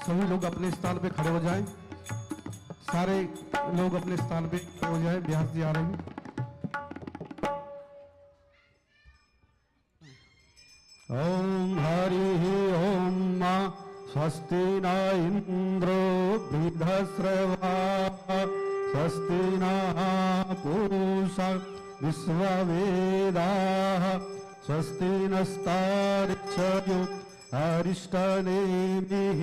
सभी लोग अपने स्थान पे खड़े हो जाएं, सारे लोग अपने स्थान पे खड़े हो जाएं। व्यास जी आ रहे हैं। ओम हरि ओम स्वस्ति न इंद्रो बृहस्रवा स्वस्ति न पूषा विश्ववेदाः स्वस्ति नस्तारिक्षयो अरिष्टनेमिः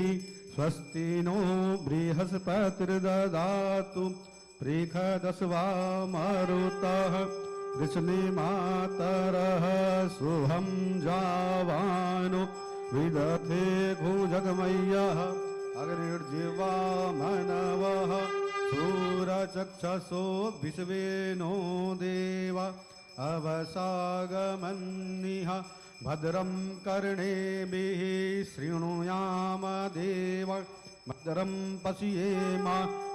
स्वस्ति नो बृहस्पतिर्ददातु प्रेखदस्वामरुतः कृष्णमातरः शुभं जावानो विदथे भुजगमय्यः अग्निर्जिह्वा मनवः सूरचक्षसो विश्वेनो देवा अवसागमन्निः भद्रं कर्णेभिः शृणुयाम देव भद्रं पश्येम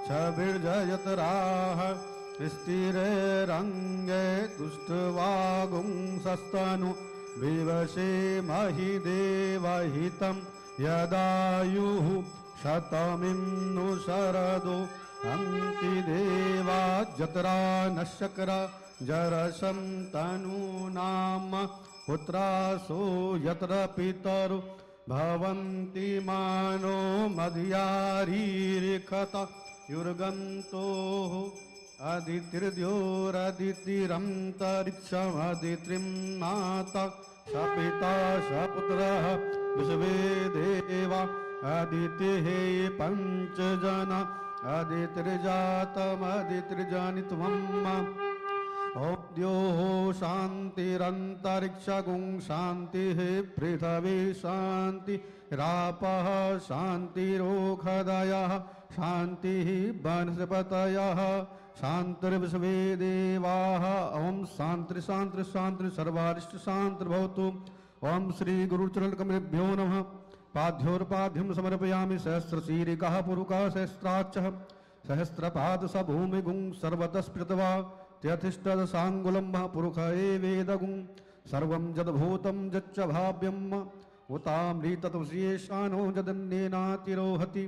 सविर्जयतराः स्थिरैरङ्गे दुष्टवागुंसस्तनु विवशेमहि देवहितं यदायुः शतमिन्नु शरदो अन्ति देवा जतरा नशकरा जरसं तनूनाम पुत्रासो यत्र पितरो भवन्ति मानो मध्यारीरिखत युर्गन्तोः अदितिर्द्योरदितिरन्तरिक्षमदितिं माता स पिता स पुत्रः विश्वे देवा अदितिः पञ्चजना अदितिर्जातमदितिर्जनित्वम् ॐ द्योः शान्तिरन्तरिक्षगुं शान्तिः पृथिवी शान्तिरापः शान्तिरोषधयः शान्तिः वनस्पतयः शान्तिर्विश्वे देवाः ॐ शान्ति शान्ति शान्ति सर्वारिष्ट शान्तिर्भवतु। ॐ श्री गुरुचरणकमलेभ्यो नमः। पाद्योर्पाद्यं समर्पयामि सहस्रशीरिकः पुरुषः सहस्राक्षः सहस्रपाद स भूमिगुं सर्वतस्पृतवा त्यथिष्ठदशाङ्गुलं पुरुष एवेदगुं सर्वं जद्भूतं यच्च भाव्यम् उतामृततुष्येशानो जदन्येनातिरोहति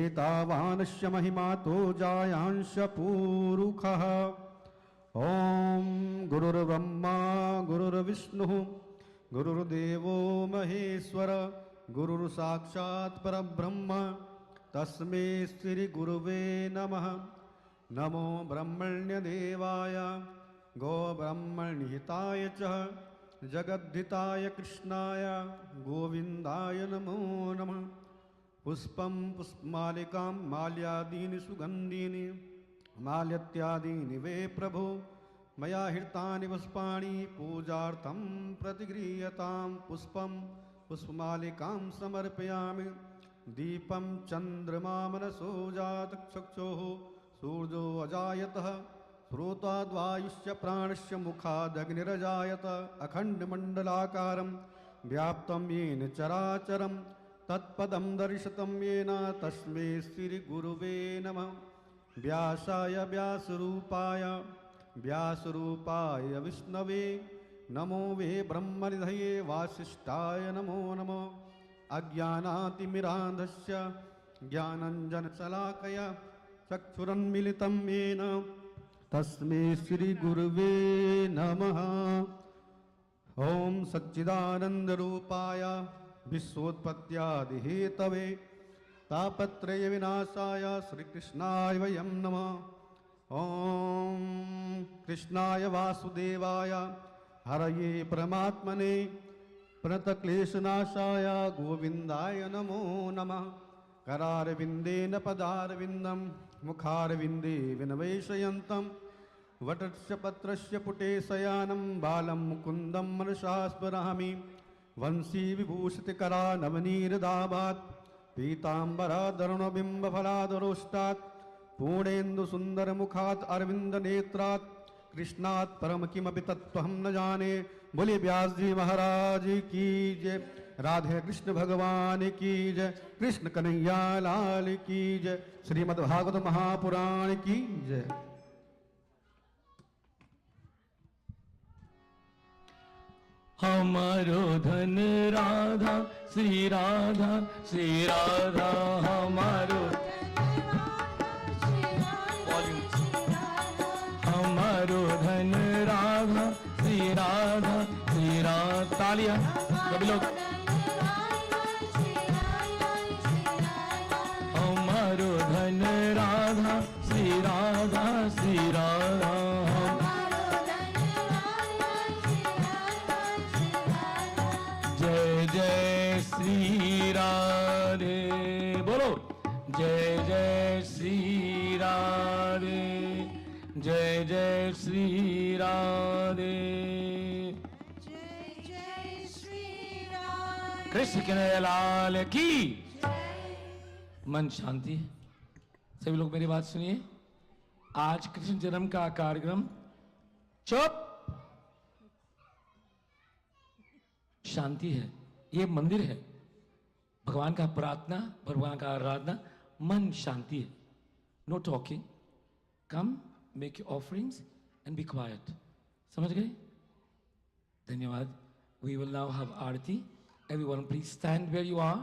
एतावानस्य महिमातो जायांश पूरुखः। ॐ गुरुर्ब्रह्मा गुरुर्विष्णुः गुरुर्देवो महेश्वर गुरुर्साक्षात् परब्रह्म तस्मै श्री गुरुवे नमः। नमो ब्रह्मण्यदेवाय गोब्रह्मणहिताय च जगद्धिताय कृष्णाय गोविन्दाय नमो नमः। पुष्पं पुष्पमालिकां माल्यादीनि सुगन्धीनि माल्यत्यादीनि वे प्रभो मया हृतानि पुष्पाणि पूजार्थं प्रतिगृह्यतां। पुष्पं पुष्पमालिकां समर्पयामि दीपं चन्द्रमा मनसो जातचक्षुः सूर्यो अजायतः श्रोताद्वायुश्च प्राणस्य मुखादग्निरजायत अखण्डमण्डलाकारं व्याप्तं येन चराचरं तत्पदं दर्शितं येन तस्मै श्रीगुरुवे नमः। व्यासाय व्यासरूपाय व्यासरूपाय विष्णवे नमो वे ब्रह्मनिधये वासिष्ठाय नमो नमः। अज्ञानातिमिरान्धस्य ज्ञानञ्जनशलाकया चक्षुरुन्मीलितं येन तस्मै श्रीगुरुवे नमः। ॐ सच्चिदानन्दरूपाय विश्वोत्पत्त्यादिहेतवे तापत्रयविनाशाय श्रीकृष्णाय वयं नमः। ॐ कृष्णाय वासुदेवाय हरये परमात्मने प्रणतक्लेशनाशाय गोविन्दाय नमो नमः। करारविन्देन पदारविन्दं मुखारविन्दे विनवेशयन्तं वटस्य पत्रस्य पुटे शयानं बालं मुकुन्दं मनसा स्मरामि। वंशी विभूषितकरा नवनीरदाभात् पीताम्बरादरुणबिम्बफलादरोष्टात् पूर्णेन्दुसुन्दरमुखात् अरविन्दनेत्रात् कृष्णात् परम किमपि तत्त्वं न जाने। बोले व्यास जी महाराज की जय। राधे कृष्ण भगवान की जय। कृष्ण कन्हैया लाल की जय। श्रीमद्भागवत महापुराण की जय। हमारो धन राधा श्री राधा हमारो हमारो धन राधा श्री राधा तालियां सभी लोग। हमारो धन राधा श्री राधा जय जय श्री राधे बोलो। जय जय श्री राधे जय जय श्री राधे जय जय श्री राधे। कृष्ण कन्हैया लाल की। मन शांति है। सभी लोग मेरी बात सुनिए। आज कृष्ण जन्म का कार्यक्रम चुप शांति है। ये मंदिर है, भगवान का प्रार्थना, भगवान का आराधना, मन शांति है। No talking, come make your offerings and be quiet. समझ गए? धन्यवाद। We will now have aarti. Everyone please stand where you are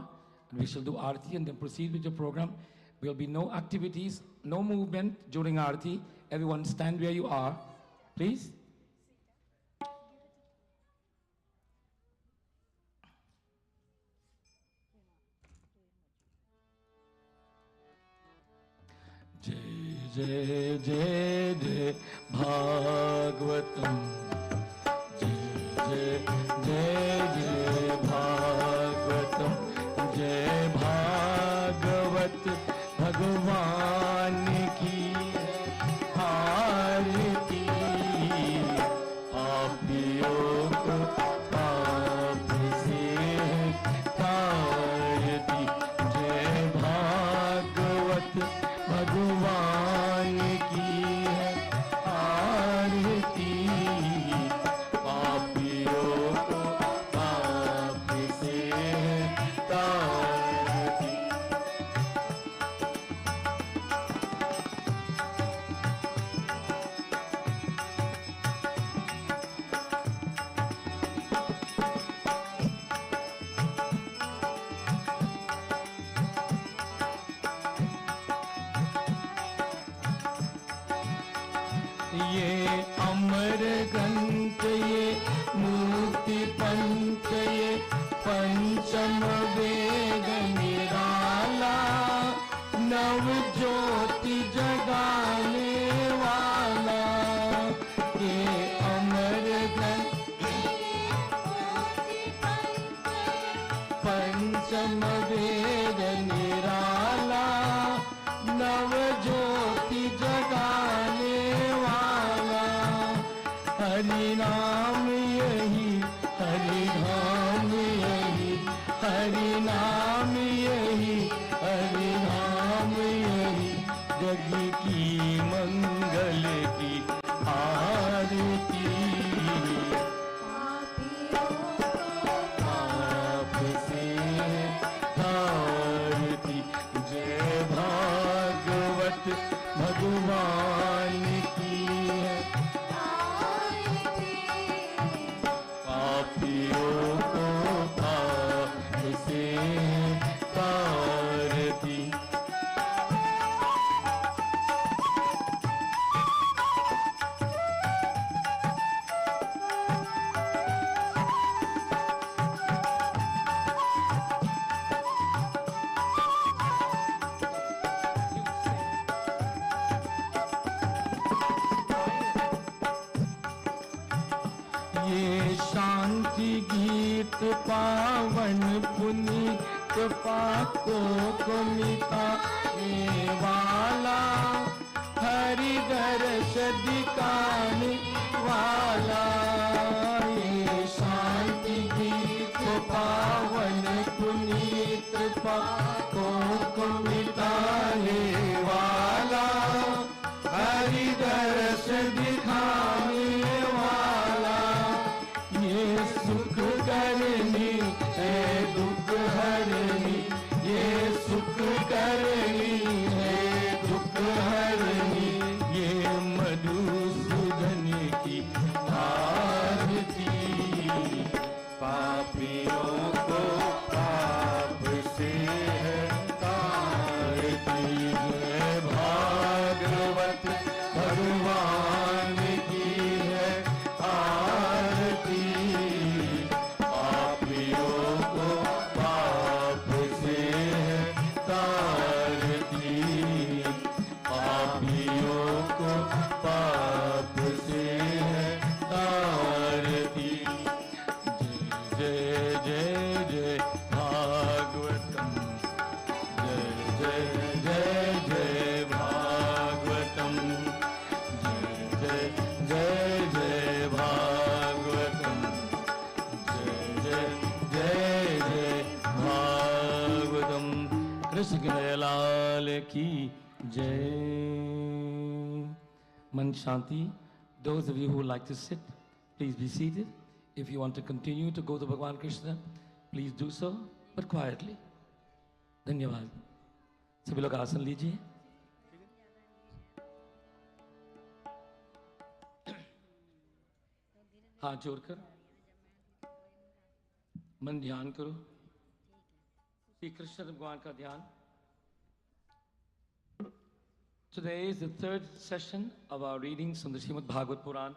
and we shall do arti and then proceed with the program. There will be no activities, no movement during arti. Everyone stand where you are, please. जय जय जय भागवतम। जय जय जय भागवतम। जय भागवत भगवान की आरती। पापियों को पाप से तारती। जय भागवत भगवान की है आरती। पापियों को पाप से तारती। ये अमर ग्रंथ ये मूर्ति पंच ये पंचम वेद निराला। नव ज्योति जगाने वाला। ये अमर ग्रंथ पंचम वेद निराला। नव ज्योति जगाने वाला। हरि नाम यही हरि धाम यही। हरि नाम यही हरि धाम यही। जग की मंगल की आरती। पाप से तारती। जय भागवत भगवान शांति गीत पावन पुनीत पापों को मिटाने वाला, हरि दर्श दिखाने वाला। ये शांति गीत पावन पुनीत पापों को मिटाने वाला, हरि दर्श दिखाने वाला। ये सुख करनी है दुख हरनी, ये सुख करनी है दुख हरनी, ये मधुसूदन की आरती। पापियों को पाप से है तारती, है भागवत भगवान की है आरती। पापियों को पाप से है तारती, पापियों को पाप से है तारती। जय जय जय भागवतम, जय जय जय जय भागवतम, जय जय जय भागवतम, जय जय जय भागवतम। कृष्ण कन्हैया की जय। मन शांति. Those of you who would like to sit, please be seated. If you want to continue to go to Bhagwan Krishna, please do so, but quietly. धन्यवाद. सभी लोग आसन लीजिए. हाथ जोड़कर मन ध्यान करो. श्री कृष्ण भगवान का ध्यान. Today is the third session of our readings from the Srimad Bhagwat Puran,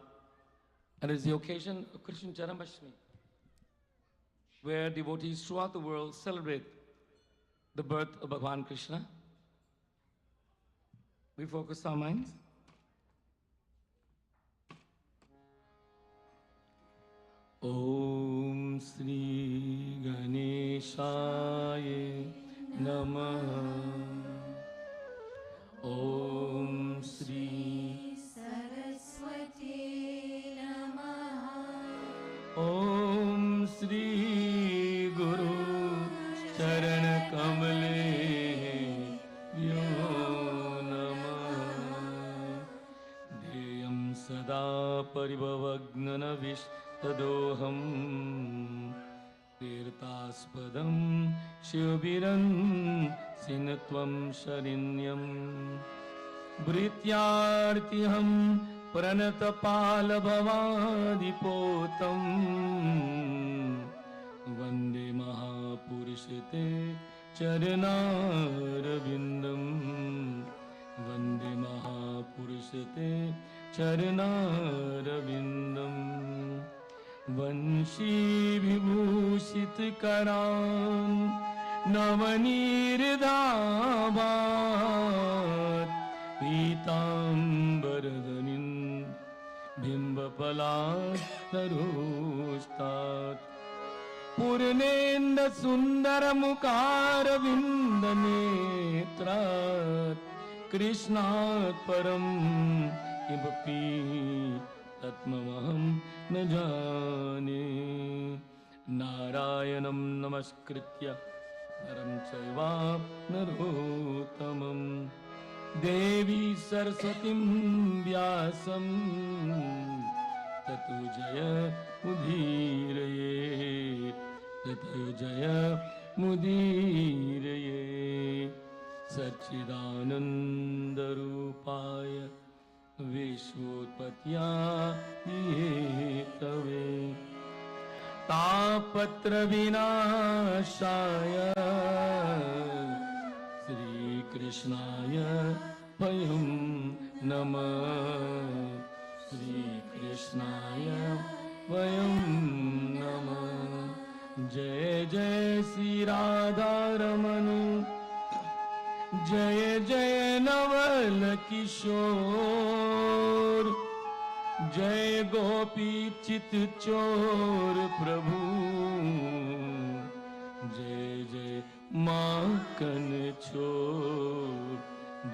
and it is the occasion of Krishna Janmashtami, where devotees throughout the world celebrate the birth of Bhagwan Krishna. We focus our minds. Om Shri Ganeshaya Namah. Om Shri Saraswati Namaha. Om Shri Guru Charan Kamale Vyo Namah. Deyam Sada Paribhavagnana Vishtadoham Tirtaspadam Shivbiran Sinatvam Sharinyam Brityartiham Pranatapal Bhavadipotam Vande Mahapurusate Charanarvindam Vande Mahapurusate Charanarvindam Vanshi Vibhushit Karan Navanirdhavat Pitambaradanin Bimbapalat Narostat Purnenda Sundara Mukara Vindanetrat Krishnat Param Kibapi Tatmavaham Najane Narayanam Namaskritya Naram Chaiva Narottamam Devi Saraswatim Vyasam Tatu Jaya Mudiraye Tatu Jaya Mudiraye Sachidananda Rupaya Vishwotpatyaye Tapatra Vinashaya Shri Krishnaya Vayam Namah. Shri Krishnaya Vayam Namah. Jai Jai Shri Radha Ramanu, Jai Jai Naval Kishore, जय गोपी चित चोर प्रभु, जय जय माखन चोर,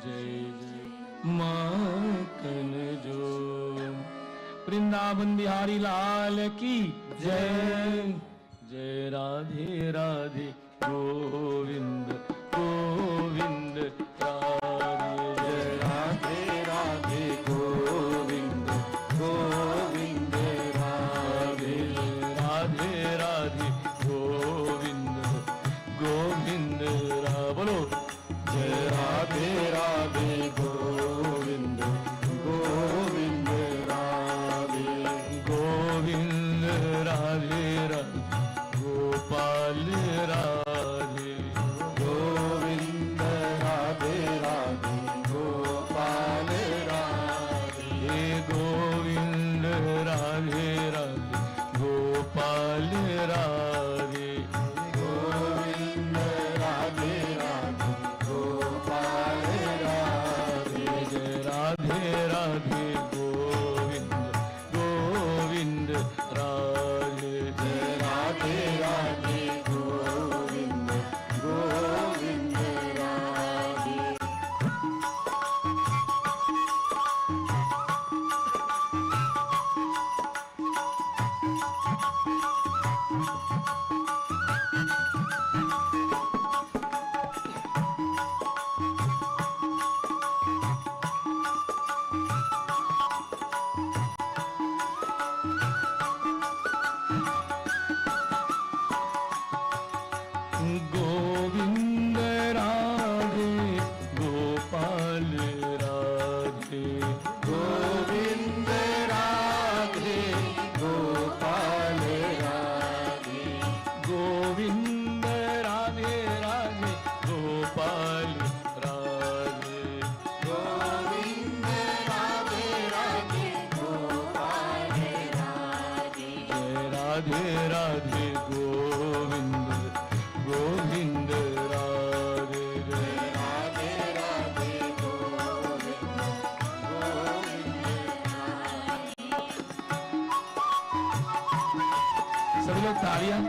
जय जय माखन चोर। वृंदावन बिहारी लाल की जय। जय राधे राधे गोविंद गोविंद राधे। जय राधे राधे गोविंद गोविंद राधे। राधे राधे गोविंद गोविंद राधे। बोलो जय राधे राधे गोविंद गोविंद राधे। गोविंद राधे राधे गोपाल राधे। गोविंद राधे राधे गोपाल राधे। गोविंद राधे राधे गोपाल राधे। गोविंद राधे राधे गोपाल राधे। जय राधे राधे गोविंद गोविंद राधे। जय राधे राधे गोविंद गोविंद राधे। गोविंद राधे गोपाल राधे। गोविंद राधे गोपाल राधे। गोविंद राधे राधे गोपाल राधे। गोविंद राधे राधे गोपाल राधे। जय राधे राधे गोविंद गोविंद राधे। जय राधे राधे गोविंद गोविंद राधे। सभी लोग तालियां।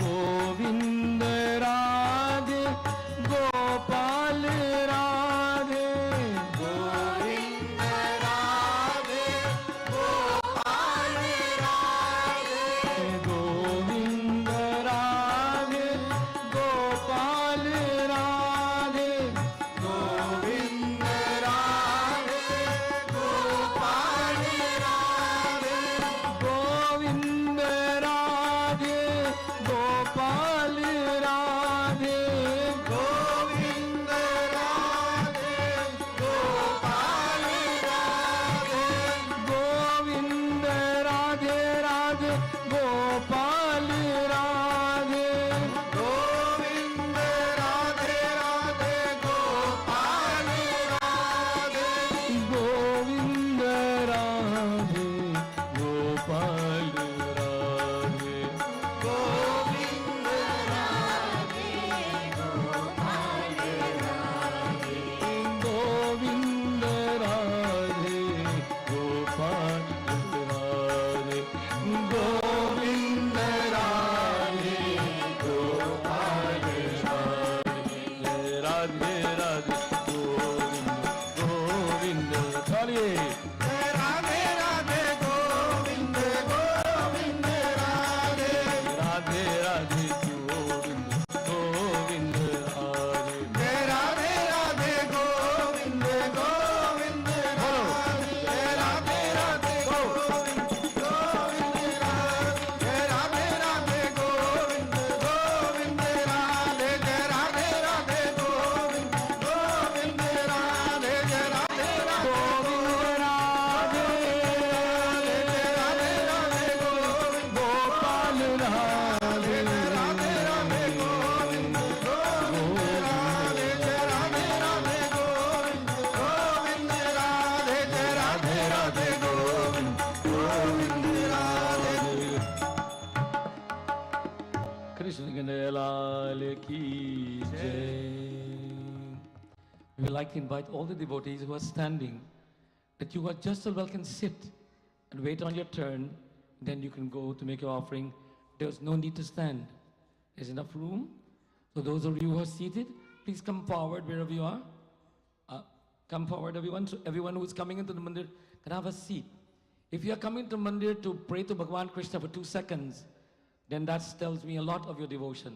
Govind Radhe Gopal Radhe. Govind Krishna Kanhaiya Lal ki Jai. We would like to invite all the devotees who are standing that you are just as well can sit and wait on your turn, then you can go to make your offering. There's no need to stand. There's enough room. So those of you who are seated, please come forward wherever you are. Come forward, everyone. So everyone who is coming into the mandir can have a seat. If you are coming to mandir to pray to Bhagwan Krishna for 2 seconds, then that tells me a lot of your devotion.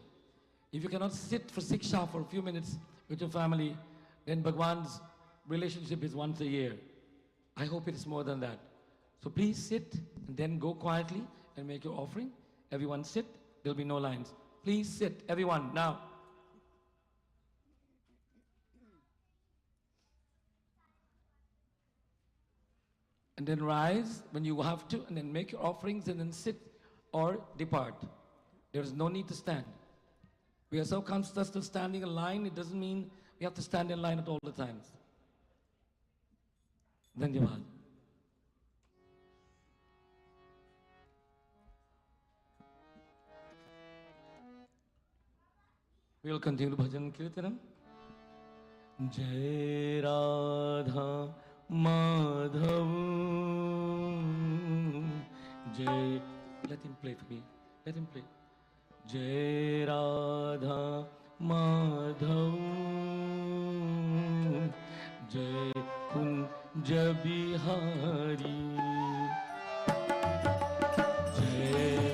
If you cannot sit for siksha for a few minutes with your family, then Bhagwan's relationship is once a year. I hope it is more than that. So please sit and then go quietly and make your offering. Everyone sit. There'll be no lines. Please sit, everyone, now. And then rise when you have to, and then make your offerings, and then sit or depart. There is no need to stand. We are so conscious to standing in line, it doesn't mean we have to stand in line at all the times. Dhanyavad. We will continue Bhajan Kirtanam. Jai Radha Madhav. Jai. Let him play for me. Let him play. Jai Radha Madhav. Jai Kunja Bihari. Jai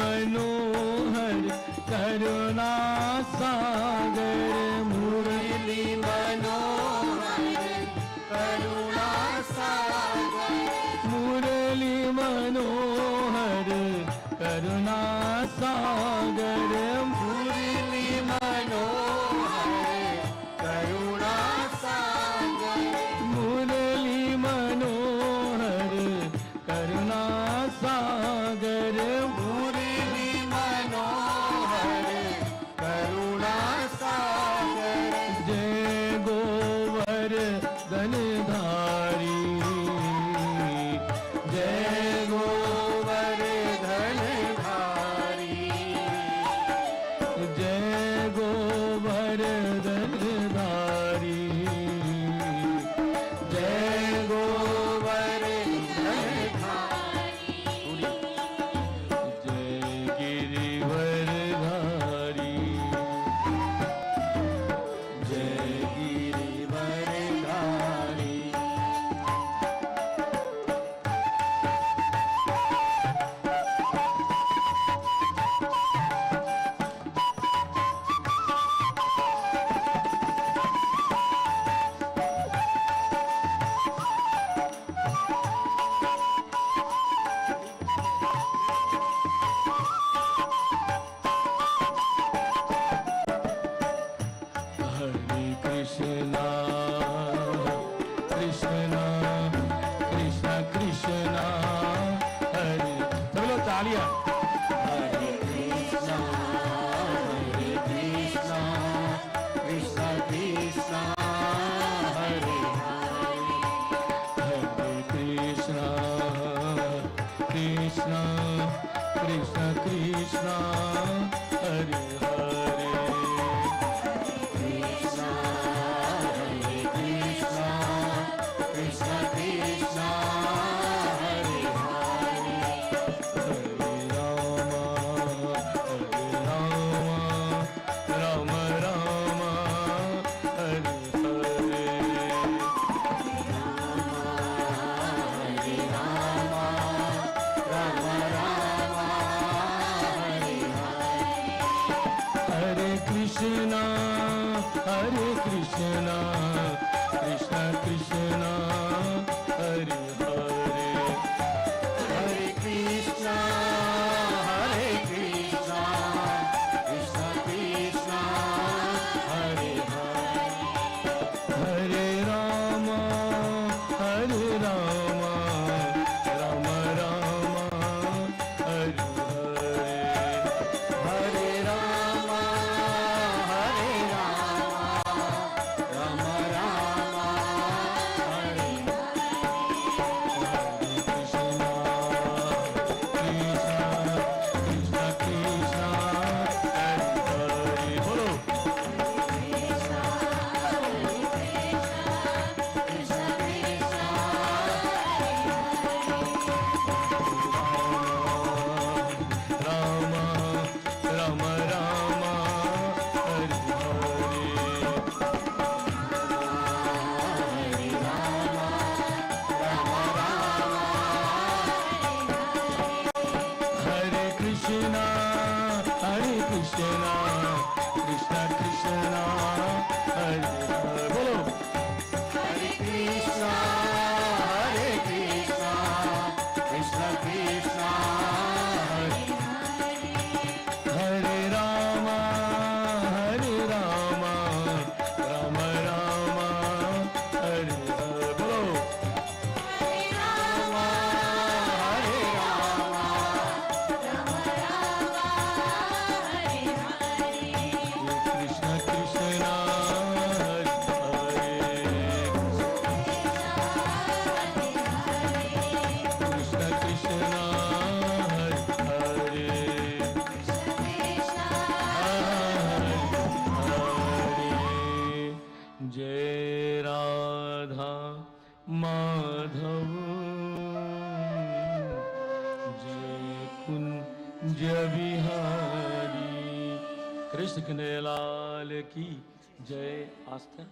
मनोहर करुणा सागर मुरली मनोहर करुणा सागर मुरली मनोहर करुणा सागर मुरली मनोहर करुणा सागर मुरली मनोहर करुणा सागर मुरली मनोहर करुणा सागर जय गोवर्धन धारी जय गोवर्धन धारी जय गोवर्धन धारी जय गोवर्धन जय गिरिवरधारी जय गिरिवरधारी हरे कृष्णा कृष्णा कृष्णा कृष्णा हरे सब लोग तालियां हरे Krishna Krishna Krishna Hare Hare Krishna Krishna Krishna Krishna Hare Hare Krishna Krishna Krishna Hare Hare Hare Rama Rama Rama Hare Hare Hare Rama Rama Rama Hare Hare Hare Krishna Krishna Krishna Hare Hare Hare Krishna Krishna Krishna Hare Hare Hare Rama Rama Rama Hare Hare Hare Rama Rama Rama Hare Krishna Krishna Krishna Hare Hare Bolo Rama Rama Rama Hare Hare Krishna Krishna Krishna Hare Hare Bolo Hare Krishna Krishna Krishna Hare Hare Rama Rama Rama Hare Hare Bolo Hare Rama Krishna Krishna Hare Hare Krishna Krishna Hare Hare जय राधा माधव जय कुंज बिहारी कृष्ण कन्हैयालाल की जय आस्था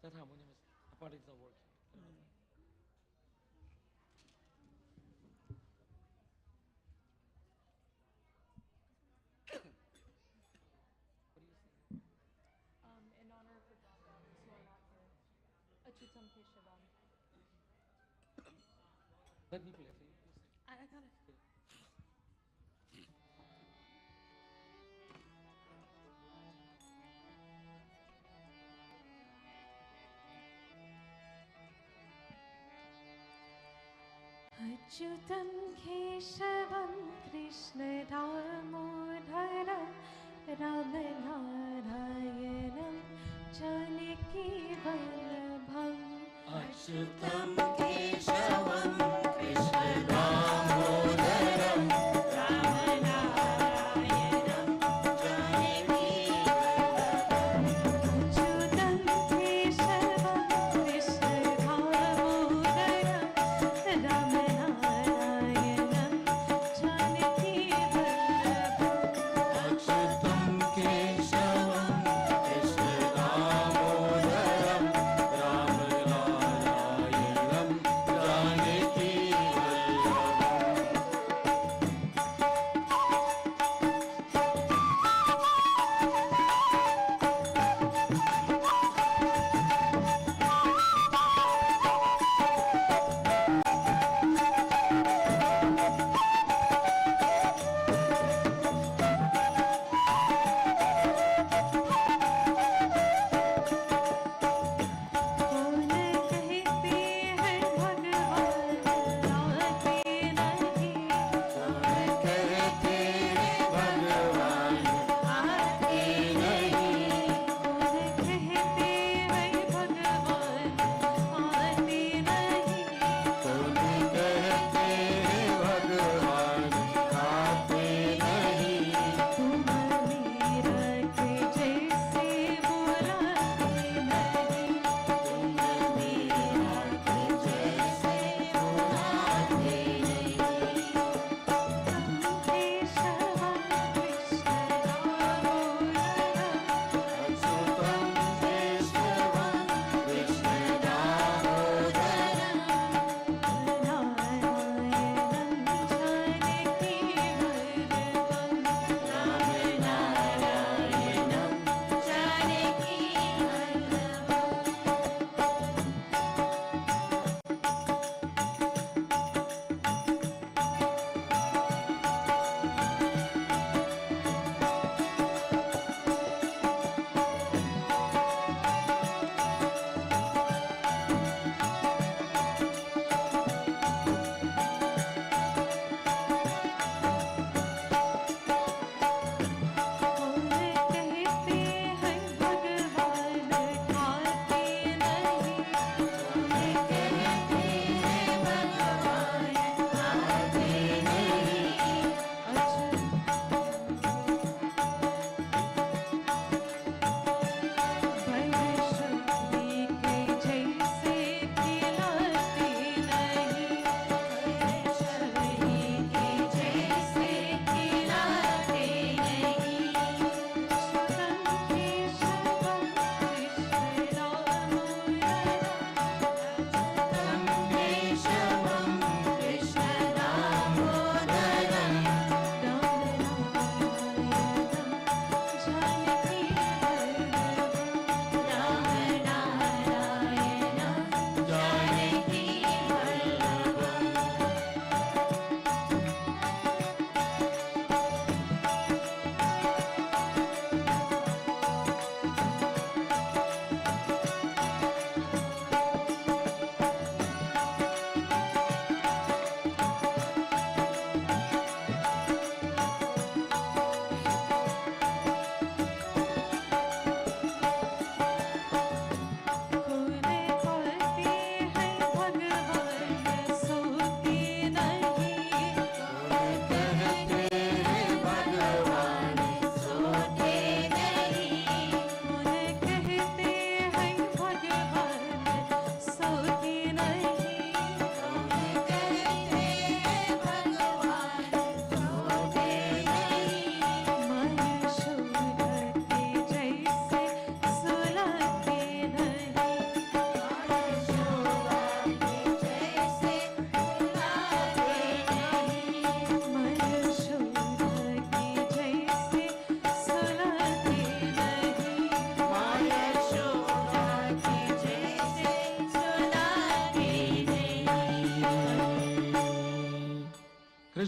That harmonium is apparently it's not working. In honor of the Brahmins who are not here. Achutam Keshavam. Let me play for you. I got it. Achyutam Keshavam Krishna Damodaram Ramanarayanam Janaki Vallabham Achyutam Keshavam Krishna Damodaram Ramanarayanam Janaki Achyutam Keshavam Krishna Damodaram Ramanarayanam Janaki Vallabham Achyutam Keshavam Krishna Damodaram Ramanarayanam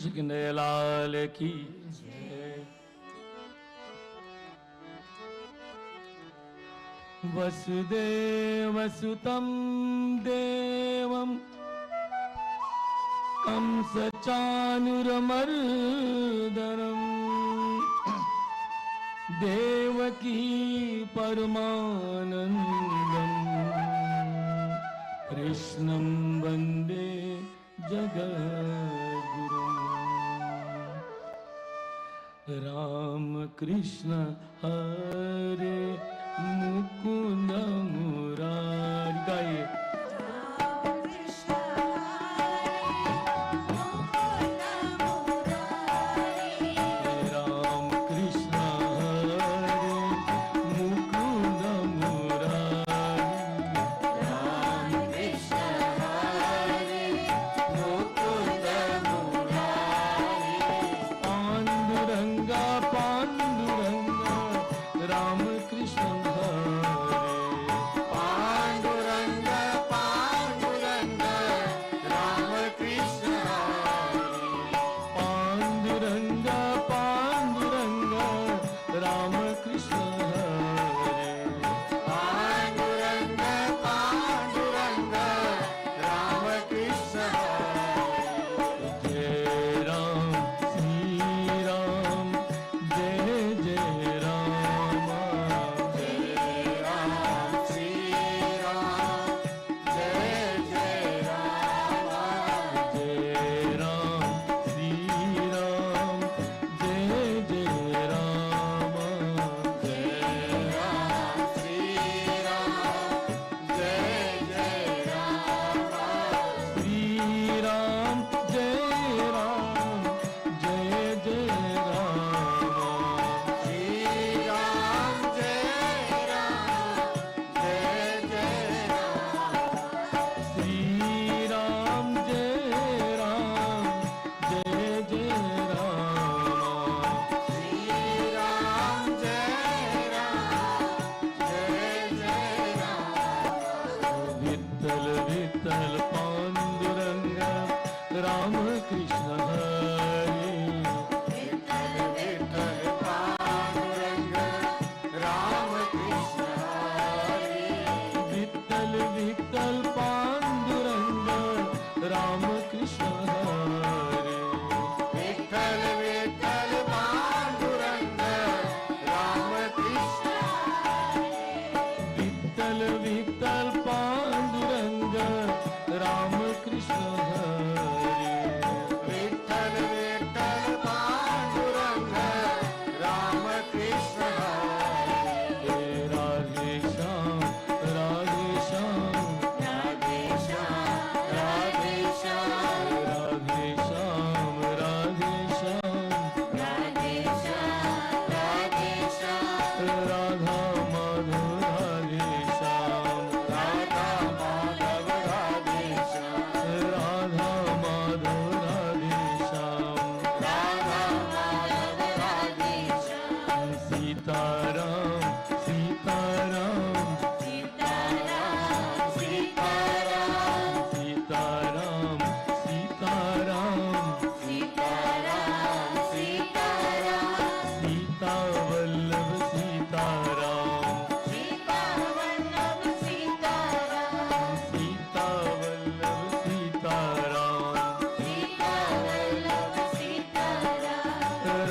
Shri Kanhaiya Lal की जय। वसुदेवसुतं देवं कंसचाणूरमर्दनम् देवकी परमानन्दम् कृष्णं वन्दे जगद्गुरुम्। राम कृष्ण हरे मुकुंद मुरारी। गाइए।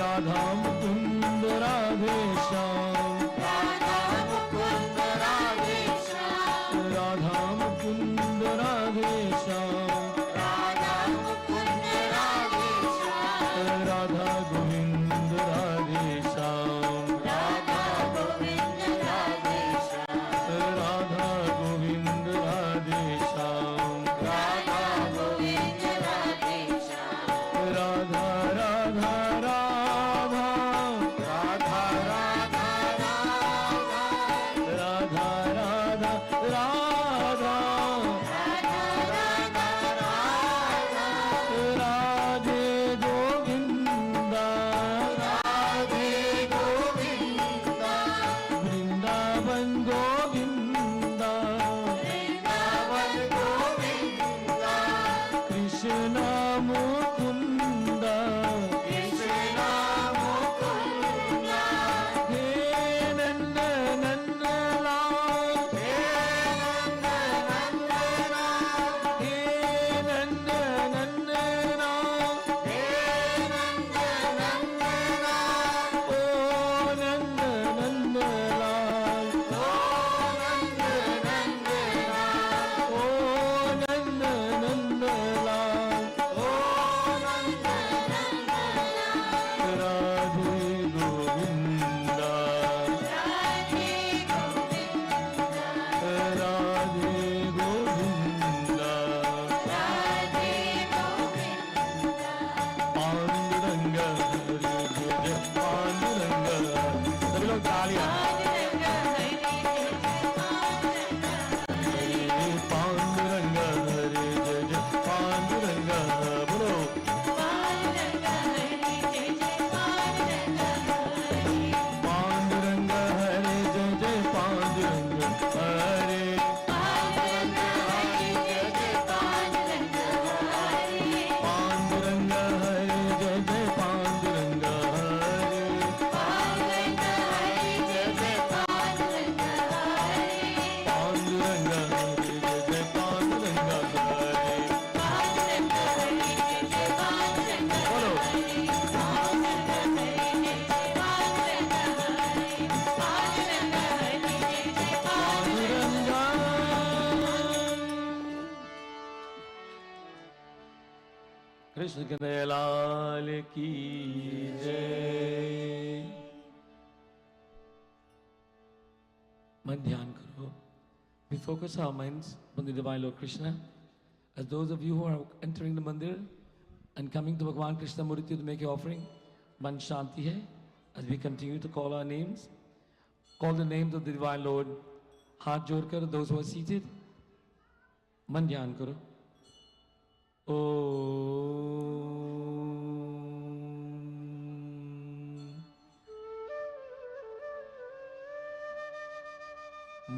राधा कृष्ण कन्हैया लाल की जय। मन ध्यान करो. We focus our minds on the divine Lord Krishna. As those of you who are entering the mandir and coming to Bhagwan Krishna Murti to make your offering, man shanti hai. As we continue to call our names, call the names of the divine Lord. Haath jod kar, those who are seated, man dhyan karo.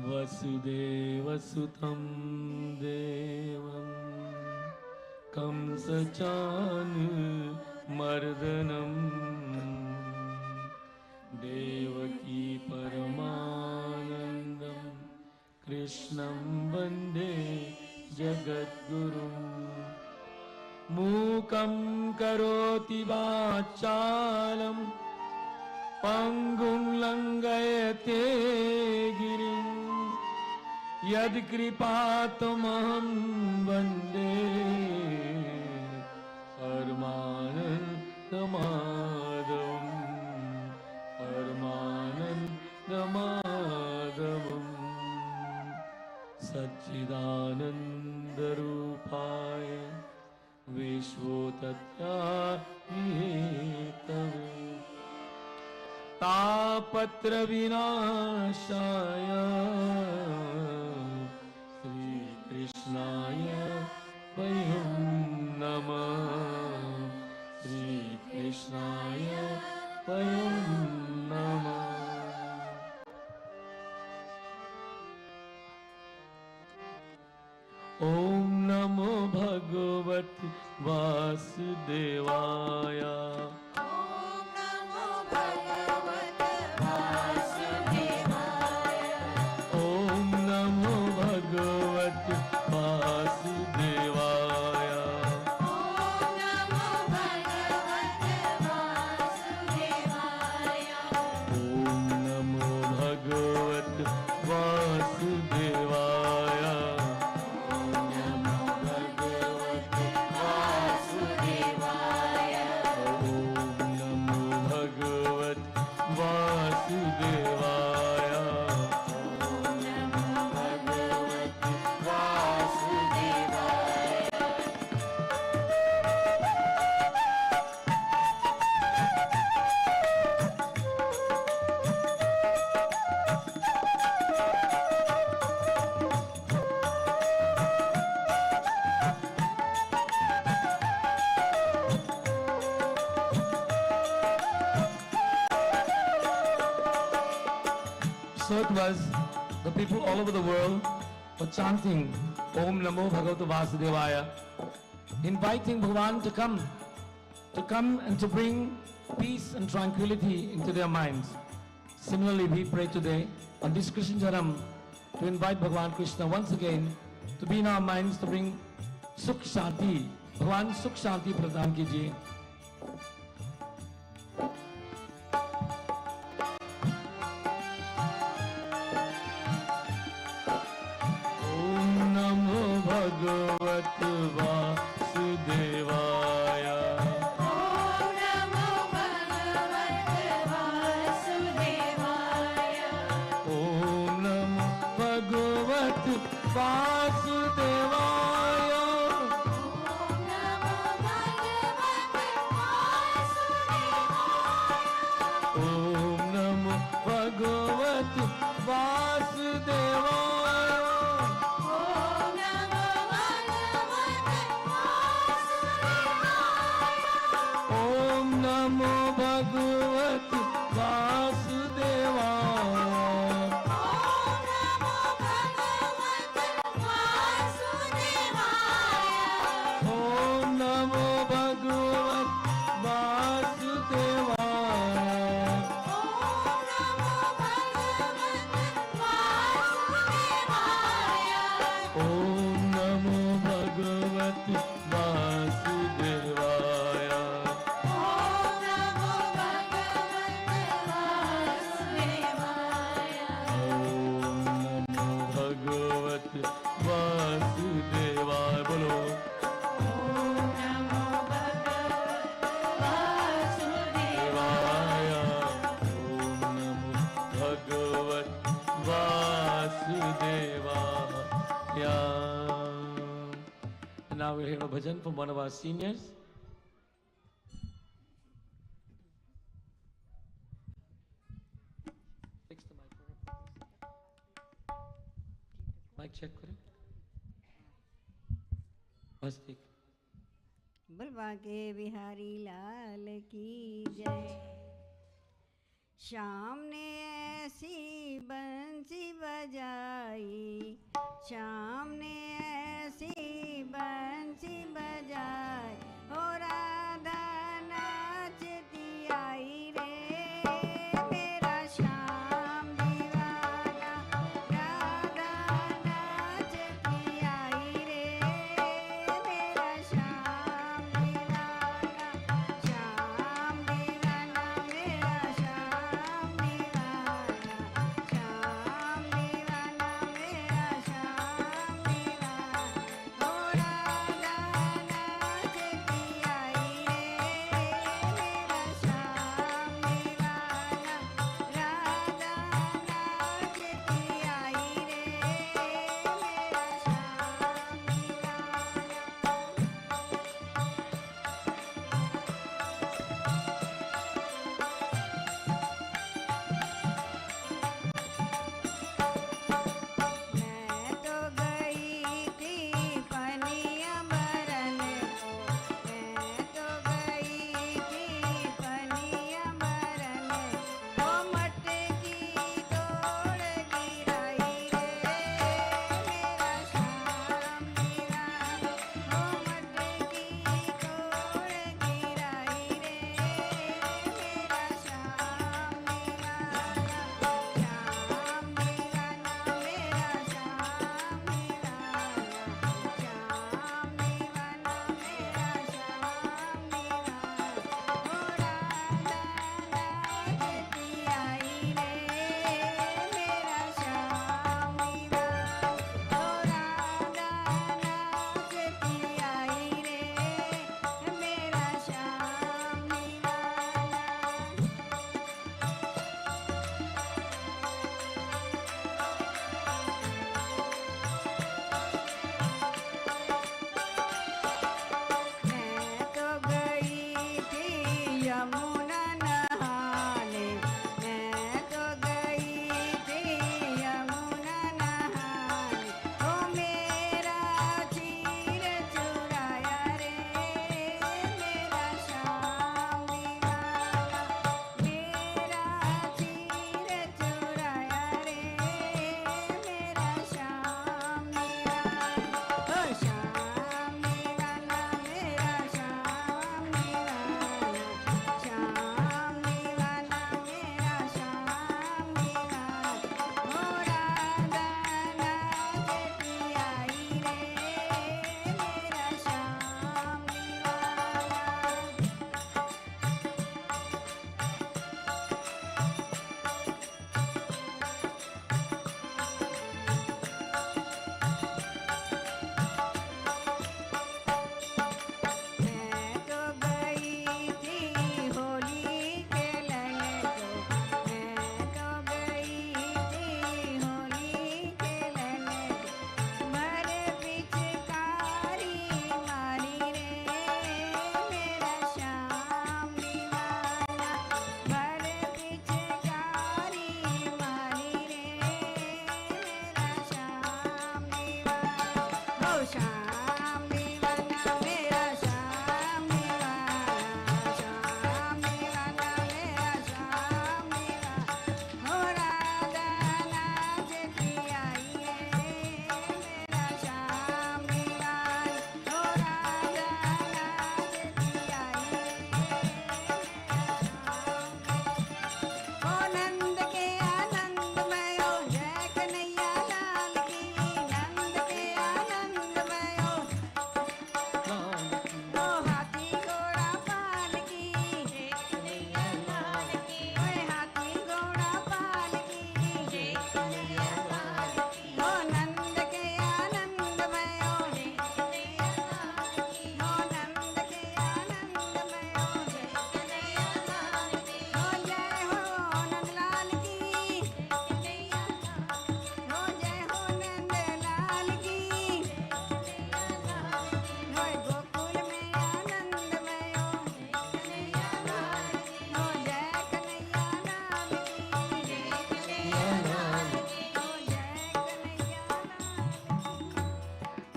वसुदेवसुतं देवं कंसचाणूरमर्दनं देवकी परमानन्दं कृष्णं वन्दे जगद्गुरुं मूकं करोति वाचालं पंगुं लंघयते गिरिं यत्कृपातमहं वन्दे परमानन्दमाधवं सच्चिदानन्दरूपाय विश्वोत्पत्त्यादिहेतवे तापत्र विनाशाय श्री कृष्णाय वयं नमः श्री कृष्णाय वयं नमः। ओम नमो भगवते वासुदेवाय। So it was, the people all over the world were chanting Om Namo Bhagavate Vasudevaya, inviting Bhagavan to come and to bring peace and tranquility into their minds. Similarly, we pray today on this Krishna Jaram to invite Bhagavan Krishna once again to be in our minds, to bring Sukh Shanti. Bhagavan Sukh Shanti Pradhan Kijiye. hear a bhajan from one of our seniors. Fix the mic. Mic check करें. बस ठीक. बलवा के बिहारी लाल की जय। श्याम ने ऐसी बंसी बजाई, श्याम ने ऐसी बंसी बजाई, ओ राधा नाचती आई रे, मेरा श्याम दीवाना, राधा नाचती आई रे, मेरा श्याम दीवाना, श्याम दीवाना, मेरा श्याम दीवाना।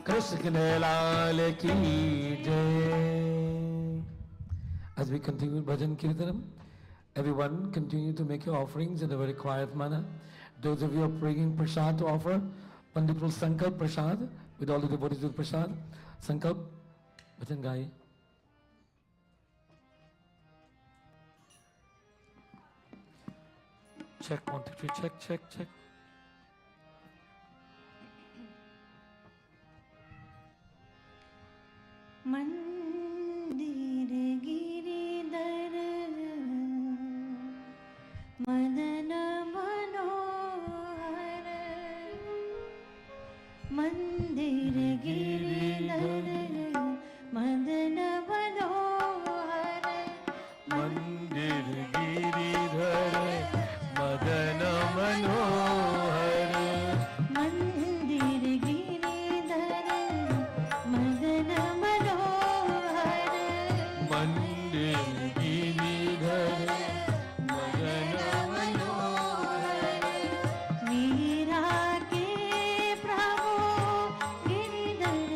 कृष्ण कन्हैया लाल की जय. As we continue Bhajan Kirtanam, everyone continue to make your offerings in a very quiet manner. Those of you who are bringing prasad to offer, Pandit will Sankalp prasad with all the devotees with prasad. Sankalp, Bhajan Gai. Check, 1, 2, 3, check, check, check. मंदिर गिरिधर मदन मनोहर मंदिर गिरिधर मदन मनोहर मंदिर गिरिधर मदन मनोहर मंदिर गिरिधर मदन मनोहर मंदिर गिरिधर मदन मनोहर मीरा के प्रभु गिरिधर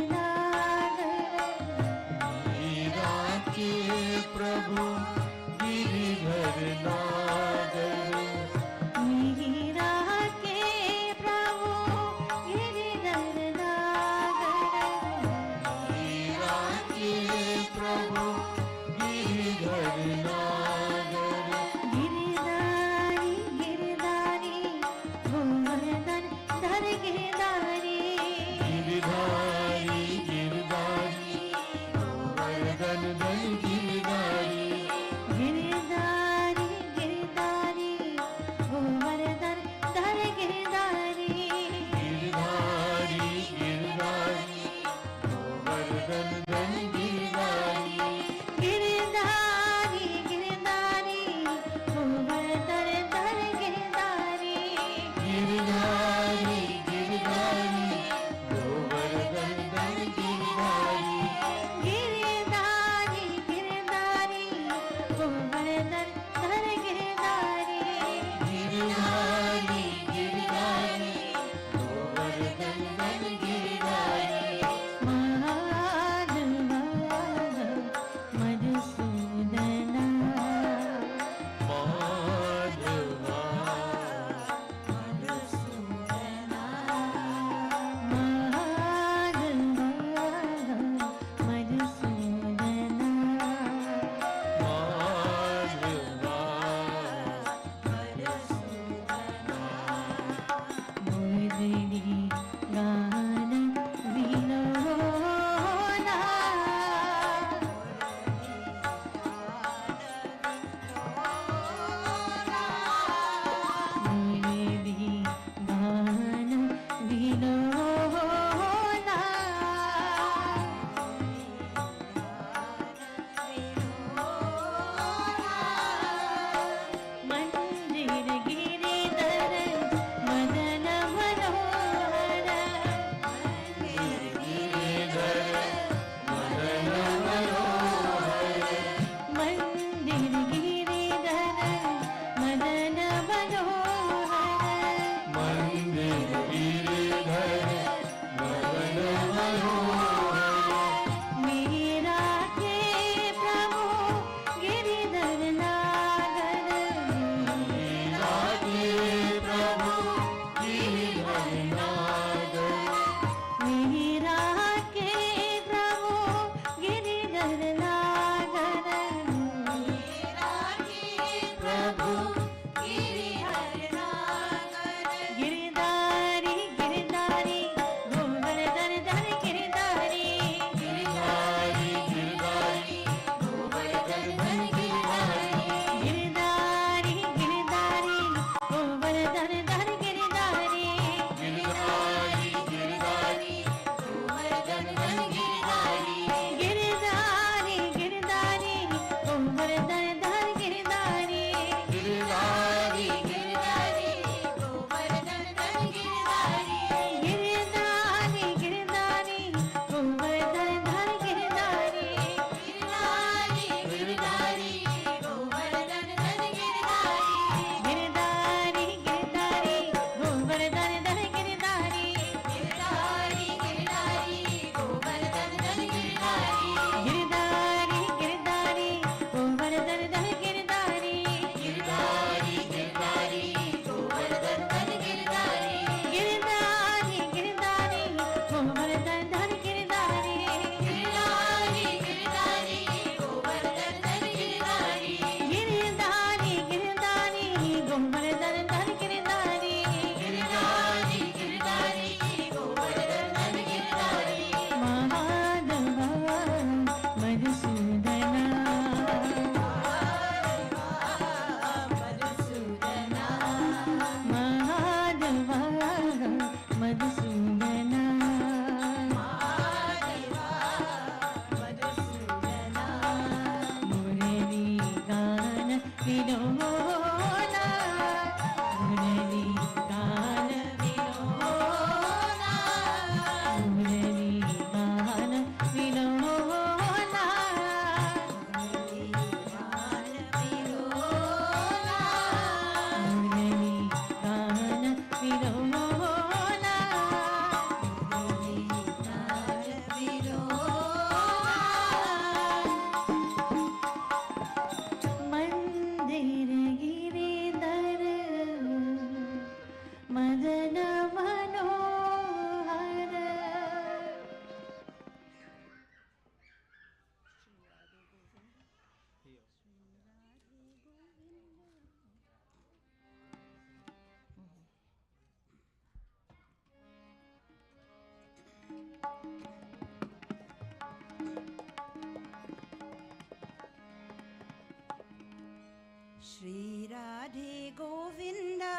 श्री राधे गोविंदा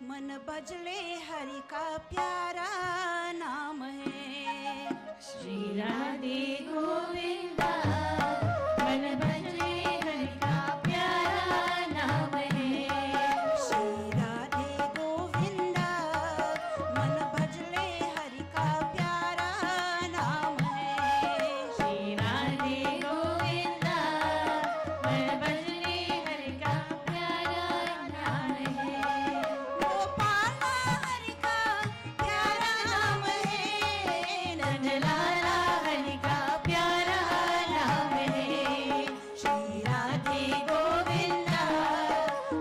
मन बजले हरि का प्यारा नाम है। श्री राधे गोविंदा मन बजले हरि का प्यारा नाम है। श्री राधे गोविंदा मन भजले हरि का प्यारा नाम है। श्री राधे गोविंदा मन बजले हरि का प्यारा नाम है। गोपाला हरि का प्यारा नाम है। नंदलाला हरि का प्यारा नाम है। श्री राधे गोविंदा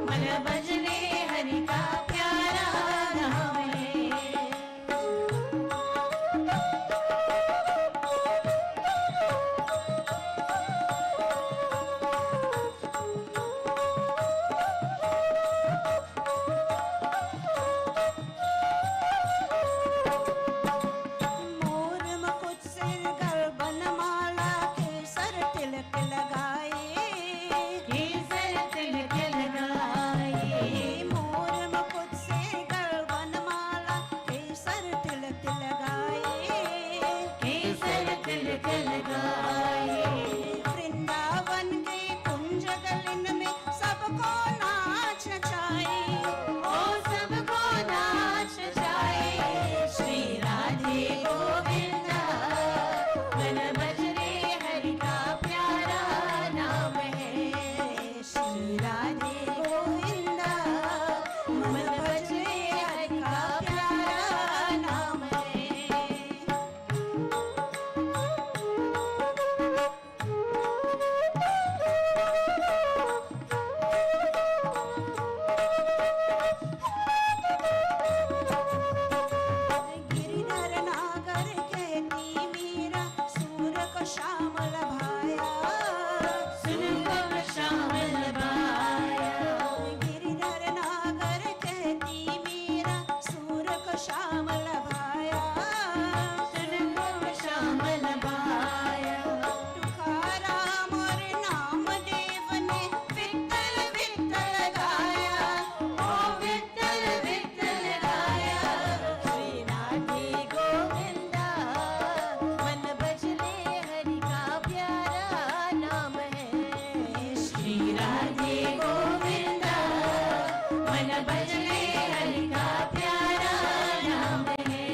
मन बजले हरि का प्यारा नाम है। मोर मुकुट सिर गलबन माला केसर तिलक लगाए। केसर तिलक लगाए। मोर मुकुट सिर गलबन माला केसर तिलक लगाए। केसर तिलक लगाए। वृंदावन के कुंज गलिन में सबको नाच नचाए। ओ सबको नाच जाए। श्री राधे गोविंदा मन बजले हरि का प्यारा नाम है। श्री राधे गोविंदा मन भजले हरि का प्यारा नाम है। गिरिधर नागर कहती मीरा सूर को श्यामल भाया। सुन को श्यामल बाया। गिरिधर नागर कहती मीरा सूर को श्यामल भाया। सुन को श्यामल बाया। तुकाराम और नामदेव ने विठ्ठल विठ्ठल गाया। ओ विठ्ठल विठ्ठल गाया। श्री राधे गोविंदा मन बजले हरि का प्यारा नाम है। श्री राधे गोविंदा मन बजले हरि का प्यारा नाम है।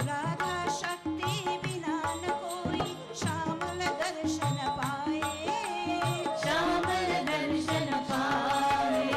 राधा शक्ति बिना न कोई श्यामल दर्शन पाए। श्यामल दर्शन पाए।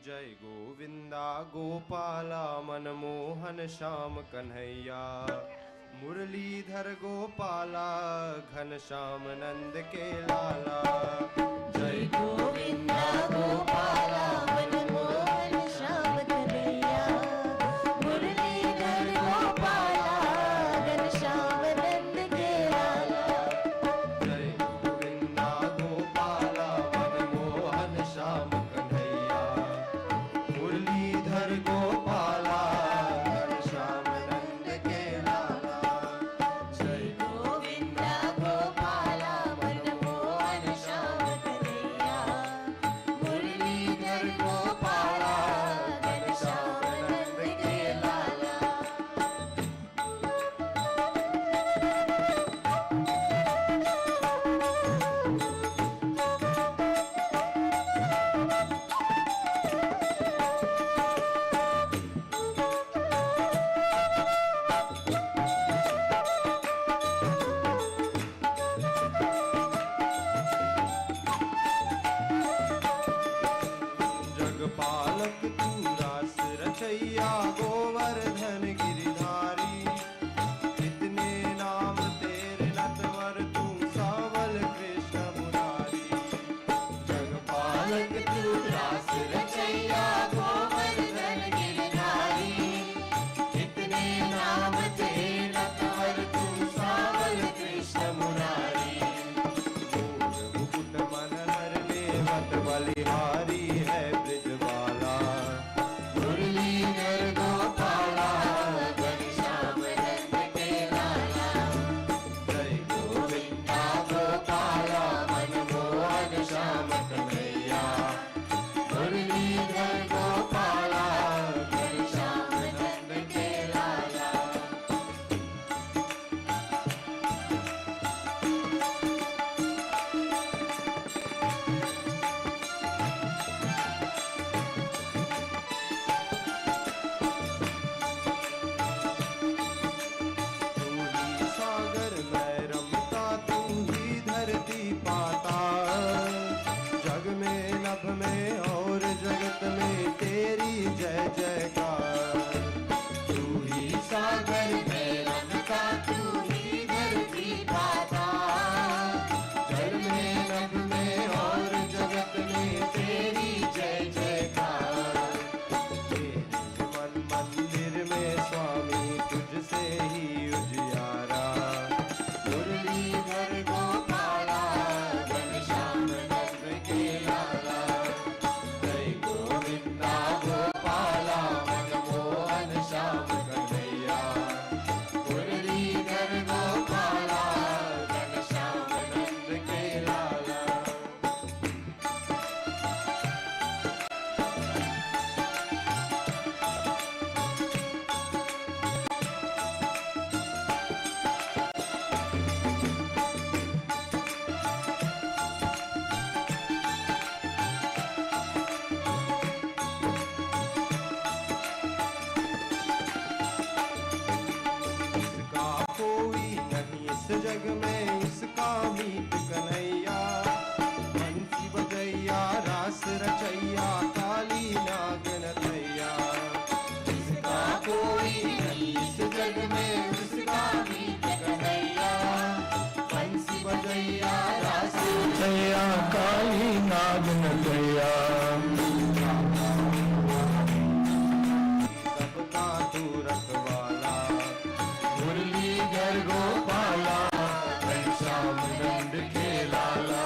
जय गोविंदा गोपाला मनमोहन श्याम कन्हैया मुरलीधर गोपाला घनश्याम नंद के लाला जय गोविंदा गोपाला मनमोहन श्याम कन्हैया मुरलीधर गोपाला घनश्याम नंद के लाला जय गोविंदा गोपाला मनमोहन श्याम कन्हैया मुरलीधर गोपाला घनश्याम नंद के लाला जय गोविंदा गोपाला मनमोहन श्याम कन्हैया मुरलीधर गोपाला घनश्याम नंद के लाला जगपालक तू रास रचैया गोवर्धन गिरिधारी कितने नाम तेरे नटवर तू सावल कृष्ण मुरारी जगपालक तू रास रचैया गोवर्धन गिरधारी कितने नाम तेरे नटवर तू सावल कृष्ण मुरारी मोर मुकुट मनहर लेवत बलिहारी है ब्रजबाला मुरलीधर गोपाला घनश्याम नंद के लाला जय गोविंदा गोपाला मनमोहन श्याम कन्हैया मुरलीधर गोपाला घनश्याम नंद के लाला तू ही सागर मैं रमता तू ही धरती पाता जग में नभ में और जगत में तेरी जय जयकार तू ही सागर में रमता तू ही धरती पाता जग में नभ में और जगत में तेरी जय जयकार तेरे मन मंदिर में स्वामी तुझसे ही उजियारा मुरलीधर गोपाला घनश्याम नंद के लाला जय गोविंदा गोपाला मनमोहन श्याम कन्हैया मुरलीधर गोपाला घनश्याम नंद के लाला इसका कोई नहीं इस जग में इसका मीत कन्हैया बंसी बजैया रास रचैया काली नागन थैया इसका कोई नहीं इस जग में इसका मीत कन्हैया बंसी बजैया रास रचैया काली नागन थैया सबका तू रखवाला मुरलीधर गोपाला घनश्याम नंद के लाला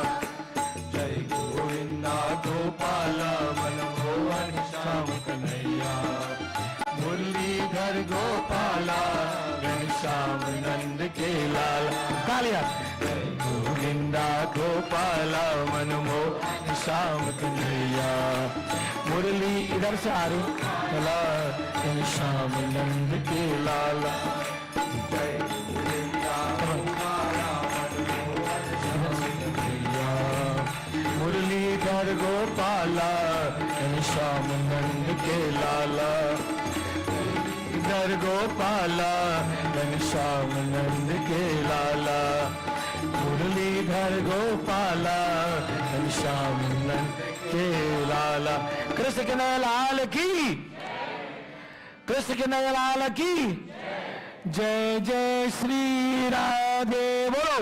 जय गोविंदा गोपाला मनमोहन श्याम कन्हैया मुरलीधर गोपाला घनश्याम नंद के लाला कालिया जय गोविंदा गोपाला मनमोहन श्याम कन्हैया मुरली इधर से आ रही चला घनश्याम नंद के लाला जय गोविंदा गोपाला मनमोहन श्याम कन्हैया मुरलीधर गोपाला घनश्याम नंद के लाला मुरलीधर गोपाला घनश्याम नंद के लाला मुरलीधर गोपाला घनश्याम नंद के के लाला, कृष्ण के नए लाल की, कृष्ण के नए लाल की जय जय श्री राधे बोलो,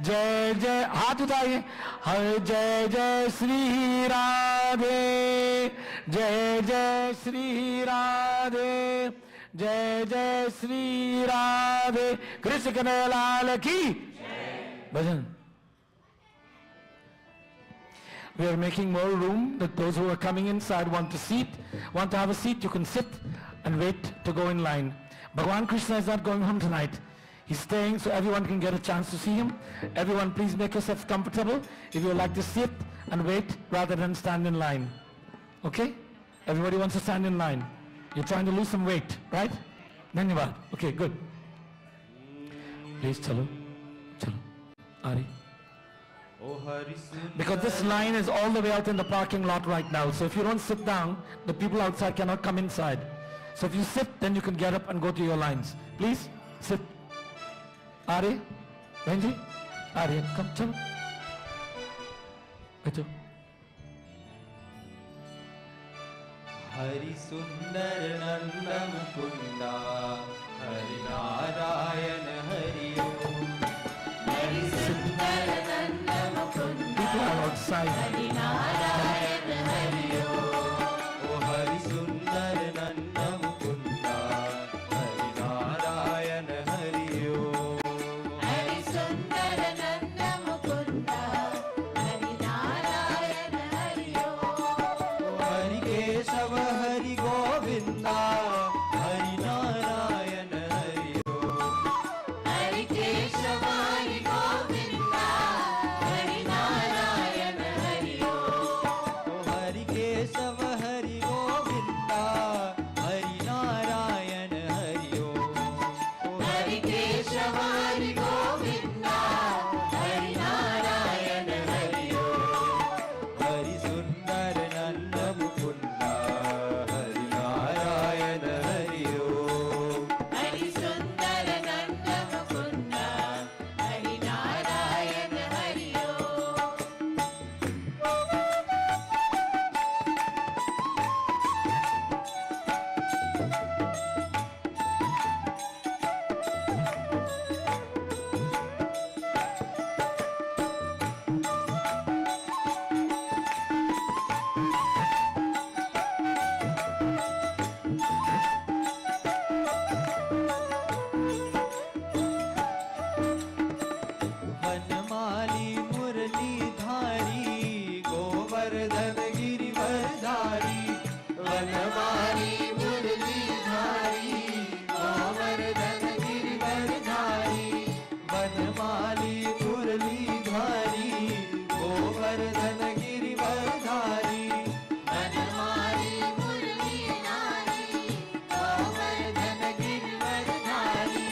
जय जय, हाथ उठाइए, हर जय जय श्री राधे, जय जय श्री राधे, जय जय श्री राधे, कृष्ण के नए लाल की भजन. We are making more room that those who are coming inside want to have a seat, you can sit and wait to go in line. Bhagwan Krishna is not going home tonight. He's staying so everyone can get a chance to see him. Everyone please make yourself comfortable if you would like to sit and wait rather than stand in line. Okay? Everybody wants to stand in line. You're trying to lose some weight, right? Dhanyavad. Okay, good. Please, chalo. Ari. Because this line is all the way out in the parking lot right now. So if you don't sit down, the people outside cannot come inside. So if you sit, then you can get up and go to your lines. Please, sit. Ari, Benji, Ari, come, chalo. Acho. Hari सुंदर नंद मुकुंदा, हरि नारायण हरि ओम. हरि सुंदर नंद Mukund People are outside. Hari Narayan Hari ओम. ओ हरि सुंदर नंद मुकुंदा, हरि नारायण हरि ओम. हरि सुंदर नंद मुकुंद हरि नारायण हरि ओम. हरि केशव हरि गोविंदा, हरि नारायण हरि ओम. हरि केशव हरि गोविंद हरि नारायण हरि ओम. हरि केशव हरि गोविंदा, हरि नारायण हरि ओम. हरि केशव हरि गोविंद हरि नारायण हरि ओम. हरि सुंदर नंद मुकुंदा, हरि नारायण हरि ओम. हरि सुंदर नंद मुकुंद हरि नारायण हरि ओम. वनमाली मुरली धारी, गोवर्धन गिरिवरधारी. वनमाली मुरली धारी, गोवर्धन गिरिवरधारी. वनमाली मुरली धारी, गोवर्धन गिरिवरधारी. वनमाली मुरली नारी गोवर्धन गिरिवरधारी.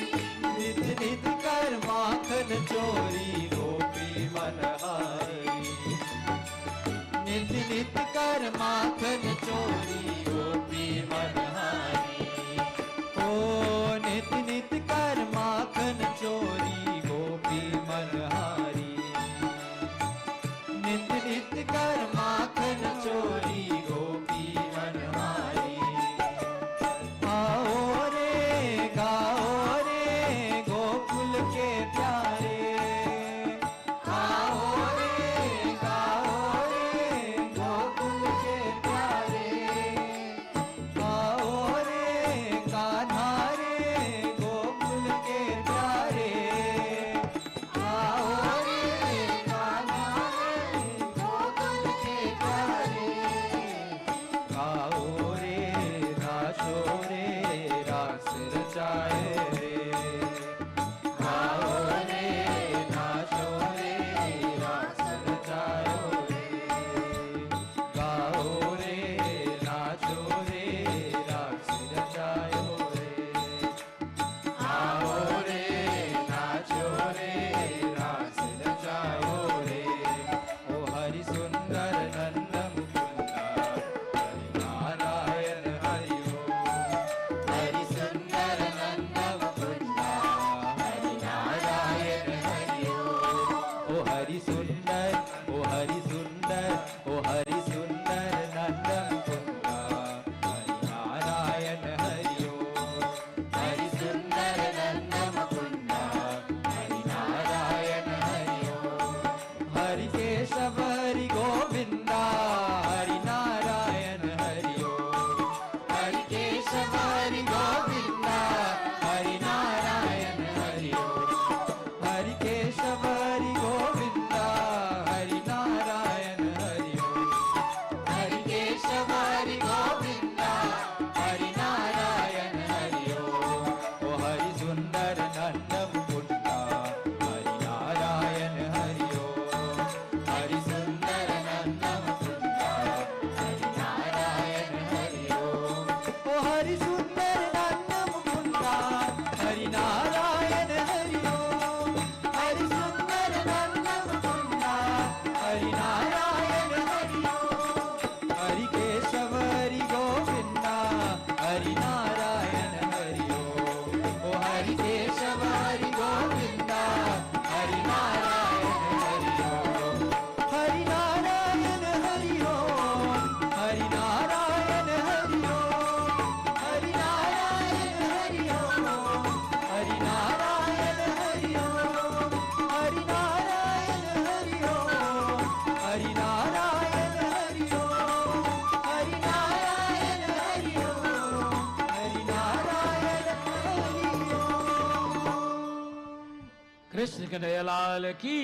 नित नित कर माखन चोरी, गोपी मनहारी. नित नित कर माखन चोरी, गोपी मनहारी. ओ नित नित कर माखन चोरी, गोपी मनहारी. नित नित कर माखन चोरी, गोपी मनहारी. आओ रे गाओ रे गोकुल के प्यारे. आओ रे गाओ रे गोकुल के प्यारे. कृष्ण कन्हैयालाल की।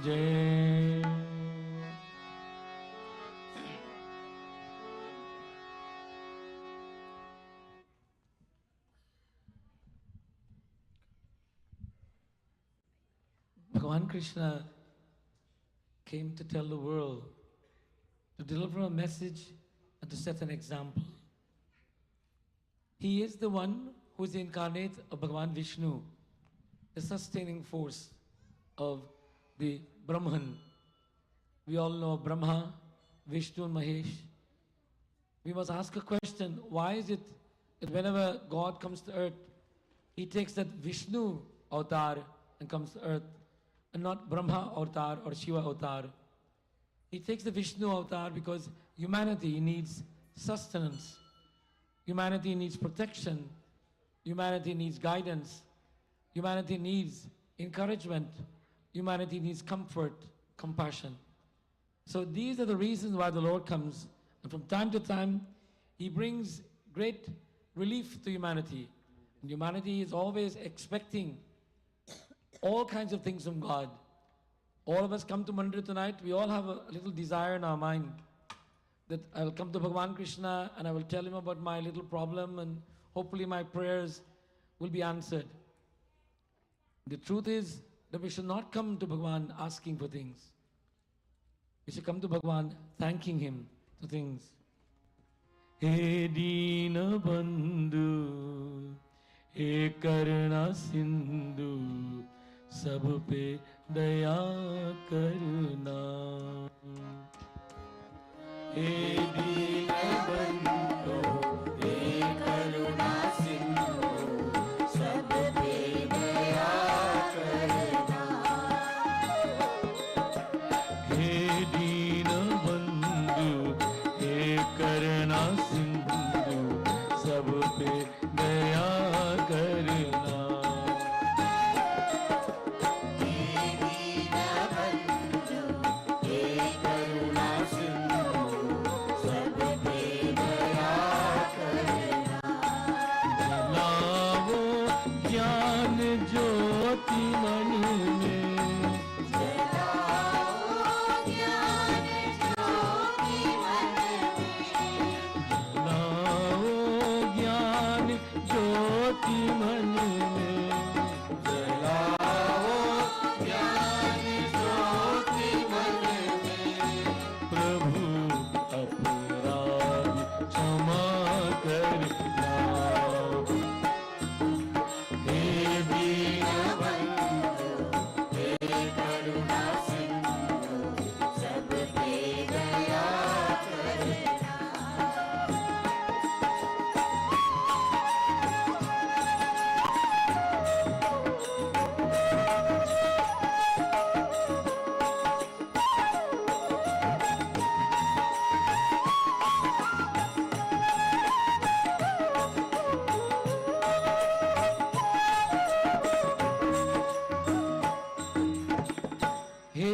जय। Bhagavan Krishna came to tell the world, to deliver a message and to set an example. He is the one who is the incarnate of Bhagavan Vishnu, the sustaining force of the Brahman. We all know Brahma, Vishnu and Mahesh. We must ask a question, why is it that whenever God comes to earth, he takes that Vishnu avatar and comes to earth, and not Brahma avatar or Shiva avatar? He takes the Vishnu avatar because humanity needs sustenance. Humanity needs protection. Humanity needs guidance. Humanity needs encouragement. Humanity needs comfort, compassion. So these are the reasons why the Lord comes. And from time to time, he brings great relief to humanity. And humanity is always expecting all kinds of things from God. All of us come to Mandir tonight, we all have a little desire in our mind that I'll come to Bhagavan Krishna and I will tell him about my little problem and hopefully my prayers will be answered. The truth is that we should not come to Bhagavan asking for things. We should come to Bhagavan thanking him for things. He Deena Bandhu, He Karuna Sindhu, सब पे दया करना। हे दीन बंधु हे करुणा सिंधु सब पे दया करना। हे दीन बंधु हे करुणा सिंधु सब पे दया करना।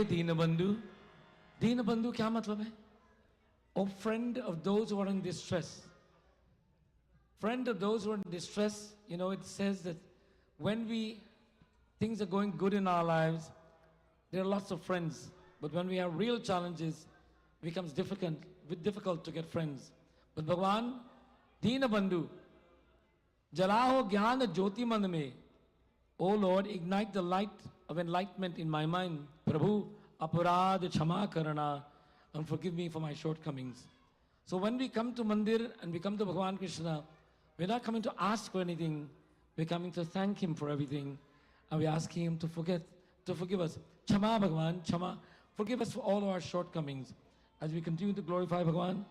दीनबंधु, दीनबंधु क्या मतलब है? Oh, friend of those who are in distress. Friend of those who are in distress, you know, it says that when things are going good in our lives, there are lots of friends. But when we have real challenges, it becomes difficult to get friends. But Bhagavan, Deenabandhu, Jalaho Jnana Jyoti Man mein, O Lord, ignite the light of enlightenment in my mind. Prabhu, Aparad Chama Karana, and forgive me for my shortcomings. So when we come to Mandir and we come to Bhagavan Krishna, we're not coming to ask for anything, we're coming to thank him for everything. And we're asking him to forgive us. Chama Bhagavan, Chama, forgive us for all our shortcomings. As we continue to glorify Bhagavan,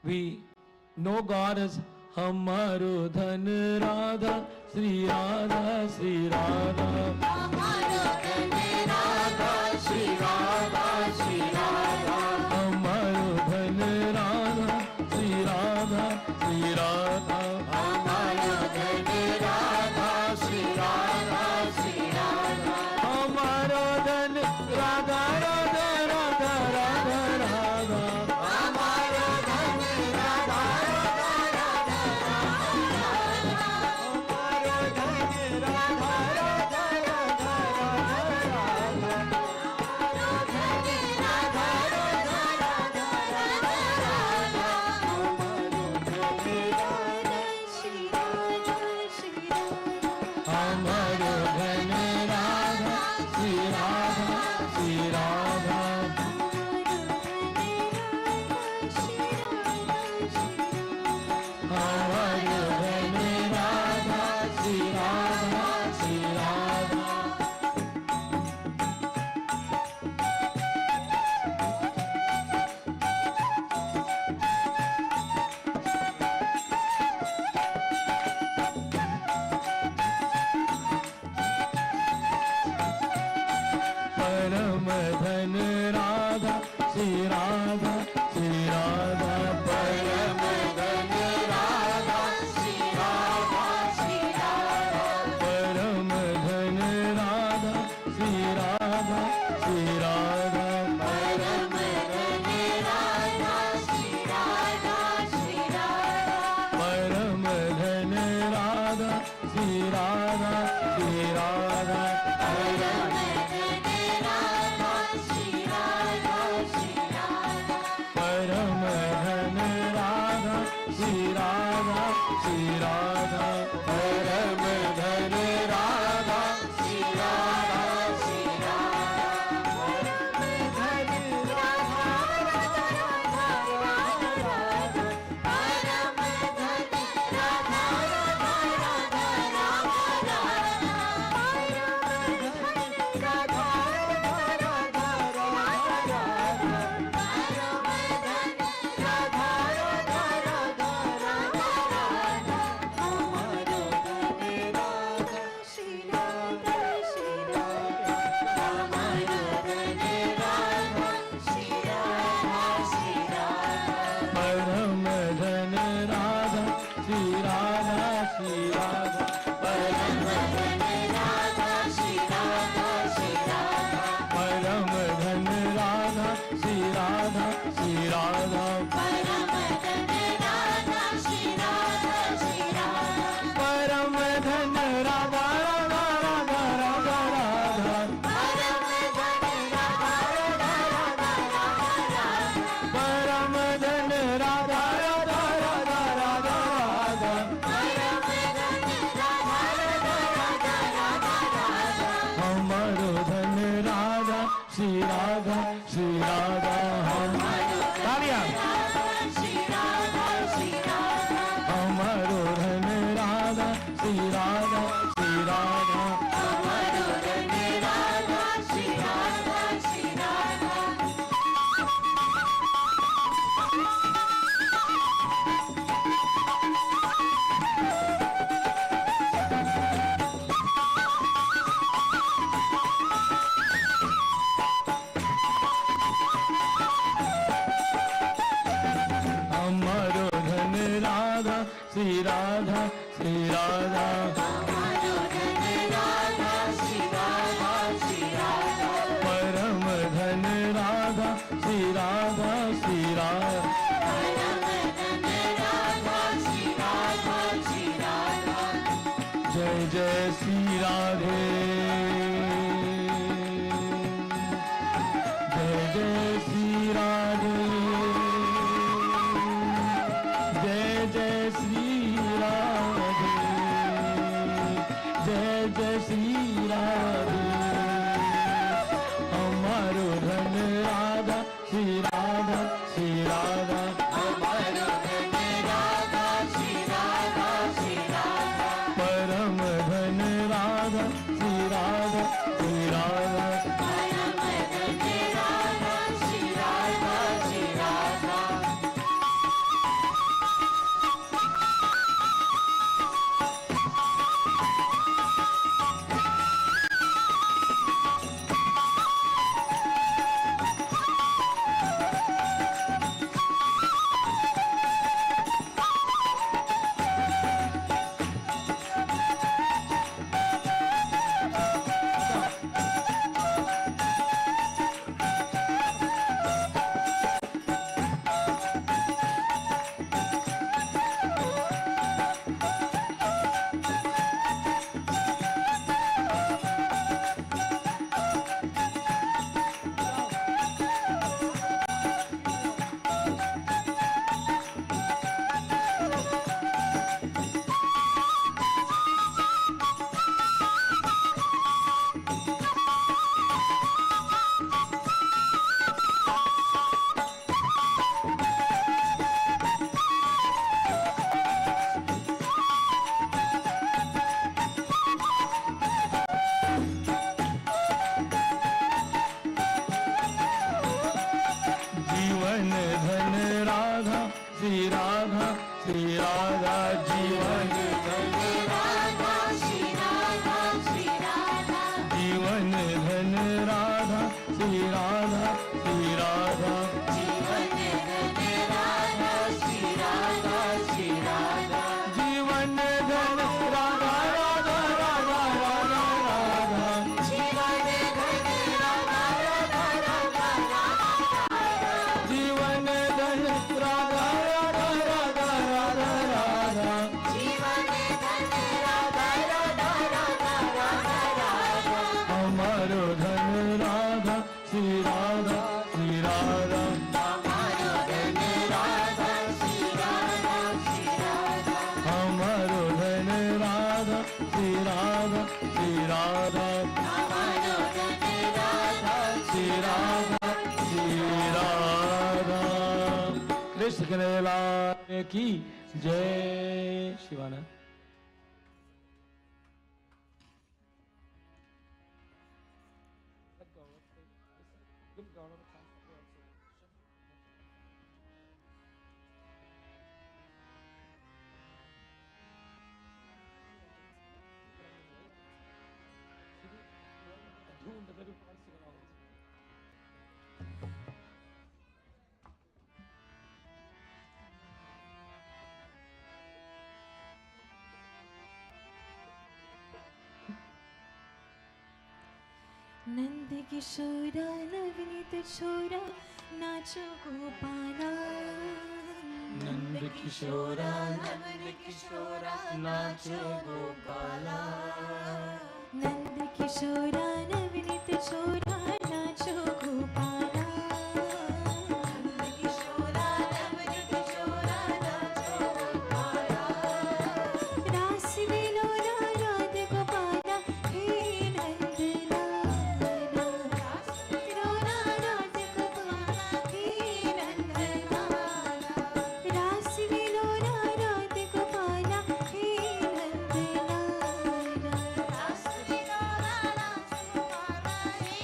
we know God as Hamaro Dhan Radha, Sri Radha, Sri Radha. Hamaro Dhan Radha, Sri Radha, Sri Radha. Hamaro Dhan Radha, Sri Radha, Sri Radha. Hamaro Dhan Radha, Sri Radha, Sri Radha. Hamaro Dhan Radha, Radha, Radha, Radha, Radha. Hamaro Dhan Radha, Radha, Radha, Radha. परम धन राधा श्री राधा श्री राधा परम धन राधा श्री राधा श्री राधा परम धन राधा श्री राधा श्री राधा परम धन राधा श्री राधा श्री राधा परम धन राधा श्री राधा श्री राधा परम परम धन राधा श्री राधा श्री राधा परम धन राधा श्री राधा श्री परम धन राधा श्री राधा श्री राधा परम धन राधा श्री राधा श्री राधा परम धन राधा श्री राधा श्री राधा परम धन राधा श्री राधा श्री राधा परम धन राधा राधा राधा राधा राधा परम धन राधा राधा राधा राधा परम धन राधा राधा राधा राधा राधा परम धन राधा राधा राधा राधा राधा हमारो धन राधा श्री राधा श्री राधा हमारो तालियां श्री राधा श्री राधा हमारो धन राधा श्री राधा श्री राधा हमारो धन राधा श्री राधा श्री राधा हमारो धन राधा श्री राधा श्री राधा हमारो धन राधा श्री राधा श्री राधा परम धन राधा श्री राधा श्री राधा परम धन राधा श्री राधा श्री राधा जय जय श्री राधे जय जय श्री राधे जय जय श्री राधे कृष्ण कन्हैया की जय। शिवाना नंद किशोरा नवनीत छोरा नाचो गोपाला। नंद किशोरा नंद किशोरा नाचो गोपाला। नंद किशोरा नवनीत छोरा नाचो गोपाला। नंद किशोरा नवनीत छोरा नाचो गोपाला। रास विलोला राध गोपाला हे नंदना। रास विलोला राध गोपाला हे नंदना। रास विलोला राध गोपाला हे नंदना। रास विलोला राज गोपाला हे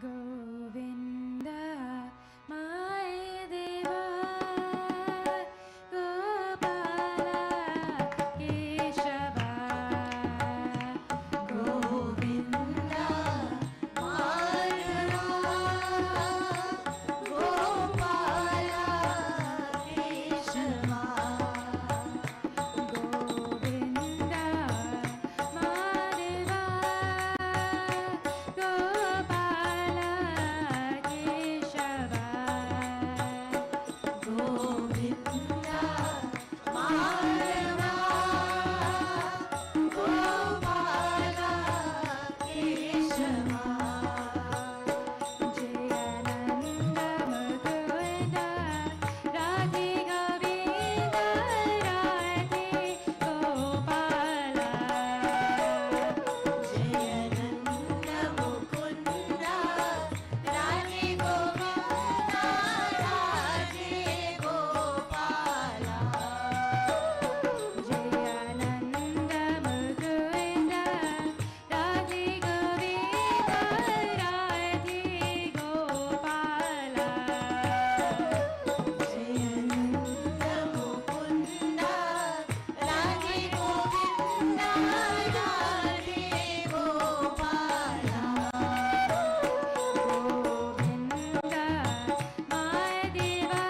Govinda, my Deva, Gopala, Keshava. Govinda, Madhava, Gopala, Keshava. Govinda, Madhava, Gopala, Keshava. Govinda, Madhava, Gopala, Keshava. Jayananda, Mukunda, Radhe Govinda, Radhe Gopala. Jayananda, Mukunda, Radhe Govinda, Radhe Gopala. Jayananda, Mukunda, Radhe Govinda, Radhe Gopala. Jayananda, Mukunda, Radhe Govinda, Radhe Gopala. Govinda, Madhava,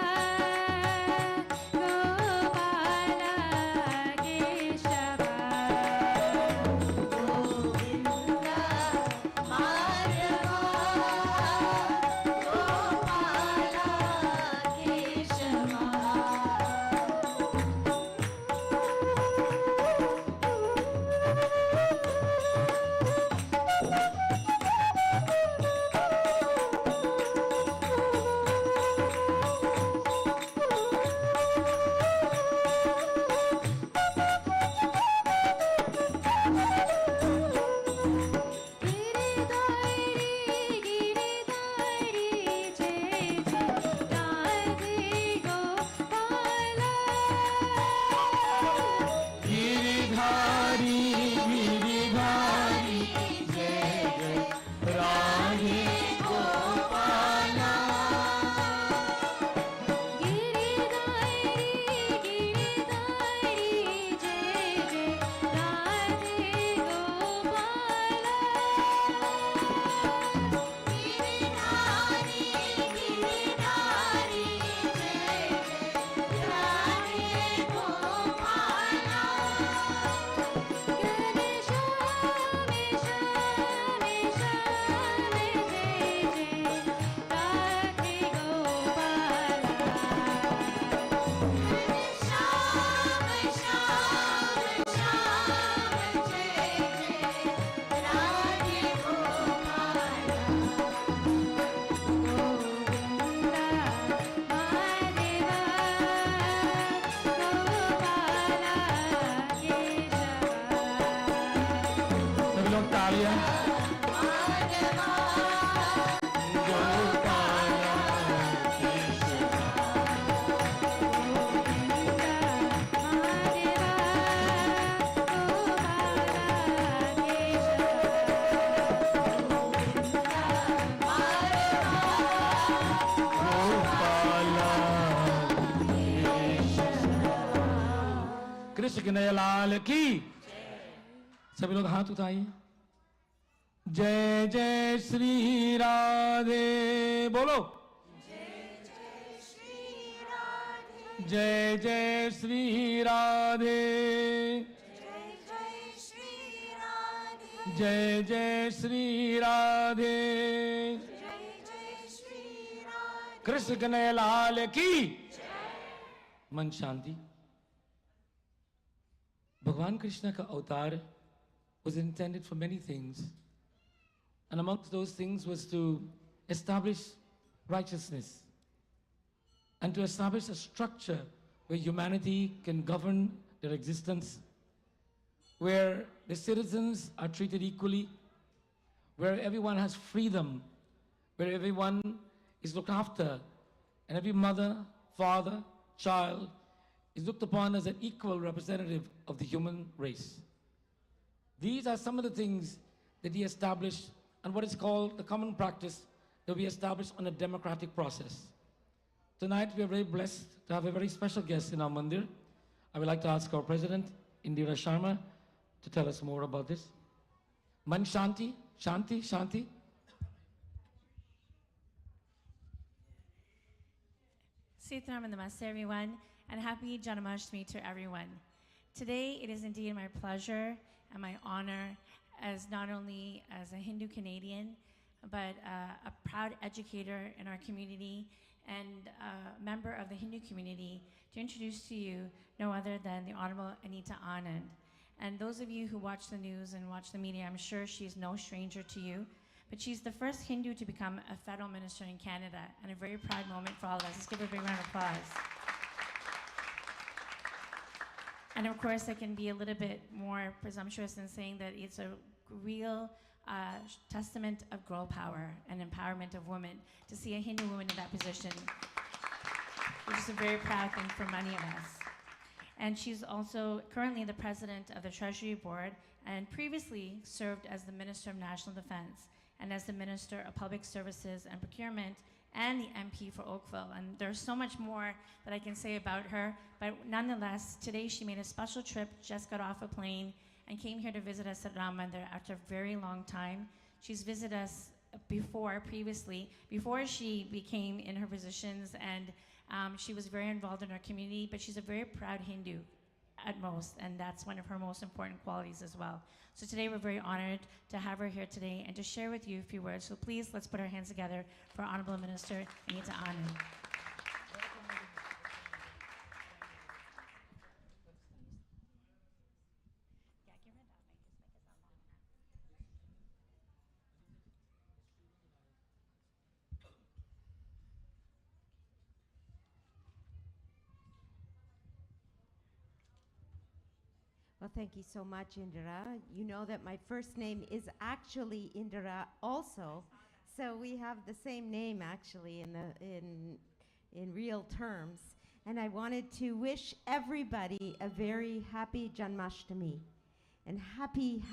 Gopala, Keshava. Govinda, Madhava, Gopala, Giridhari Giridhari जय जय राधे गोपाला गिरिधारी गिरिधारी जय जय राधे गोपाला गिरिधारी गिरिधारी जय जय राधे गोपाला घनश्याम श्याम श्याम जय जय राधे गोपाला श्याम श्याम श्याम जय जय राधे गोपाला गोविंदा माधवा गोपाला केशवा सभी लोग तालियां माधवा गोपाला केशवा गोविंदा माधवा गोपाला गोपाला कृष्ण कन्हैयालाल की सभी लोग हाथ उठाइए जय जय श्री राधे बोलो जय जय श्री राधे जय जय श्री राधे कृष्ण कन्हैयालाल की मन शांति भगवान कृष्ण का अवतार was intended for many things, and amongst those things was to establish righteousness and to establish a structure where humanity can govern their existence, where the citizens are treated equally, where everyone has freedom, where everyone is looked after, and every mother, father, child is looked upon as an equal representative of the human race. These are some of the things that he established and what is called the common practice that we establish on a democratic process. Tonight, we are very blessed to have a very special guest in our Mandir. I would like to ask our President, Indira Sharma, to tell us more about this. Man Shanti, Shanti, Shanti. Sitaram Namaste, everyone, and happy Janmashtami to everyone. Today, it is indeed my pleasure and my honor as not only as a Hindu Canadian, but a proud educator in our community and a member of the Hindu community to introduce to you no other than the Honorable Anita Anand. And those of you who watch the news and watch the media, I'm sure she's no stranger to you, but she's the first Hindu to become a federal minister in Canada, and a very proud moment for all of us. Let's give her a big round of applause. And of course, I can be a little bit more presumptuous in saying that it's a real testament of girl power and empowerment of women to see a Hindu woman in that position, which is a very proud thing for many of us. And she's also currently the president of the Treasury Board and previously served as the Minister of National Defense and as the Minister of Public Services and Procurement and the MP for Oakville. And there's so much more that I can say about her, but nonetheless, today she made a special trip, just got off a plane, and came here to visit us at Ram Mandir after a very long time. She's visited us previously, before she became in her positions, and she was very involved in our community, but she's a very proud Hindu at most, and that's one of her most important qualities as well. So today we're very honored to have her here today and to share with you a few words. So please, let's put our hands together for Honorable Minister Anita Anand. Well, thank you so much, Indira. You know that my first name is actually Indira also, so we have the same name actually in real terms. And I wanted to wish everybody a very happy Janmashtami, and happy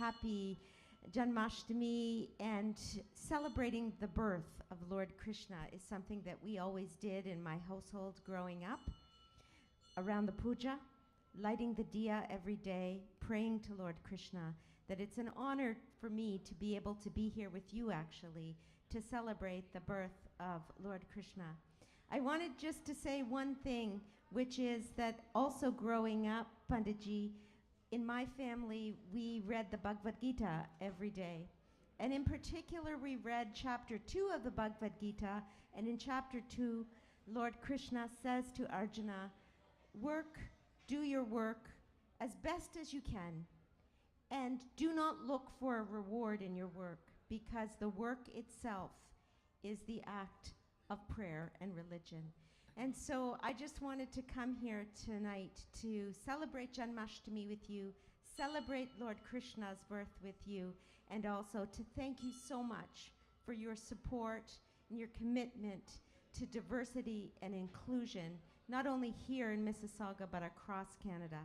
Janmashtami, and celebrating the birth of Lord Krishna is something that we always did in my household growing up around the puja, lighting the diya every day, praying to Lord Krishna, that it's an honor for me to be able to be here with you actually to celebrate the birth of Lord Krishna. I wanted just to say one thing, which is that also growing up, Panditji, in my family, we read the Bhagwat Gita every day. And in particular, we read chapter 2 of the Bhagwat Gita, and in chapter 2, Lord Krishna says to Arjuna, do your work as best as you can, and do not look for a reward in your work, because the work itself is the act of prayer and religion. And so I just wanted to come here tonight to celebrate Janmashtami with you, celebrate Lord Krishna's birth with you, and also to thank you so much for your support and your commitment to diversity and inclusion, not only here in Mississauga, but across Canada.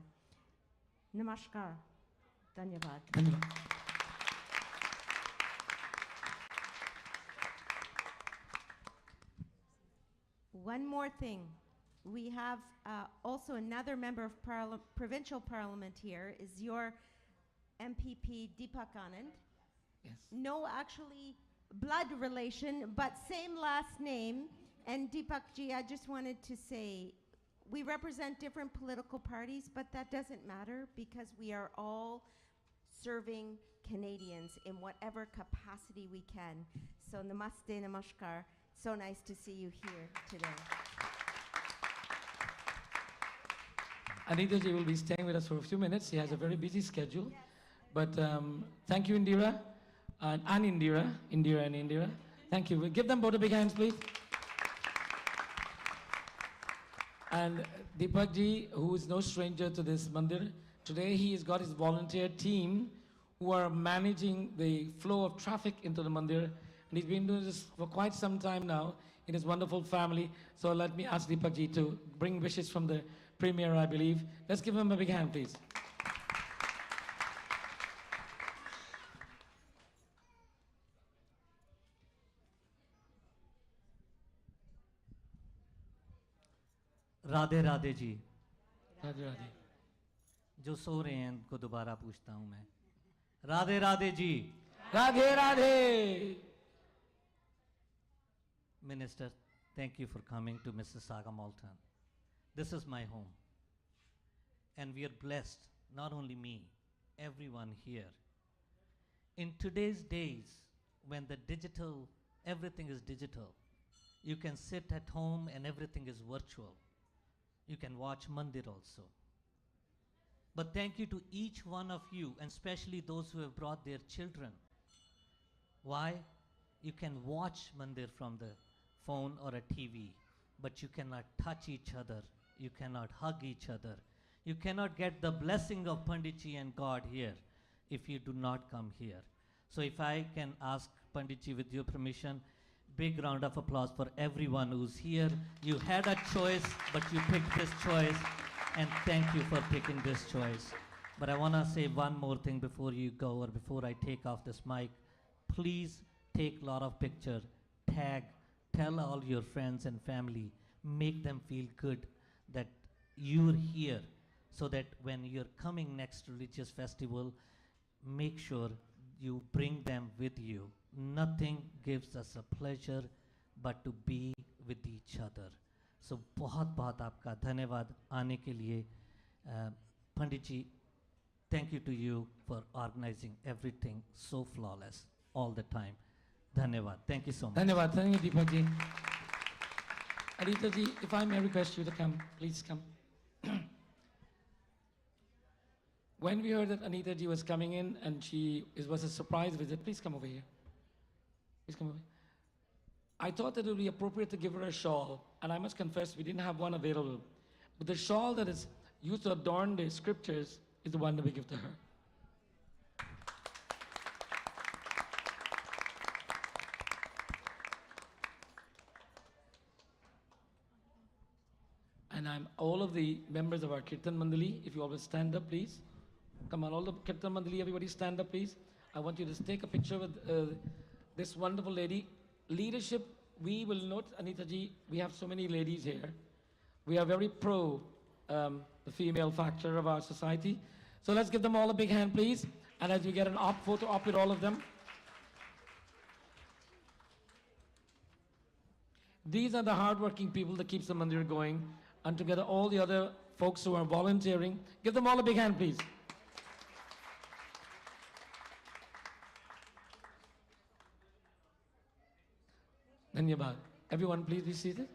Namaskar. Dhanyavad. One more thing. We have also another member of provincial parliament here is your MPP Deepak Anand. Yes. No actually blood relation, but same last name. And Deepak ji, I just wanted to say, we represent different political parties, but that doesn't matter because we are all serving Canadians in whatever capacity we can. So namaste, namaskar. So nice to see you here today. Anita ji will be staying with us for a few minutes. She has a very busy schedule. Yes. But thank you, Indira, and Indira, and Indira. Thank you. We'll give them both a big hands, please. And Deepak ji, who is no stranger to this mandir, today he has got his volunteer team who are managing the flow of traffic into the mandir. And he's been doing this for quite some time now in his wonderful family. So let me ask Deepak ji to bring wishes from the Premier, I believe. Let's give him a big hand, please. Radhe Radhe ji. Radhe Radhe. जो सो रहे हैं उनको दोबारा पूछता हूं मैं, Radhe Radhe ji. Radhe Radhe. Minister, thank you for coming to Mississauga, Malton. This is my home. And we are blessed, not only me, everyone here. In today's days, when the digital, everything is digital, you can sit at home and everything is virtual. You can watch Mandir also. But thank you to each one of you, and especially those who have brought their children. Why? You can watch Mandir from the phone or a TV, but you cannot touch each other. You cannot hug each other. You cannot get the blessing of Panditji and God here if you do not come here. So if I can ask Panditji, with your permission, big round of applause for everyone who's here. You had a choice, but you picked this choice, and thank you for picking this choice. But I want to say one more thing before you go, or before I take off this mic. Please take a lot of pictures, tag, tell all your friends and family, make them feel good that you're here, so that when you're coming next religious festival, make sure you bring them with you. Nothing gives us a pleasure but to be with each other. So बहुत बहुत आपका धन्यवाद आने के लिए. Pandit ji, thank you to you for organizing everything so flawless all the time. धन्यवाद. Thank you so much. धन्यवाद. Thank you, Deepak ji. Anita ji, if I may request you to come, please come. When we heard that Anita ji was coming in and it was a surprise visit, please come over here. Please come over. I thought that it would be appropriate to give her a shawl, and I must confess we didn't have one available. But the shawl that is used to adorn the scriptures is the one that we give to her. And all of the members of our Kirtan Mandali, if you always stand up, please. Come on, all the Kirtan Mandali, everybody stand up, please. I want you to take a picture with this wonderful lady. Leadership, we will note, Anita ji, we have so many ladies here. We are very pro the female factor of our society. So let's give them all a big hand, please. And as we get an photo op with all of them. These are the hardworking people that keeps the Mandir going. And together all the other folks who are volunteering. Give them all a big hand, please. Dhanyabad. Everyone, please be seated.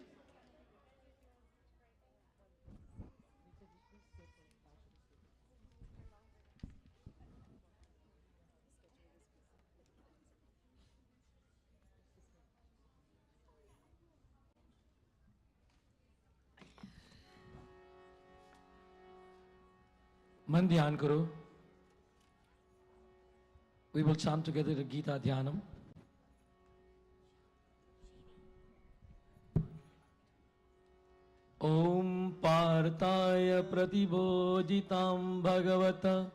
Man dhyan karo. We will chant together the Gita Dhyanam. Om Partaya Pratibhojitam Bhagavata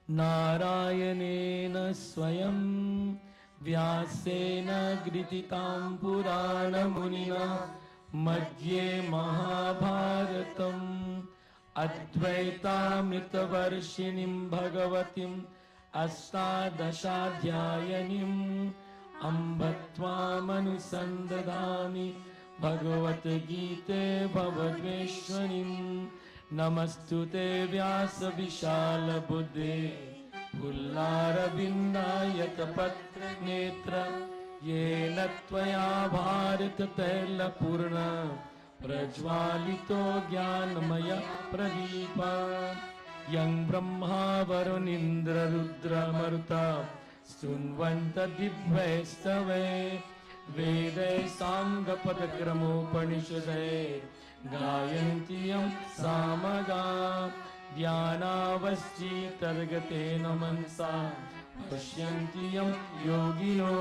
Narayanena Swayam Vyasena Grititam Purana Munina Madhye Mahabharatam Advaita Varshinim Bhagavatim Astadashadhyayanim Ambatvam Anusandadami Bhagavat Gita Bhavadveshwarim Namastute Vyasa Vishala Buddhe Pullara Vindayata Patra Netra Yena Tvaya Bharata Tela Purna Prajvalito Jnanamaya Pradipa Yang Brahma Varunindra Rudra Maruta Sunvanta Dibhaistave Vede Sangha Padakramo Panishade Gayantiyam Samaga Dhyanavaschi Targate Namansa Pashyantiyam Yogino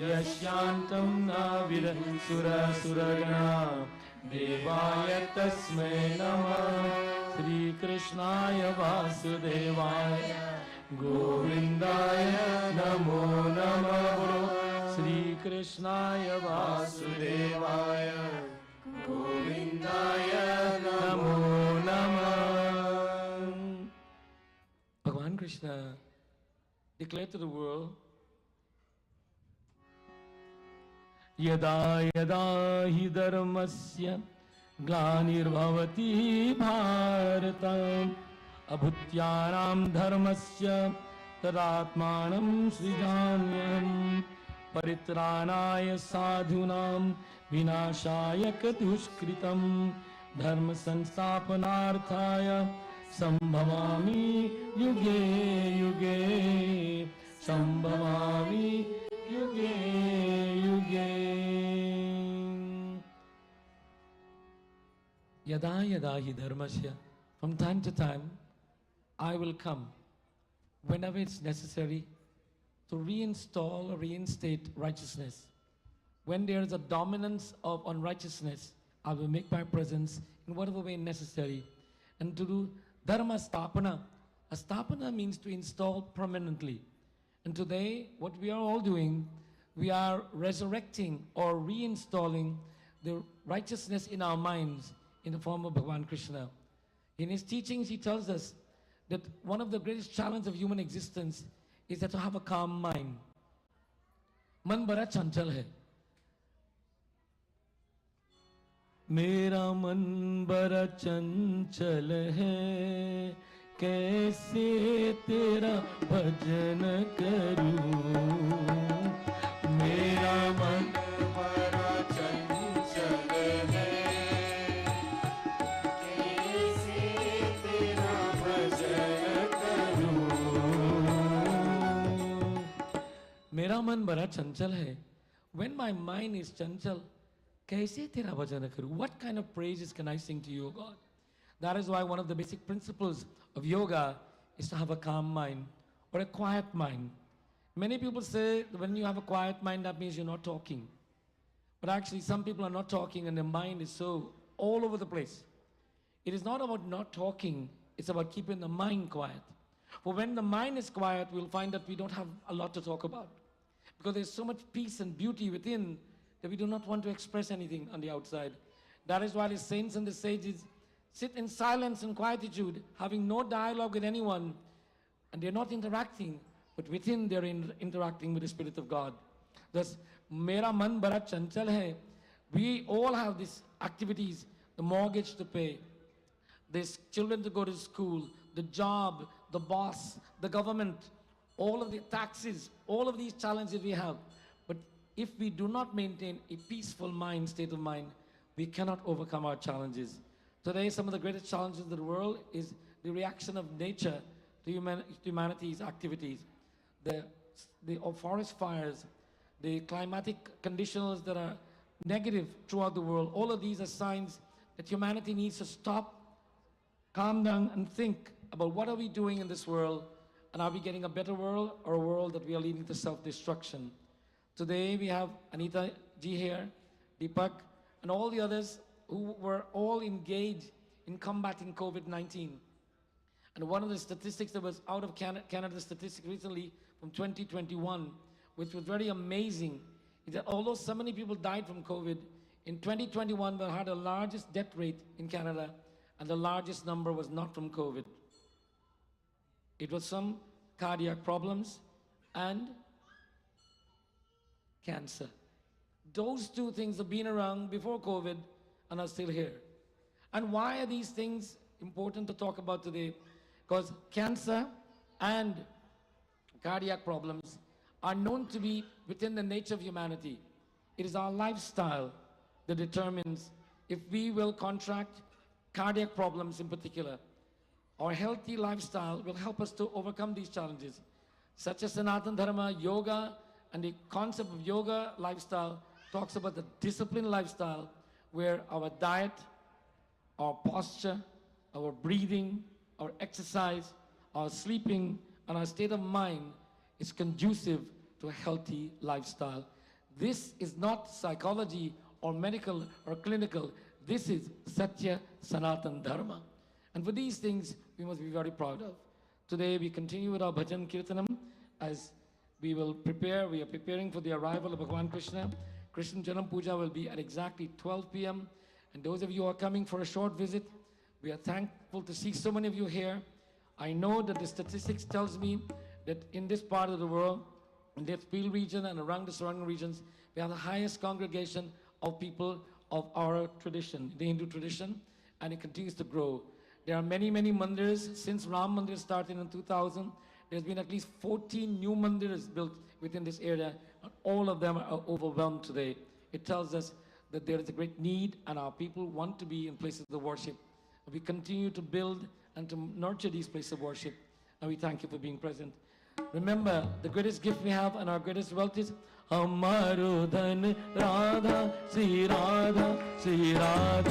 Yashyantam Navira Sura Suragana Devaya Tasmai Namah Shri Krishnaya Vasudevaya Govindaya Namo Namah Shri Krishnaya Vasudevaya Govindaya Namo Bhagavan Krishna declared to the world, Yada yada hi dharmasya glanirvavati bharatam abhutyanam dharmasya tadatmanam srijanyam paritranaya sadhunam vinashaya dushkritam dharma sansthapanarthaya sambhavami yuge yuge sambhavami yuge yuge. Yada yada hi dharmasya. From time to time, I will come whenever it's necessary to reinstall or reinstate righteousness. When there is a dominance of unrighteousness, I will make my presence in whatever way necessary. And to do dharma stapana. A stapana means to install permanently. And today, what we are all doing, we are resurrecting or reinstalling the righteousness in our minds in the form of Bhagavan Krishna. In his teachings, he tells us that one of the greatest challenges of human existence is that to have a calm mind. Man bara chanchal hai. Mera man bara chanchal hai, kaise tera bhajan karu. Mera man bara chanchal hai, kaise tera bhajan karu. Mera man bara chanchal hai. When my mind is chanchal, kaise tera bhajan karu? What kind of praises can I sing to you, O God? That is why one of the basic principles of yoga is to have a calm mind or a quiet mind. Many people say that when you have a quiet mind, that means you're not talking. But actually, some people are not talking and their mind is so all over the place. It is not about not talking, it's about keeping the mind quiet. For when the mind is quiet, we'll find that we don't have a lot to talk about. Because there's so much peace and beauty within that we do not want to express anything on the outside. That is why the saints and the sages sit in silence and quietude, having no dialogue with anyone, and they're not interacting, but within they're interacting with the Spirit of God. Thus, Mera man bara chanchal hai. We all have these activities, the mortgage to pay, there's children to go to school, the job, the boss, the government, all of the taxes, all of these challenges we have. But if we do not maintain a peaceful mind, state of mind, we cannot overcome our challenges. Today, some of the greatest challenges of the world is the reaction of nature to humanity's activities. The forest fires, the climatic conditions that are negative throughout the world, all of these are signs that humanity needs to stop, calm down and think about what are we doing in this world, and are we getting a better world or a world that we are leading to self-destruction. Today we have Anita ji here, Deepak, and all the others who were all engaged in combating COVID-19. And one of the statistics that was out of Canada statistic recently from 2021, which was very amazing, is that although so many people died from COVID, in 2021 we had the largest death rate in Canada, and the largest number was not from COVID. It was some cardiac problems and cancer. Those two things have been around before COVID and are still here. And why are these things important to talk about today? Because cancer and cardiac problems are known to be within the nature of humanity. It is our lifestyle that determines if we will contract cardiac problems in particular. Our healthy lifestyle will help us to overcome these challenges. Such as Sanatana Dharma, yoga, and the concept of yoga lifestyle talks about the disciplined lifestyle where our diet, our posture, our breathing, our exercise, our sleeping, and our state of mind is conducive to a healthy lifestyle. This is not psychology or medical or clinical. This is Satya Sanatana Dharma. And for these things, we must be very proud of. Today, we continue with our bhajan kirtanam as we are preparing for the arrival of Bhagavan Krishna. Krishna Janam Puja will be at exactly 12 p.m. And those of you who are coming for a short visit, we are thankful to see so many of you here. I know that the statistics tells me that in this part of the world, in the Peel region and around the surrounding regions, we have the highest congregation of people of our tradition, the Hindu tradition, and it continues to grow. There are many, many mandirs. Since Ram Mandir started in 2000, there's been at least 14 new mandirs built within this area, and all of them are overwhelmed today. It tells us that there is a great need and our people want to be in places of worship. We continue to build and to nurture these places of worship, and we thank you for being present. Remember, the greatest gift we have and our greatest wealth is Hamaro Dhan Radha, Shri Radha, Shri Radha.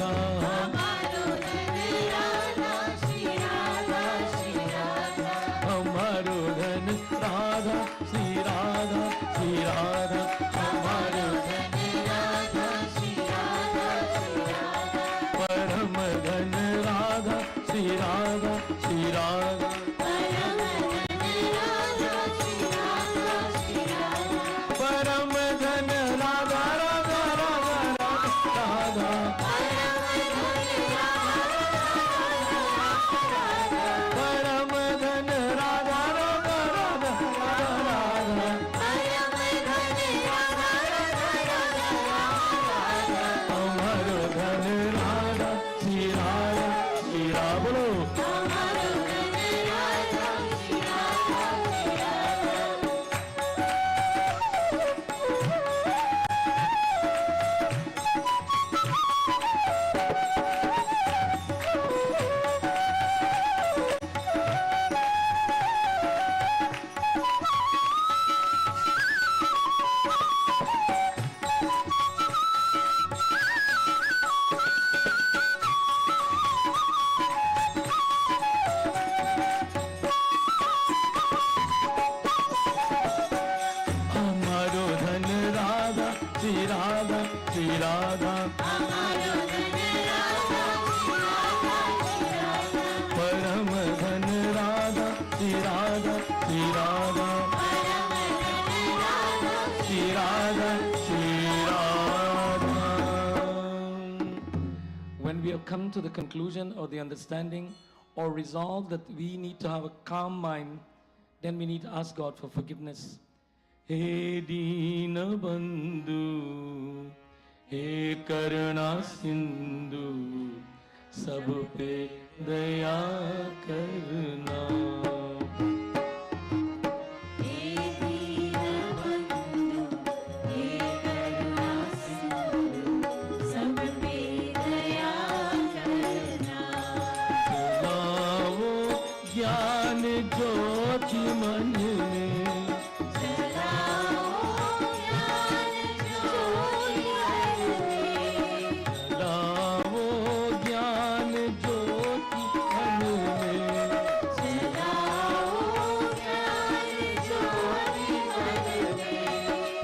Hamaro Dhan Radha, Shri Radha, Shri Radha. Hamaro Dhan Radha, Shri Radha, Shri Radha. Hamaro Dhan Radha, Shri Radha, Shri Radha. Param Dhan Radha, Shri Radha, Shri Radha. When we have come to the conclusion or the understanding or resolve that we need to have a calm mind, then we need to ask God for forgiveness. He Deena Bandhu, He Karuna Sindhu, Sab pe daya karna. ज्योति मन में जलाओ ज्ञान ज्योति मन में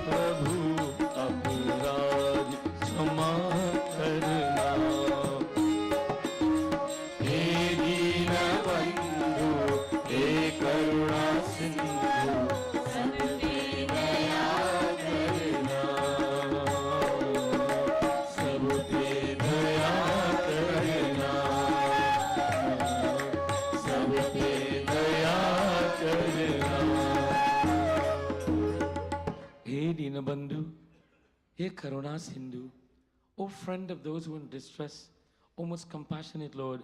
प्रभु अपराध क्षमा करना। हे दीन बंधु हे करुणा सिंधु सब पे दया करना, सब पे दया करना, सब पे दया करना। हे दीनबंधु, हे करुणा Sindhu, O friend of those who are in distress, O most compassionate Lord,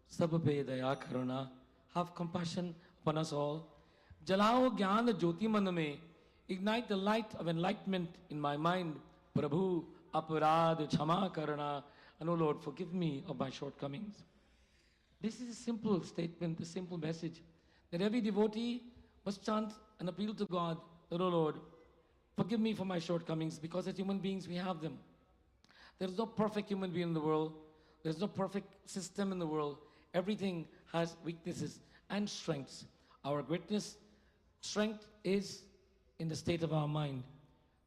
sab pe daya karuna, have compassion upon us all. Jalao jnana jyoti man mein, ignite the light of enlightenment in my mind. Prabhu aparad kshama karana, and O Lord, forgive me of my shortcomings. This is a simple statement, a simple message that every devotee must chant and appeal to God that, O Lord, forgive me for my shortcomings, because as human beings we have them. There is no perfect human being in the world. There is no perfect system in the world. Everything has weaknesses and strengths. Our greatness, strength is in the state of our mind.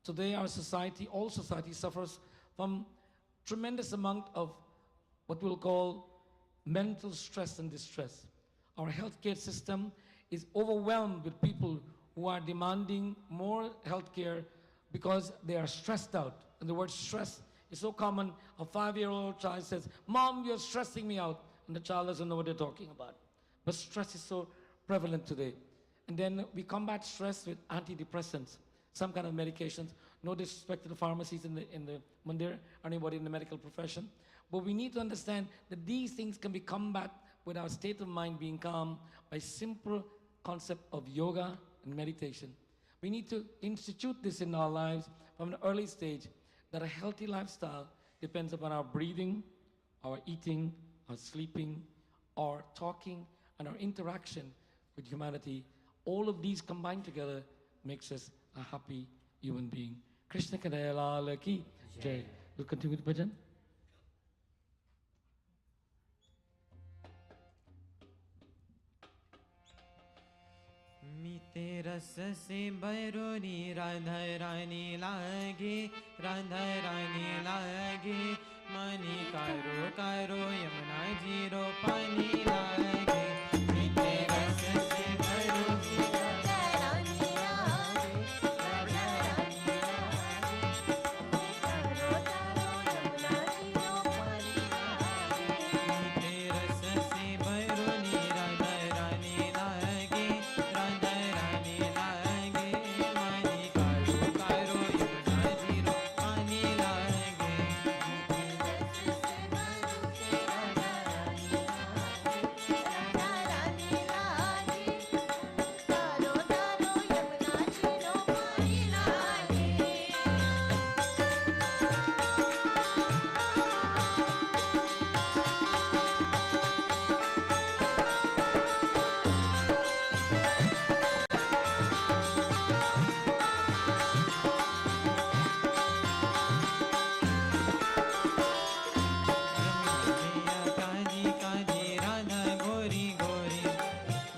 Today our society, all society suffers from tremendous amount of what we'll call mental stress and distress. Our healthcare system is overwhelmed with people who are demanding more healthcare because they are stressed out. And the word stress is so common. A 5-year-old child says, "Mom, you're stressing me out." And the child doesn't know what they're talking about. But stress is so prevalent today. And then we combat stress with antidepressants, some kind of medications. No disrespect to the pharmacies in the Mandir or anybody in the medical profession. But we need to understand that these things can be combated with our state of mind being calm by simple concept of yoga and meditation. We need to institute this in our lives from an early stage, that a healthy lifestyle depends upon our breathing, our eating, our sleeping, our talking, and our interaction with humanity. All of these combined together makes us a happy human being. Krishna Kanhaiya Lal Ki Jai. We'll continue with bhajan. मीते रस से बरोनी राधा रानी लागे, राधा रानी लागे, money कारो कारो Yamuna zero पानी लागे। मीते रस से बरोनी राधा रानी लागे, राधा रानी लागे, कारो कारो यमुना जीरो पानी लागे। मीते रस से बरोनी राधा रानी लागे, राधा रानी लागे, मनी कारो कारो यमुना जीरो पानी लागे। काजी काजी राधा गोरी गोरी,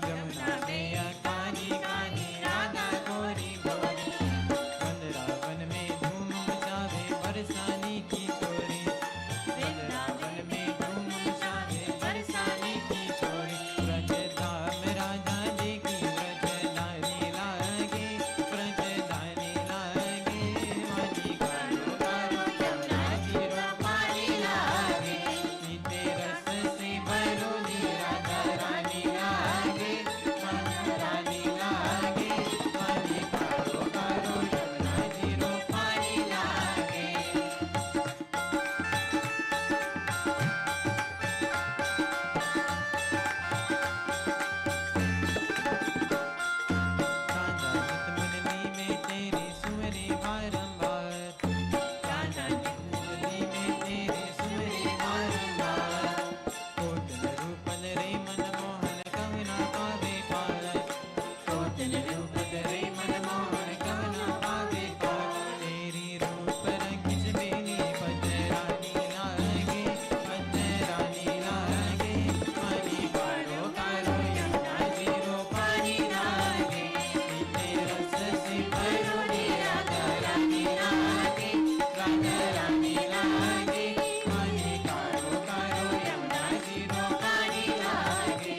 यमुना मैया काजी काजी राधा गोरी गोरी। वृंदावन में धूम मचावे बरसाने की छोरी, वृंदावन में धूम मचावे बरसाने की छोरी। ब्रज धाम राधा जी की ब्रज धानी लागे, ब्रज धानी लागे, मनी कारो कारो यमुना जीरो पानी लागे। मीते रस से बरोनी राधा रानी लागे, राधा रानी लागे, मनी कारो कारो यमुना जीरो पानी लागे। राधा नित मुरली में तेरी सुमरे बारंबार, राधा नित मुरली में तेरी सुमरे बारंबार। कोटल रूपल रे मनमोहन कहना पावे पार, कोटल रूपल रे मनमोहन कहना पावे पार। तेरी रूप रंगिस बेनी पतरानी लागे, पतरानी लागे, मनी कारो कारो यमुना जीरो पानी लागे। मीते रस से बरोनी राधा रानी लागे, राधा रानी लागे, मनी कारो कारो यमुना जीरो पानी लागे।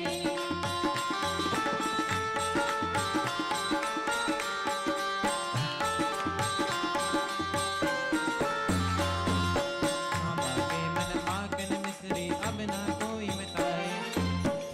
मामा के मन माखन मिश्री अब ना कोई मिटाए,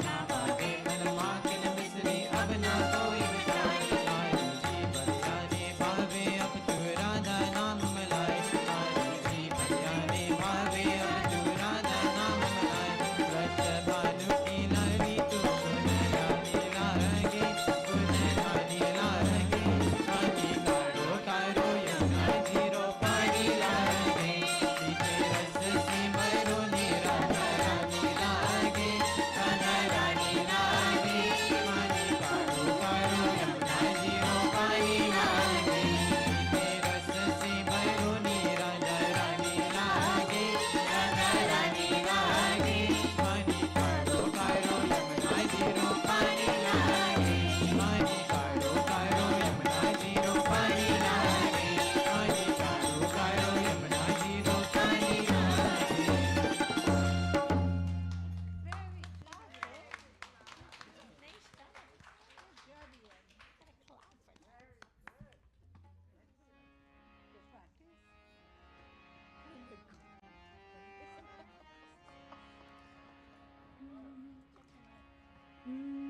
मामा के मन माखन मिश्री अब ना कोई मिटाए। मारू जी बलियाने भावे अब तू राधा नाम मिलाए, मारू जी बलियाने भावे अब तू राधा नाम मिलाए। रस भानु की लाड़ी तू गुनगाने लागे, गुनगाने लागे, मनी कारो कारो यमुना जीरो पानी लागे। मीते रस से बरोनी राधा रानी लागे, राधा रानी लागे, मनी कारो कारो यमुना जीरो पानी लागे। मीते रस से बरोनी राधा रानी लागे, राधा रानी लागे, मनी कारो कारो यमुना जीरो पानी लागे। मनी कारो कारो यमुना जीरो पानी लागे, मनी कारो कारो यमुना जीरो पानी लागे। Mm.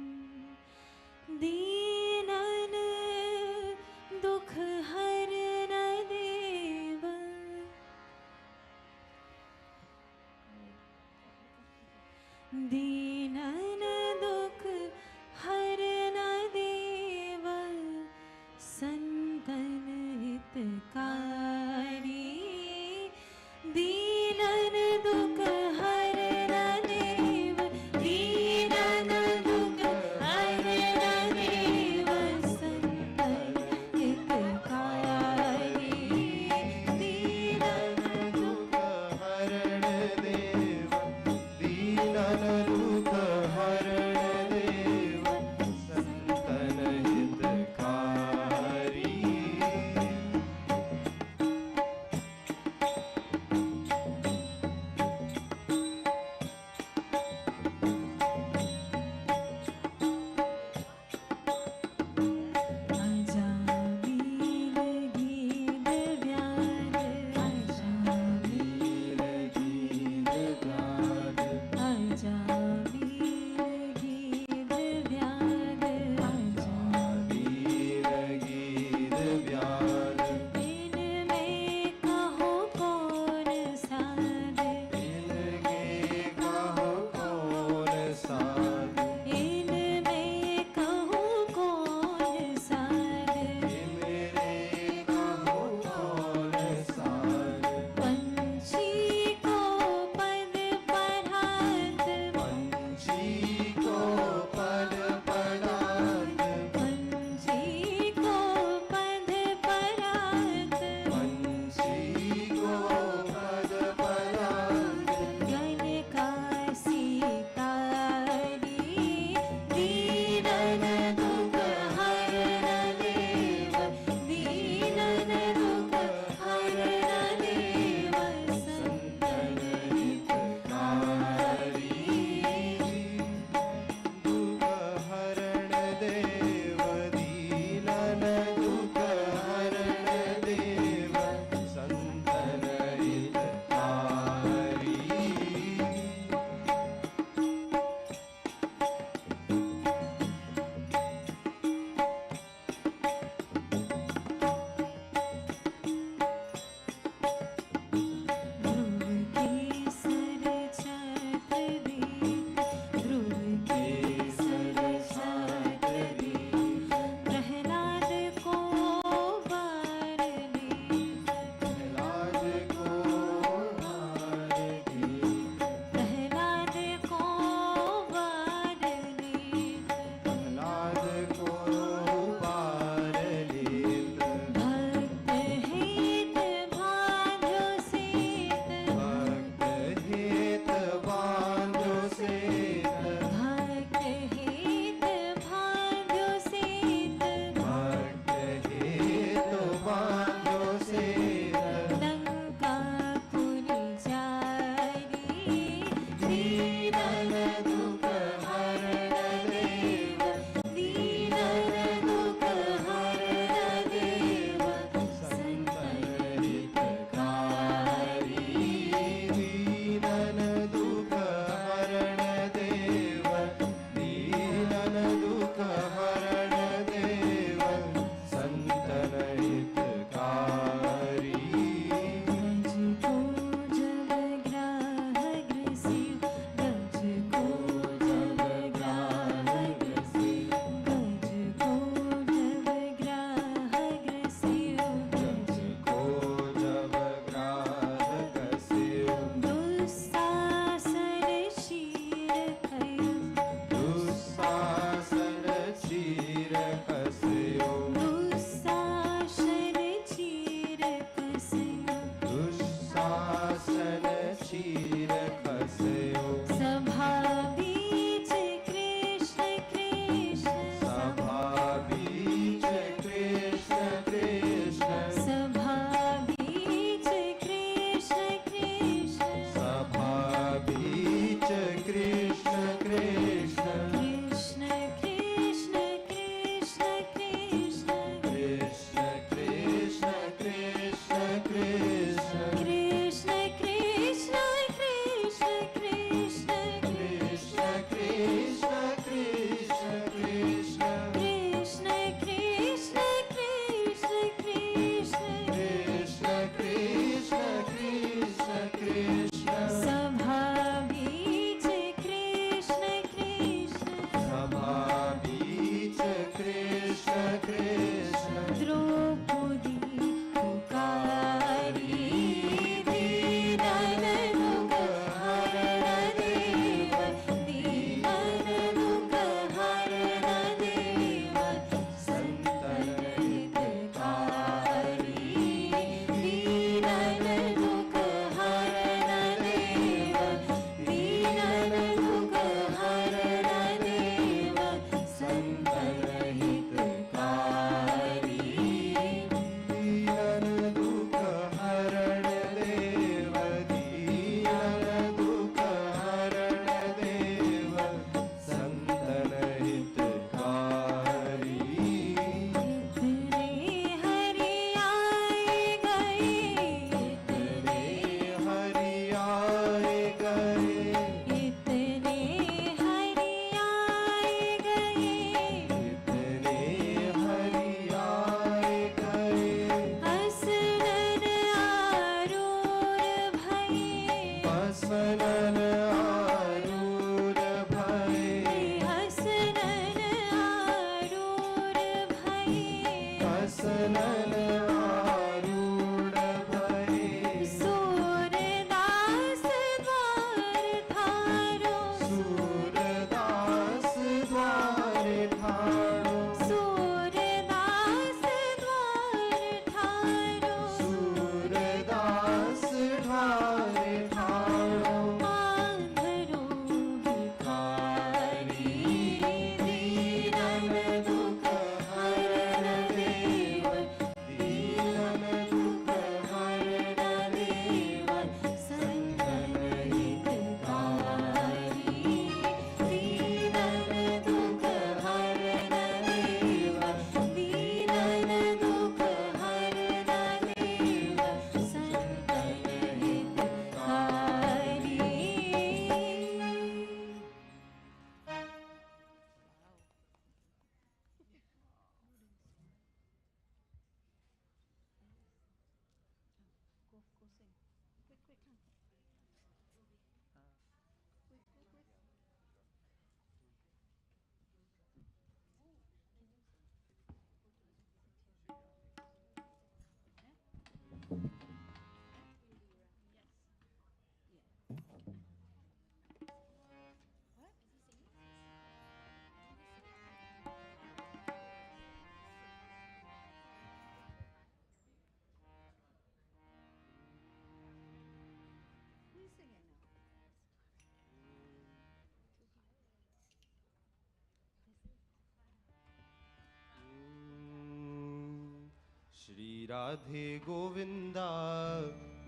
श्री राधे गोविंदा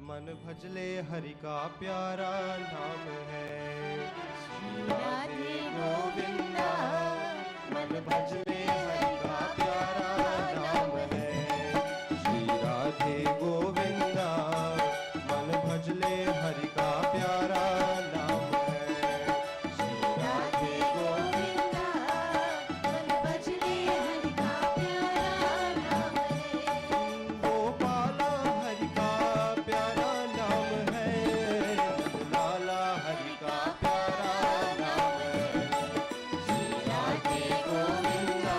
मन भजले हरि का प्यारा नाम है। श्री राधे गोविंदा मन भजले हरि का प्यारा नाम है। श्री राधे गोविंदा मन भजले हरि का प्यारा नाम है। श्री राधे गोविंदा मन भजले हरि का प्यारा नाम है। गोपाला हरि का प्यारा नाम है। लाला हरि का प्यारा नाम है। श्री राधे गोविंदा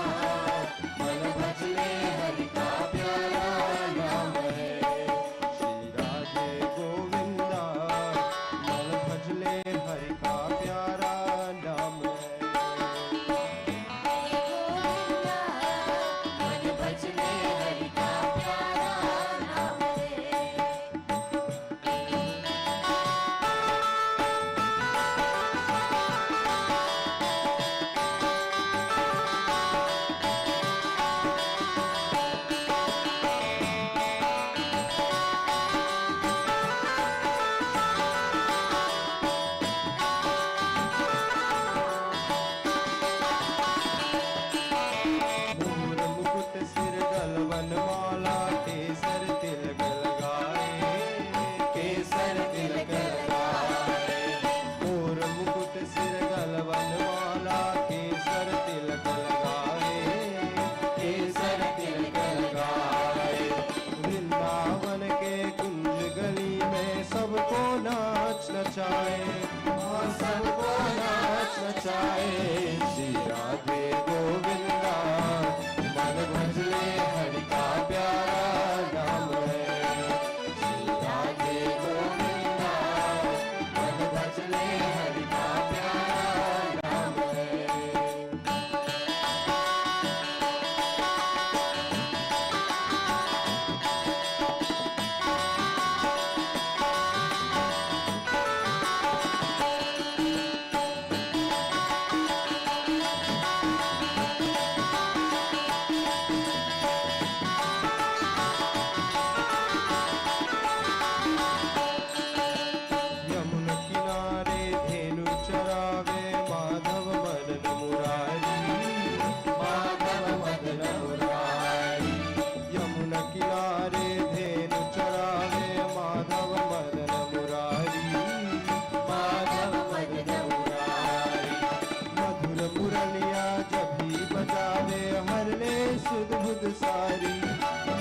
सुध बुध सारी,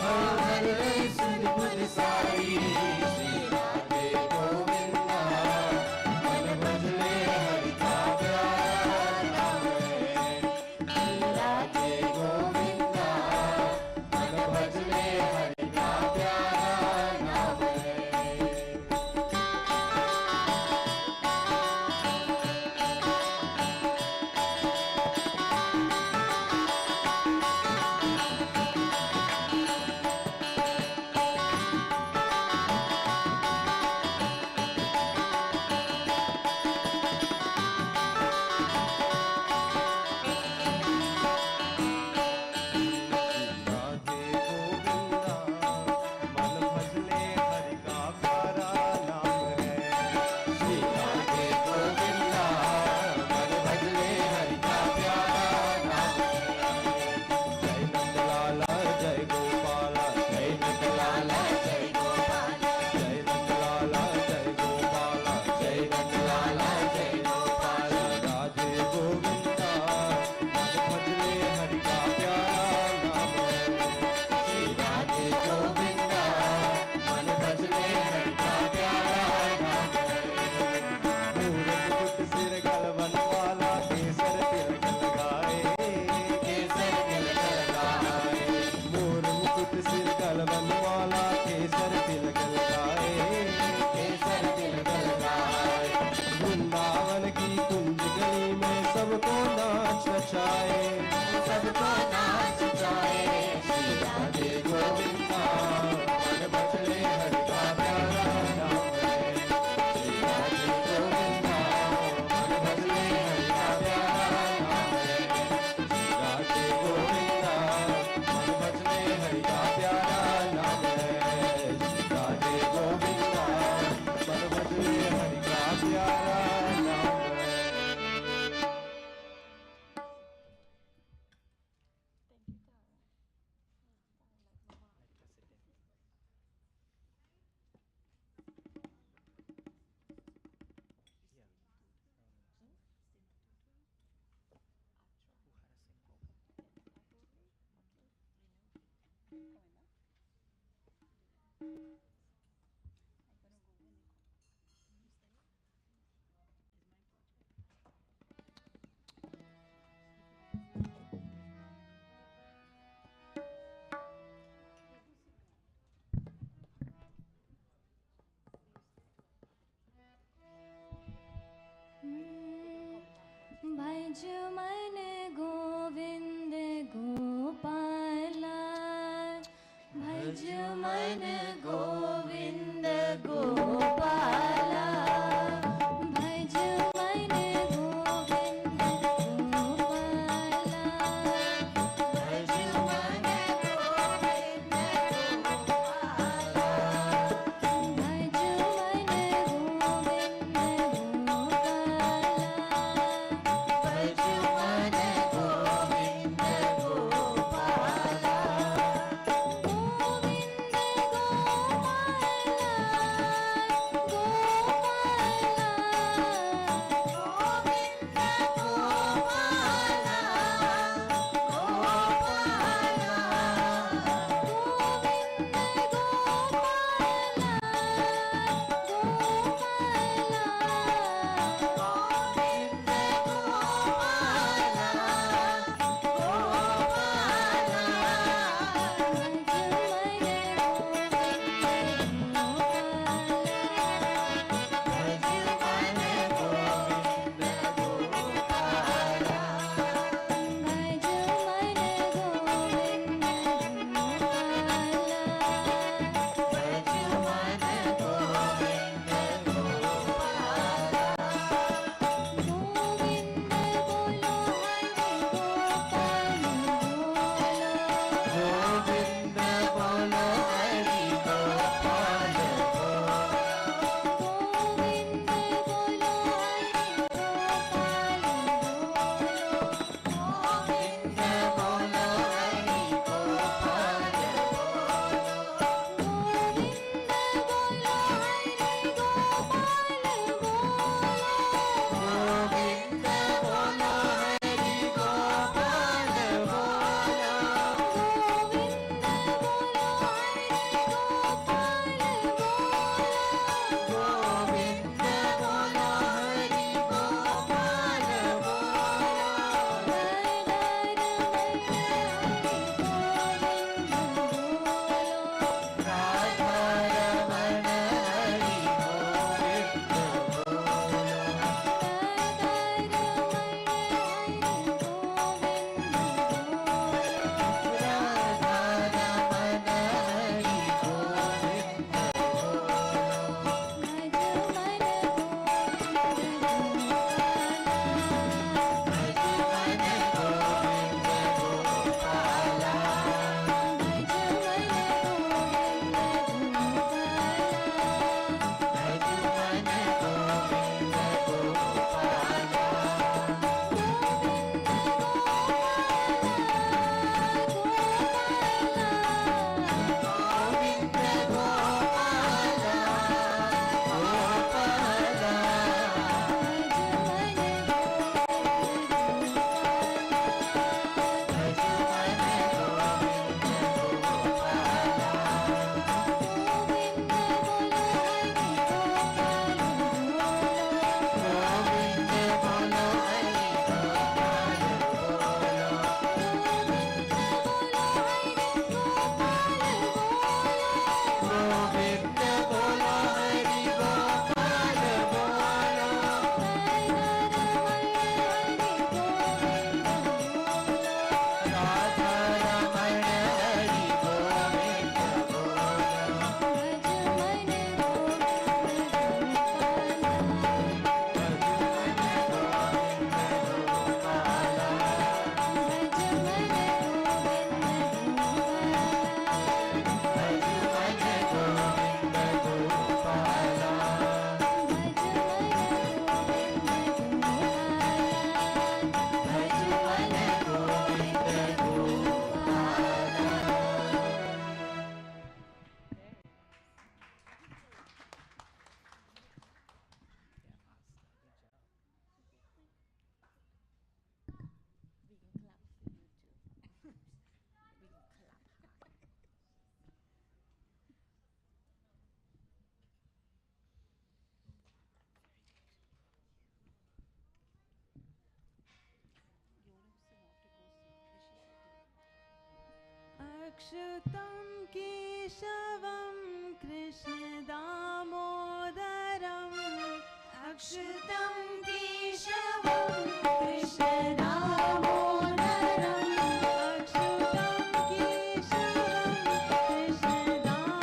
हर हर रही सुध बुध सारी। श्री राधे गोविंदा मन भजले हरि का प्यारा नाम है। श्री राधे गोविंदा मन भजले हरि का प्यारा नाम है। अच्युतं केशवं कृष्णदामोदरम् अच्युतं केशवं कृष्णदामोदरम् अच्युतं केशवं कृष्णदामोदरम्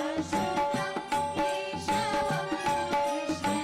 अच्युतं केशवं कृष्णदामोदरम्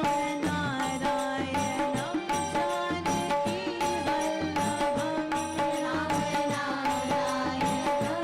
रामनारायणं जानकीवल्लभम् रामनारायणं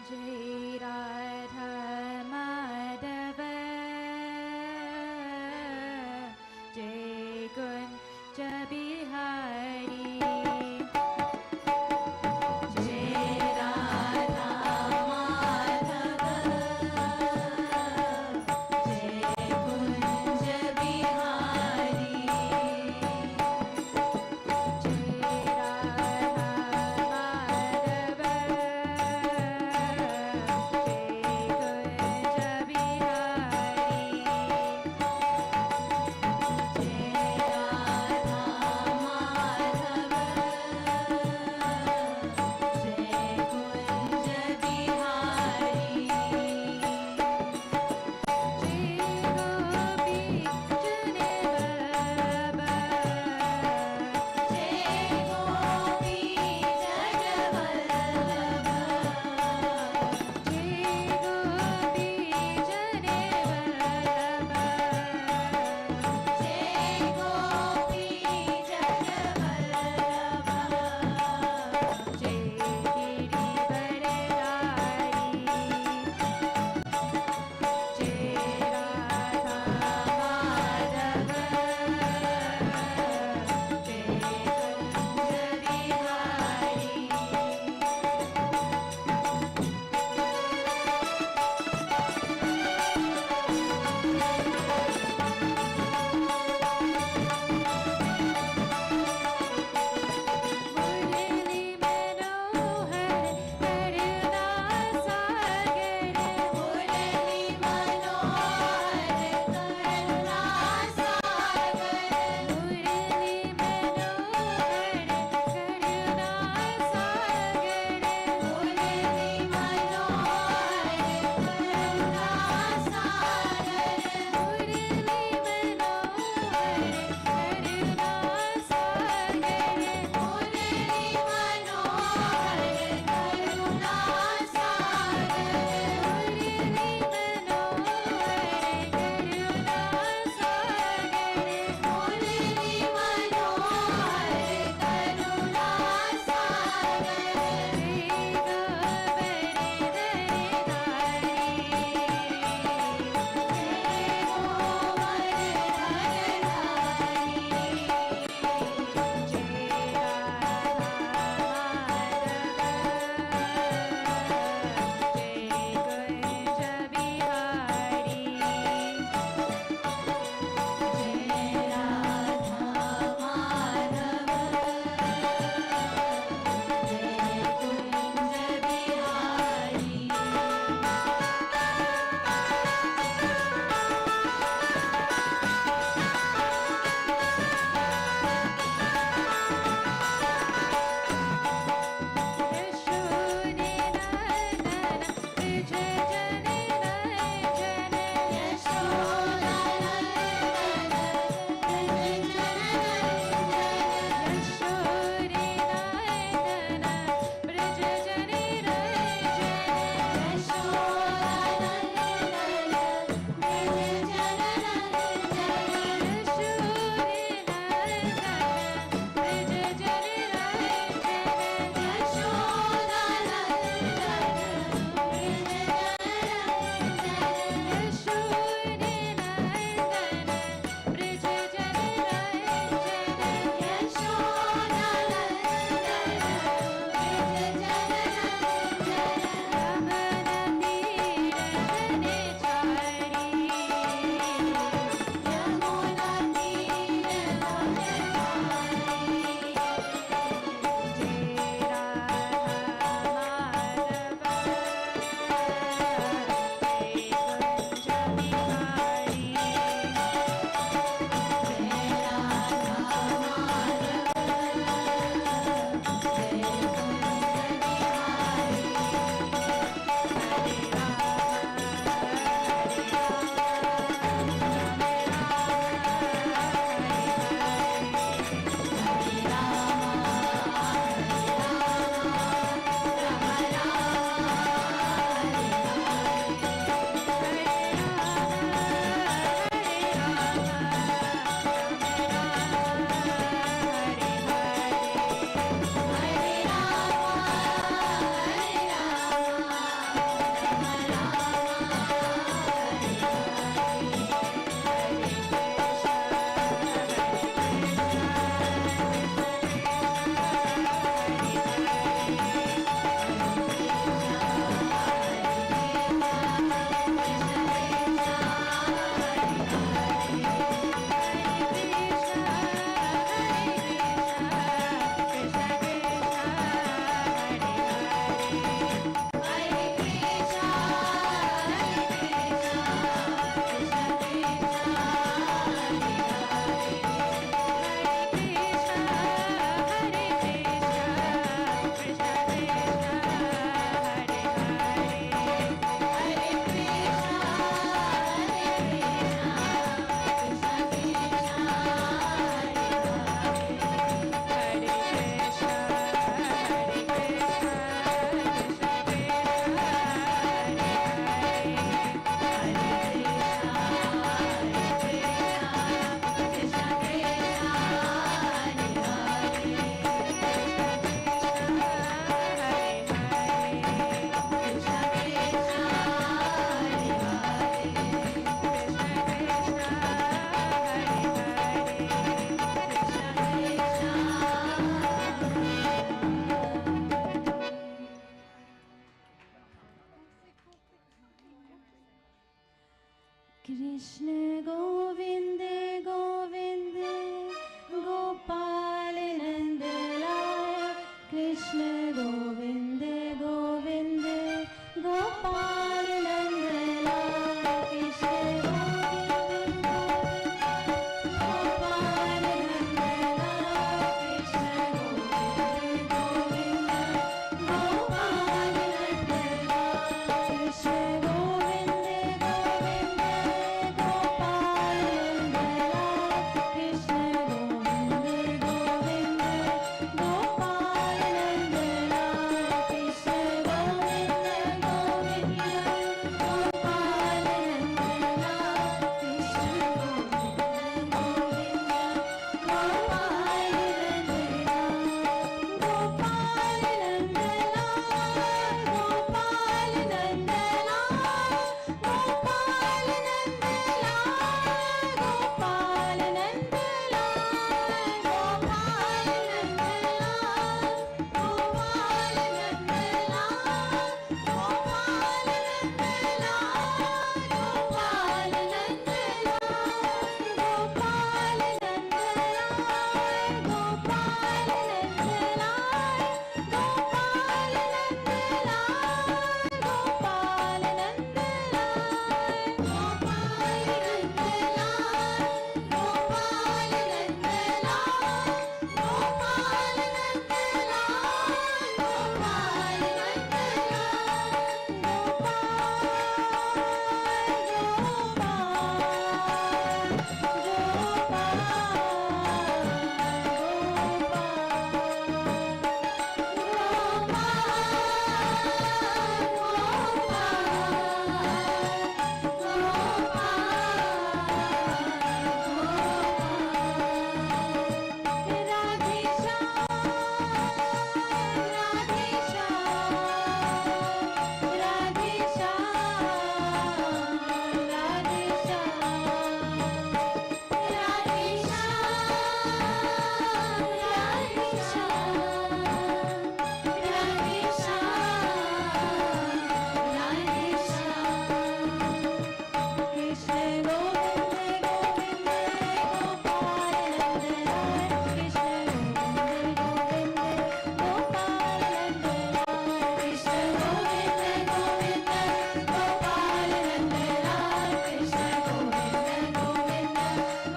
जय राधा माधव जय कुंज बिहारी जय राधा माधव जय कुंज बिहारी जय राधा माधव कृष्ण गोविंद गोविंद गोपाल नंद लाल कृष्ण गोविंद गोविंद गोपाल नंद लाल कृष्ण गोविंद गोपाल नंद लाल कृष्ण गोविंद गोविंद गोपाल नंद लाल कृष्ण गोविंद गोविंद गोपाल नंद लाल कृष्ण गोविंद गोविंद गोपाल नंद लाल कृष्ण गोविंद गोविंद गोपाल नंद लाल कृष्ण गोविंद गोविंद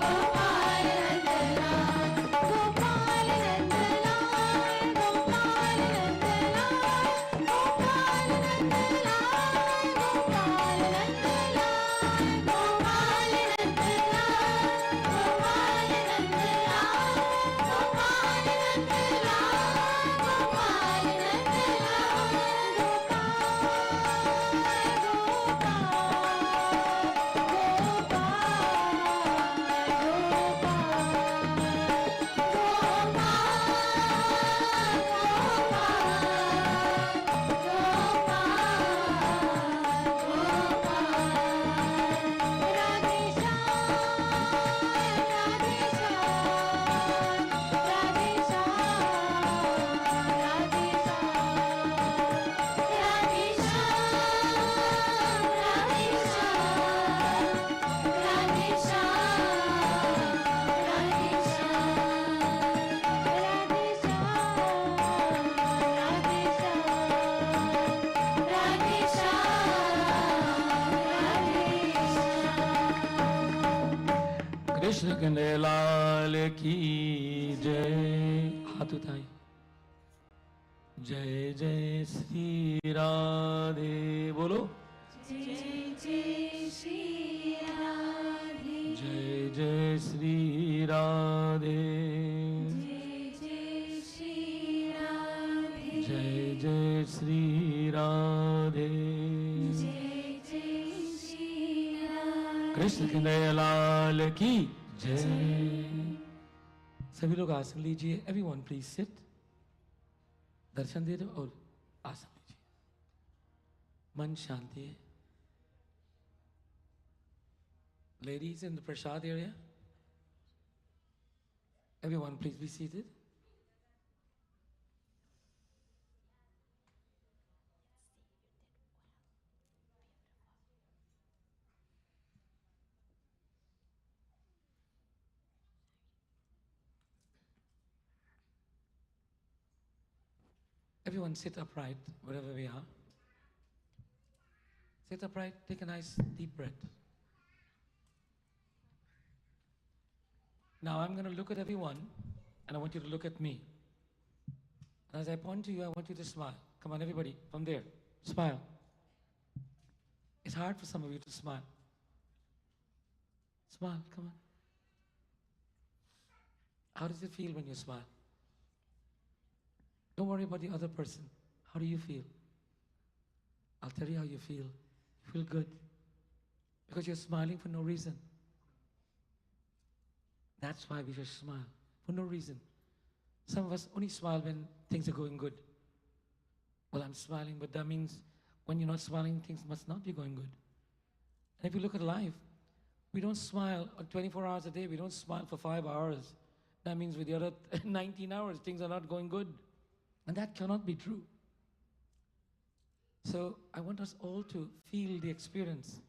गोपाल नंद लाल गोपाल नंद लाल गोपाल नंद लाल गोपाल नंद लाल गोपाल नंद लाल गोपाल नंद लाल गोपाल नंद लाल गोपाल नंद लाल गोपाल नंद लाल गोपाल नंद लाल गोपाल नंद लाल गोपाल नंद लाल गोपाल नंद लाल गोपाल नंद लाल गोपाल नंद लाल गोपाल नंद लाल गोपाल कृष्ण कन्हैया लाल की जय। हाथ उठाए। जय जय श्री राधे बोलो। जय जय श्री राधे जय जय श्री राधे। जय जय श्री राधे जय जय श्री राधे। जय जय श्री राधे कृष्ण कन्हैया लाल की जय। सभी लोग आसन लीजिए। Everyone please sit. दर्शन दे दो और आसन लीजिए। मन शांति है। Ladies in the prasad area, everyone please be seated. Everyone sit upright wherever we are. Sit upright, take a nice deep breath. Now I'm going to look at everyone and I want you to look at me. And as I point to you, I want you to smile. Come on, everybody, from there. Smile. It's hard for some of you to smile. Smile, come on. How does it feel when you smile? Don't worry about the other person. How do you feel? I'll tell you how you feel. You feel good. Because you're smiling for no reason. That's why we should smile. For no reason. Some of us only smile when things are going good. Well, I'm smiling, but that means when you're not smiling, things must not be going good. And if you look at life, we don't smile 24 hours a day. We don't smile for 5 hours. That means with the other 19 hours, things are not going good. And that cannot be true. So I want us all to feel the experience.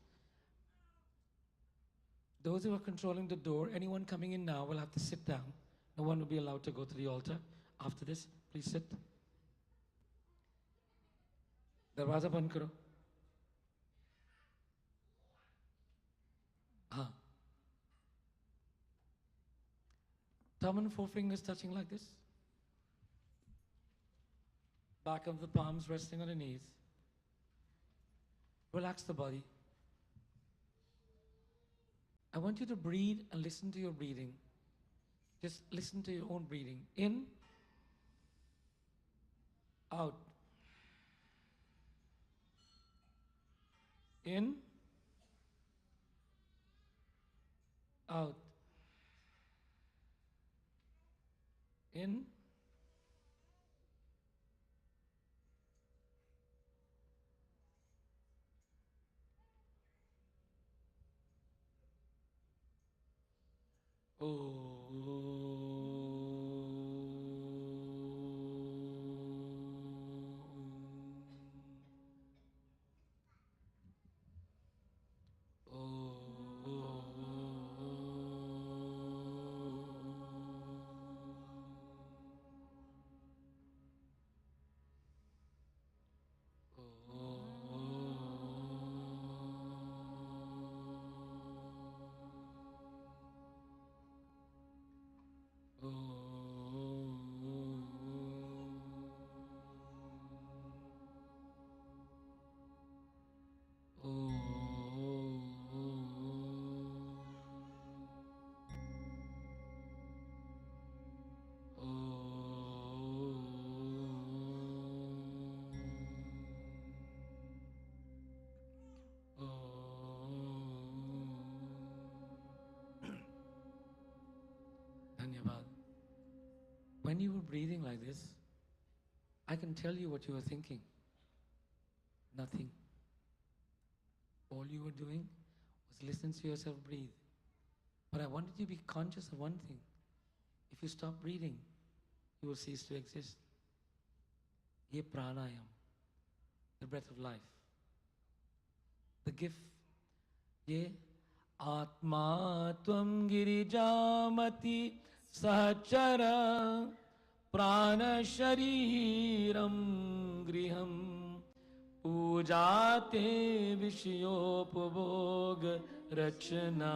Those who are controlling the door, anyone coming in now will have to sit down. No one will be allowed to go to the altar after this. Please sit. Darwaza band karo. हाँ. Thumb and forefingers touching like this. Back of the palms resting on the knees. Relax the body. I want you to breathe and listen to your breathing. Just listen to your own breathing. In, out. In, out. In, Dhanyavad. When you were breathing like this, I can tell you what you were thinking. Nothing. All you were doing was listen to yourself breathe. But I wanted you to be conscious of one thing. If you stop breathing, you will cease to exist. Ye pranayam, the breath of life. The gift. Ye atma tvam girijamati sachara prana shariram griham pujate vishayopabhog rachana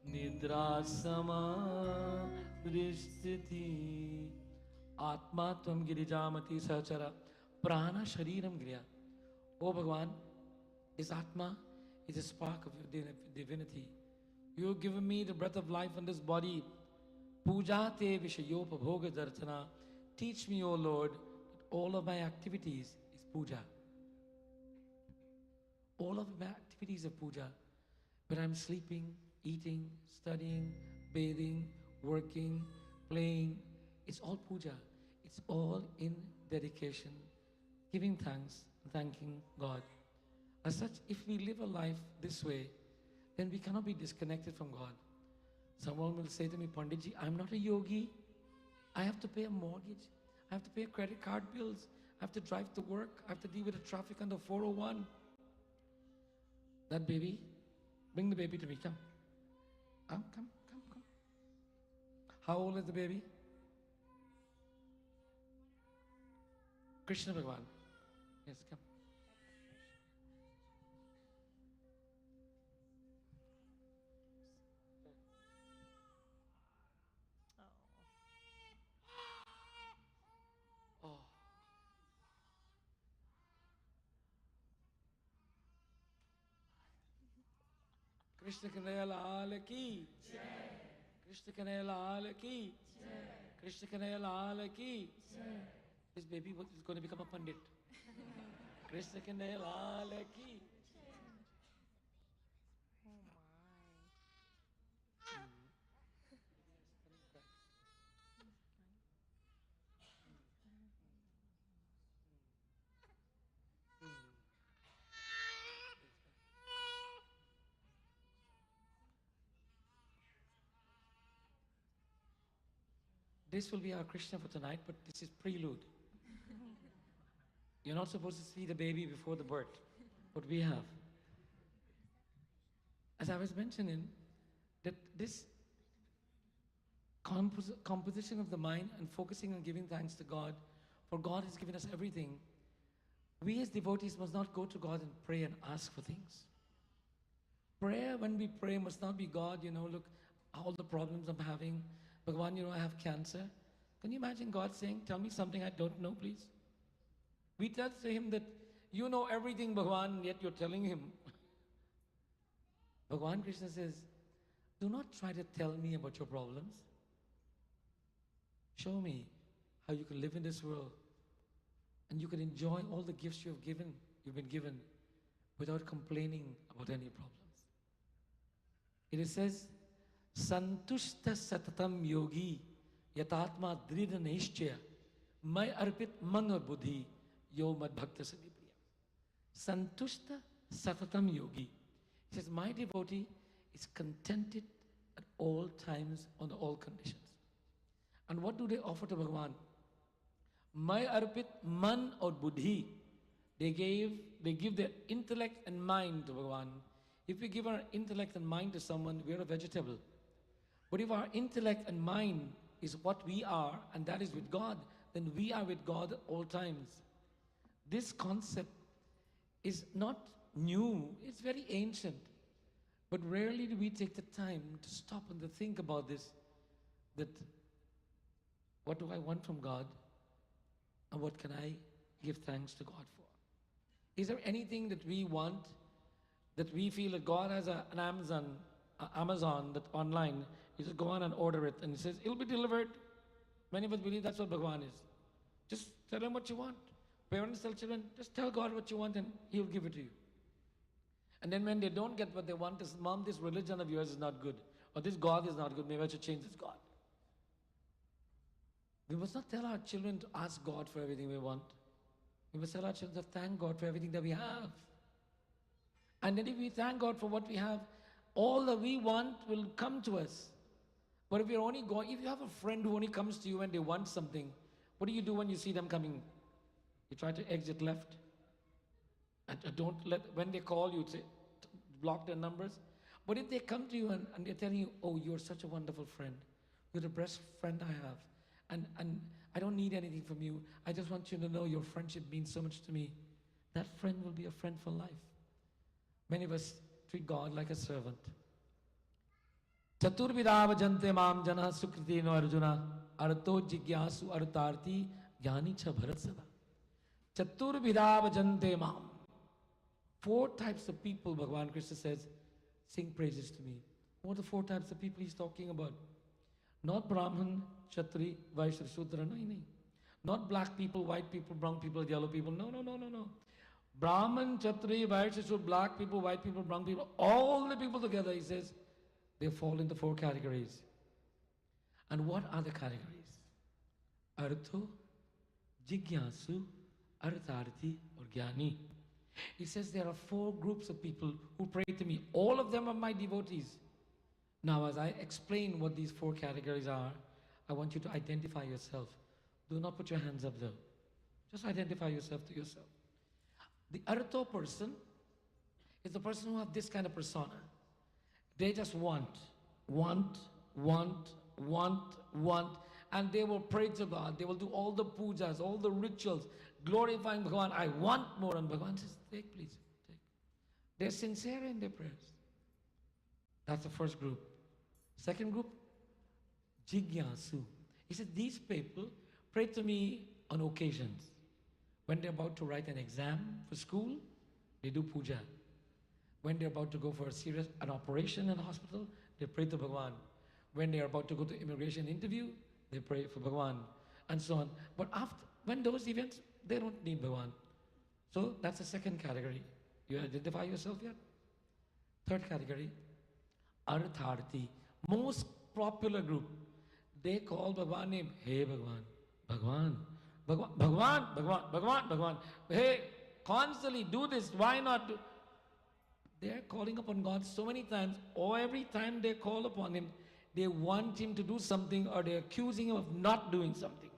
nidrasama dristhiti atma tvam girijamati sachara prana shariram griha. Oh Bhagwan, this Atma is a spark of your divinity. You have given me the breath of life in this body. Pujate vishayopabhoga dartana. Teach me, O Lord, that all of my activities is puja. All of my activities are puja. When I'm sleeping, eating, studying, bathing, working, playing, it's all puja. It's all in dedication, giving thanks, thanking God. As such, if we live a life this way, then we cannot be disconnected from God. Someone will say to me, Panditji, I'm not a yogi. I have to pay a mortgage. I have to pay credit card bills. I have to drive to work. I have to deal with the traffic on the 401. That baby, bring the baby to me, come. Come. How old is the baby? Krishna Bhagavan. Yes, come. Oh. Krishna Kanhaiya Lal ki Jai. Krishna Kanhaiya Lal ki Jai. Krishna Kanhaiya Lal ki Jai. This baby is going to become a pandit. Krishna Kanhaiya Lal ki. This will be our Krishna for tonight, but this is prelude. You're not supposed to see the baby before the birth, but we have. As I was mentioning, that this composition of the mind and focusing on giving thanks to God, for God has given us everything. We as devotees must not go to God and pray and ask for things. Prayer, when we pray, must not be God, look, all the problems I'm having. Bhagavan, I have cancer. Can you imagine God saying, tell me something I don't know, please? We tell to him that you know everything, Bhagavan, and yet you're telling him. Bhagavan Krishna says, do not try to tell me about your problems. Show me how you can live in this world and you can enjoy all the gifts you've been given without complaining about any problems. It says, Santushta Satatam Yogi Yatatma Dhrida Nishchaya Mai Arpit Man aur Buddhi Yo Mad Bhakta Samipriya. Santushta Satatam Yogi. He says, my devotee is contented at all times on all conditions. And what do they offer to Bhagavan? Mai Arpit Man aur Buddhi. They give their intellect and mind to Bhagavan. If we give our intellect and mind to someone, we are a vegetable. But if our intellect and mind is what we are, and that is with God, then we are with God at all times. This concept is not new, it's very ancient. But rarely do we take the time to stop and to think about this, that what do I want from God, and what can I give thanks to God for? Is there anything that we want, that we feel that God has an Amazon that online, you just go on and order it, and it says, it'll be delivered. Many of us believe that's what Bhagavan is. Just tell him what you want. Parents tell children, just tell God what you want and he'll give it to you. And then when they don't get what they want, this mom, this religion of yours is not good. Or this God is not good, maybe I should change this God. We must not tell our children to ask God for everything we want. We must tell our children to thank God for everything that we have. And then if we thank God for what we have, all that we want will come to us. But if you have a friend who only comes to you when they want something, what do you do when you see them coming? You try to exit left. And when they call you, block their numbers. But if they come to you and they're telling you, oh, you're such a wonderful friend. You're the best friend I have. And I don't need anything from you. I just want you to know your friendship means so much to me. That friend will be a friend for life. Many of us treat God like a servant. Chaturvidava jante mam jana sukriti no arjuna arto jigyasu artarti jnani cha bharat sada. Chaturvidava jante mam. 4 types of people, Bhagavan Krishna says, sing praises to me. What are the 4 types of people he's talking about? Not Brahman, Kshatri, Vaishya, Shudra, no. Not black people, white people, brown people, yellow people. No. Brahman, Kshatri, Vaishya, Shudra, black people, white people, brown people, all the people together, he says, they fall into 4 categories. And what are the categories? Artho, Jigyasu, Artharthi, or Jnani. He says there are 4 groups of people who pray to me. All of them are my devotees. Now, as I explain what these 4 categories are, I want you to identify yourself. Do not put your hands up though. Just identify yourself to yourself. The Artho person is the person who has this kind of persona. They just want, and they will pray to God. They will do all the pujas, all the rituals, glorifying Bhagavan. I want more. And Bhagavan says, take please, take. They're sincere in their prayers. That's the first group. Second group, Jigyasu. He said, these people pray to me on occasions. When they're about to write an exam for school, they do puja. When they're about to go for an operation in a hospital, they pray to Bhagavan. When they're about to go to immigration interview, they pray for Bhagavan, and so on. But when those events, they don't need Bhagavan. So that's the second category. You identify yourself yet? Third category, Artharthi. Most popular group. They call Bhagavan name, hey Bhagavan, Bhagavan, Bhagavan, Bhagavan, Bhagavan, Bhagavan, Bhagavan. Hey, constantly do this, why not do? They're calling upon God so many times, or every time they call upon Him, they want Him to do something, or they're accusing Him of not doing something.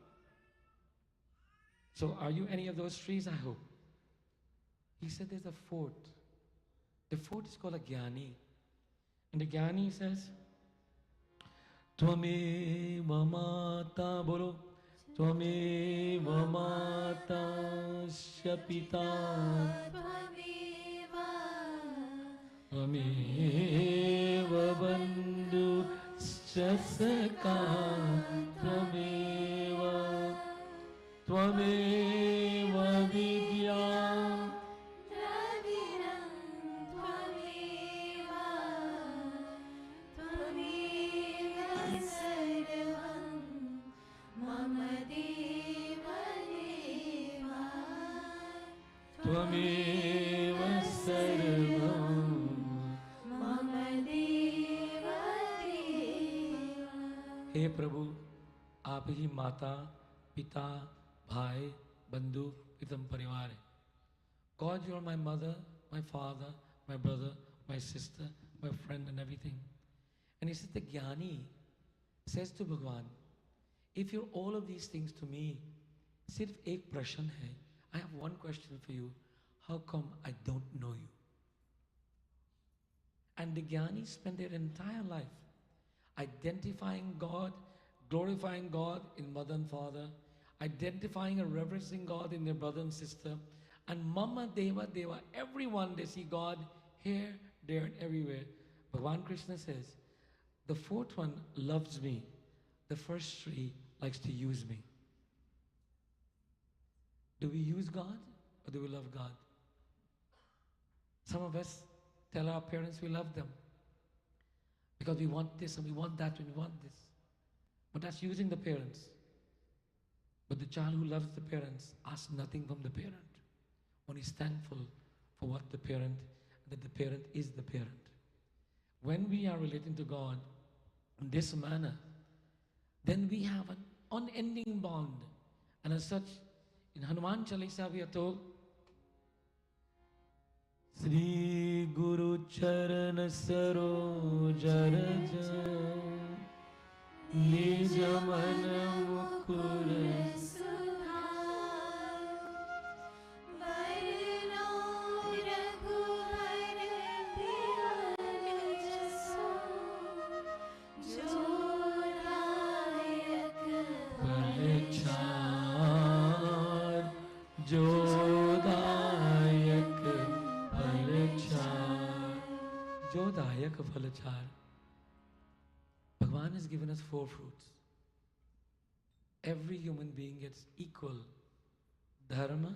So are you any of those trees? I hope. He said there's a fourth. The fourth is called a Jnani. And the Jnani says, Tvameva mata, bolo, Tvameva mata shapita, Tvameva bandhu shasaka, Tvameva vidya, Tvameva sarvam mama deva deva. हे प्रभु, आप ही माता, पिता, भाई, बंधु, पितम परिवार है. God, you are my mother, my father, my brother, my sister, my friend and everything. And he says the Jnani says to Bhagavan, if you're all of these things to me, सिर्फ एक प्रश्न है. I have one question for you. How come I don't know you? And the Jnani spend their entire life identifying God, glorifying God in mother and father, identifying and reverencing God in their brother and sister, and Mama Deva Deva, everyone they see God here, there, and everywhere. Bhagavan Krishna says, the fourth one loves me, the first three likes to use me. Do we use God or do we love God? Some of us tell our parents we love them because we want this and we want that and we want this. But that's using the parents. But the child who loves the parents asks nothing from the parent. Only is thankful for what the parent, that the parent is the parent. When we are relating to God in this manner, then we have an unending bond. And as such, in Hanuman Chalisa we are told, Shri Guru Charana Saroj Raja Nija Mana Mukura Jodayak Phalachar. Bhagavan has given us 4 fruits. Every human being gets equal dharma,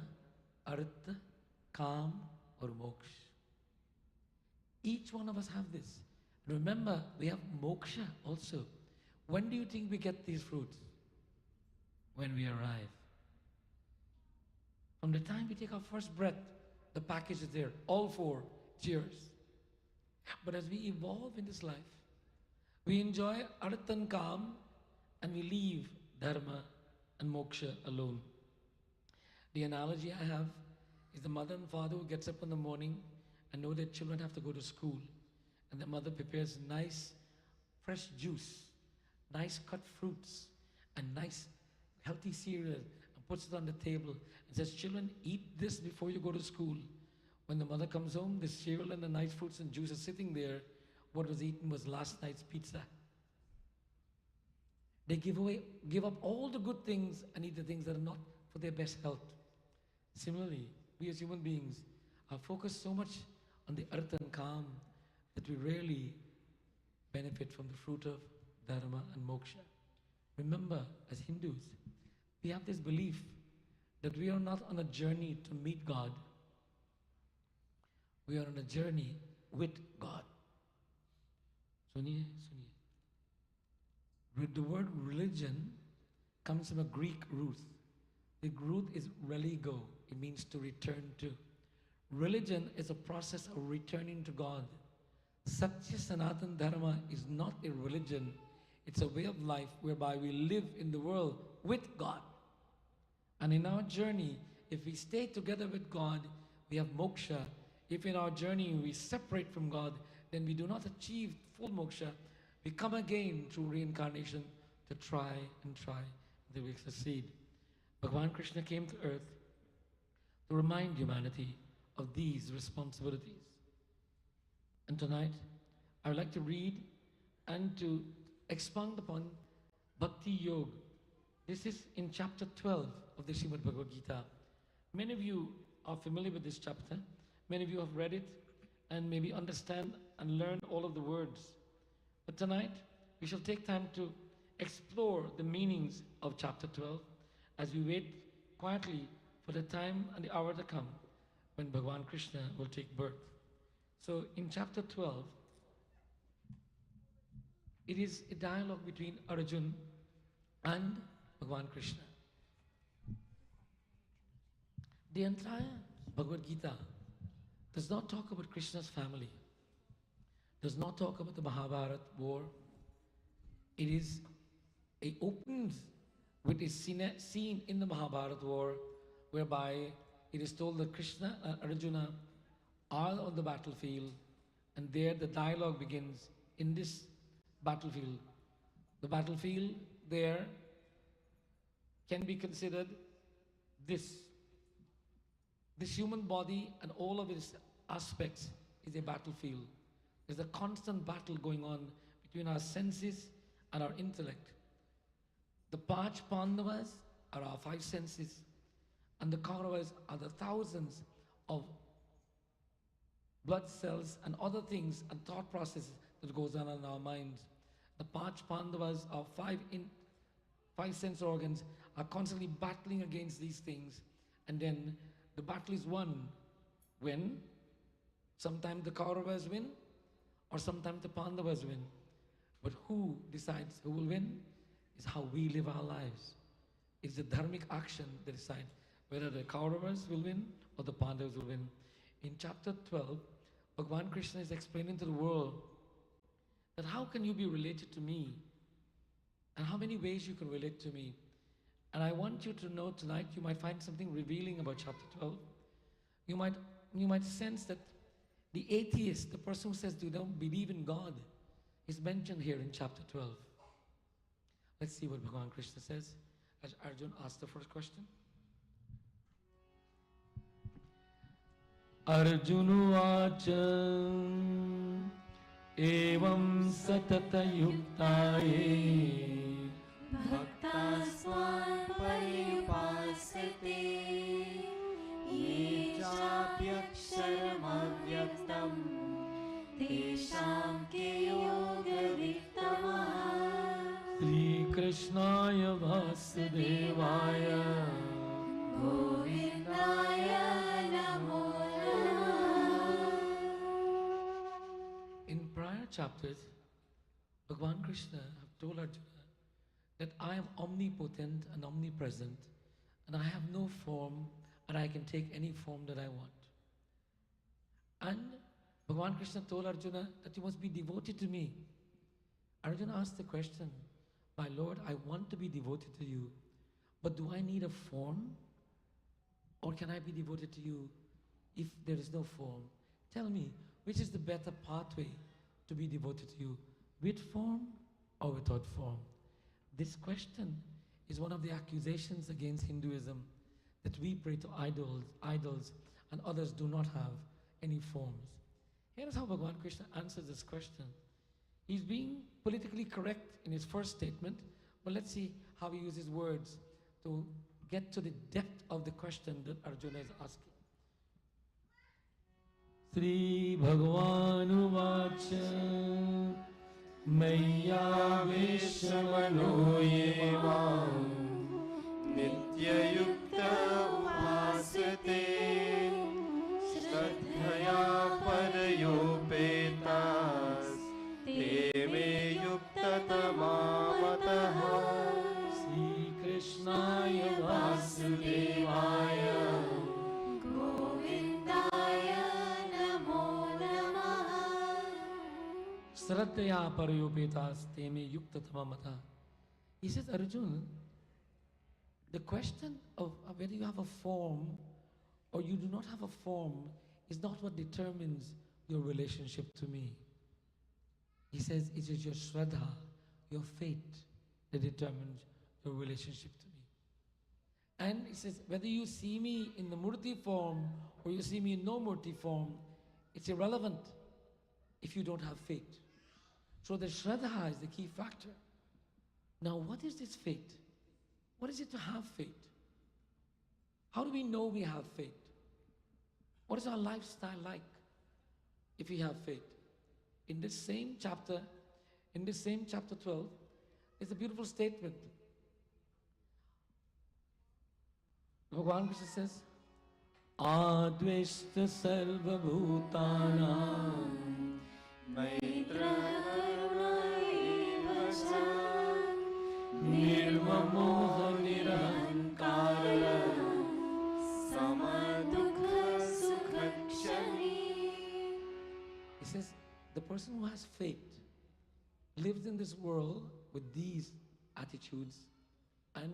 artha, kam, or moksha. Each one of us have this. Remember, we have moksha also. When do you think we get these fruits? When we arrive. From the time we take our first breath, the package is there, all 4, cheers. But as we evolve in this life, we enjoy artha and kam, and we leave dharma and moksha alone. The analogy I have is the mother and father who gets up in the morning and know their children have to go to school. And the mother prepares nice, fresh juice, nice cut fruits, and nice, healthy cereal, and puts it on the table and says, children, eat this before you go to school. When the mother comes home, the cereal and the nice fruits and juice are sitting there. What was eaten was last night's pizza. They give up all the good things and eat the things that are not for their best health. Similarly, we as human beings are focused so much on the earth and calm that we rarely benefit from the fruit of dharma and moksha. Remember, as Hindus, we have this belief that we are not on a journey to meet God. We are on a journey with God. Suniye, suniye. The word religion comes from a Greek root. The root is religo. It means to return to. Religion is a process of returning to God. Satya Sanatan Dharma is not a religion. It's a way of life whereby we live in the world with God. And in our journey, if we stay together with God, we have moksha. If in our journey we separate from God, then we do not achieve full moksha. We come again through reincarnation to try and try until we succeed. Bhagavan Krishna came to earth to remind humanity of these responsibilities. And tonight, I would like to read and to expound upon Bhakti Yoga. This is in chapter 12 of the Srimad Bhagavad Gita. Many of you are familiar with this chapter. Many of you have read it and maybe understand and learn all of the words. But tonight, we shall take time to explore the meanings of chapter 12 as we wait quietly for the time and the hour to come when Bhagavan Krishna will take birth. So in chapter 12, it is a dialogue between Arjuna and Bhagavan Krishna. The entire Bhagavad Gita does not talk about Krishna's family, does not talk about the Mahabharata war. It opens with a scene in the Mahabharata war whereby it is told that Krishna and Arjuna are on the battlefield, and there the dialogue begins in this battlefield. The battlefield there can be considered this human body and all of its aspects is a battlefield. There's a constant battle going on between our senses and our intellect. The Panch Pandavas are our five senses, and the Kauravas are the thousands of blood cells and other things and thought processes that goes on in our minds. The Panch Pandavas, our five sense organs, are constantly battling against these things, and then the battle is won when sometimes the Kauravas win or sometimes the Pandavas win. But who decides who will win is how we live our lives. It's the dharmic action that decides whether the Kauravas will win or the Pandavas will win. In chapter 12, Bhagavan Krishna is explaining to the world that how can you be related to me and how many ways you can relate to me. And I want you to know tonight, you might find something revealing about chapter 12. You might sense that the atheist, the person who says they don't believe in God, is mentioned here in chapter 12. Let's see what Bhagavan Krishna says as Arjuna asks the first question. Arjunuvacha evam satata yuktaye Bhaktasman pariyupasate ye chapyaksharam avyaktam tesham ke yoga vittamaha Shri Krishnaya Vasudevaya Govindaya namo namah. In prior chapters, Bhagavan Krishna have told Arjuna that I am omnipotent and omnipresent, and I have no form, and I can take any form that I want. And Bhagavan Krishna told Arjuna that you must be devoted to me. Arjuna asked the question, my Lord, I want to be devoted to you, but do I need a form? Or can I be devoted to you if there is no form? Tell me, which is the better pathway to be devoted to you, with form or without form? This question is one of the accusations against Hinduism, that we pray to idols, and others do not have any forms. Here's how Bhagavan Krishna answers this question. He's being politically correct in his first statement, But let's see how he uses words to get to the depth of the question that Arjuna is asking. Shri Bhagwan Uvacha Maya Vishwamano Yemam Nityayukta upasate Shraddhaya parayopetas Te me yukta tamamataha Shri Krishnaya Vasudevaya Govindaya Namo Namaha. Shraddhaya parayopetas te me yukta tamamata. He says, Arjuna, the question of whether you have a form or you do not have a form is not what determines your relationship to me. He says it is your shraddha, your faith, that determines your relationship to me. And he says whether you see me in the murti form or you see me in no murti form, it's irrelevant if you don't have faith. So the shraddha is the key factor. Now what is this faith? What is it to have faith? How do we know we have faith? What is our lifestyle like if we have faith? In this same chapter 12, there's a beautiful statement. Bhagwan Krishna says, Adveshta sarva bhutanam Maitra nirmamoha nirahankara Samadukha Sukhakshani. He says, the person who has faith lives in this world with these attitudes and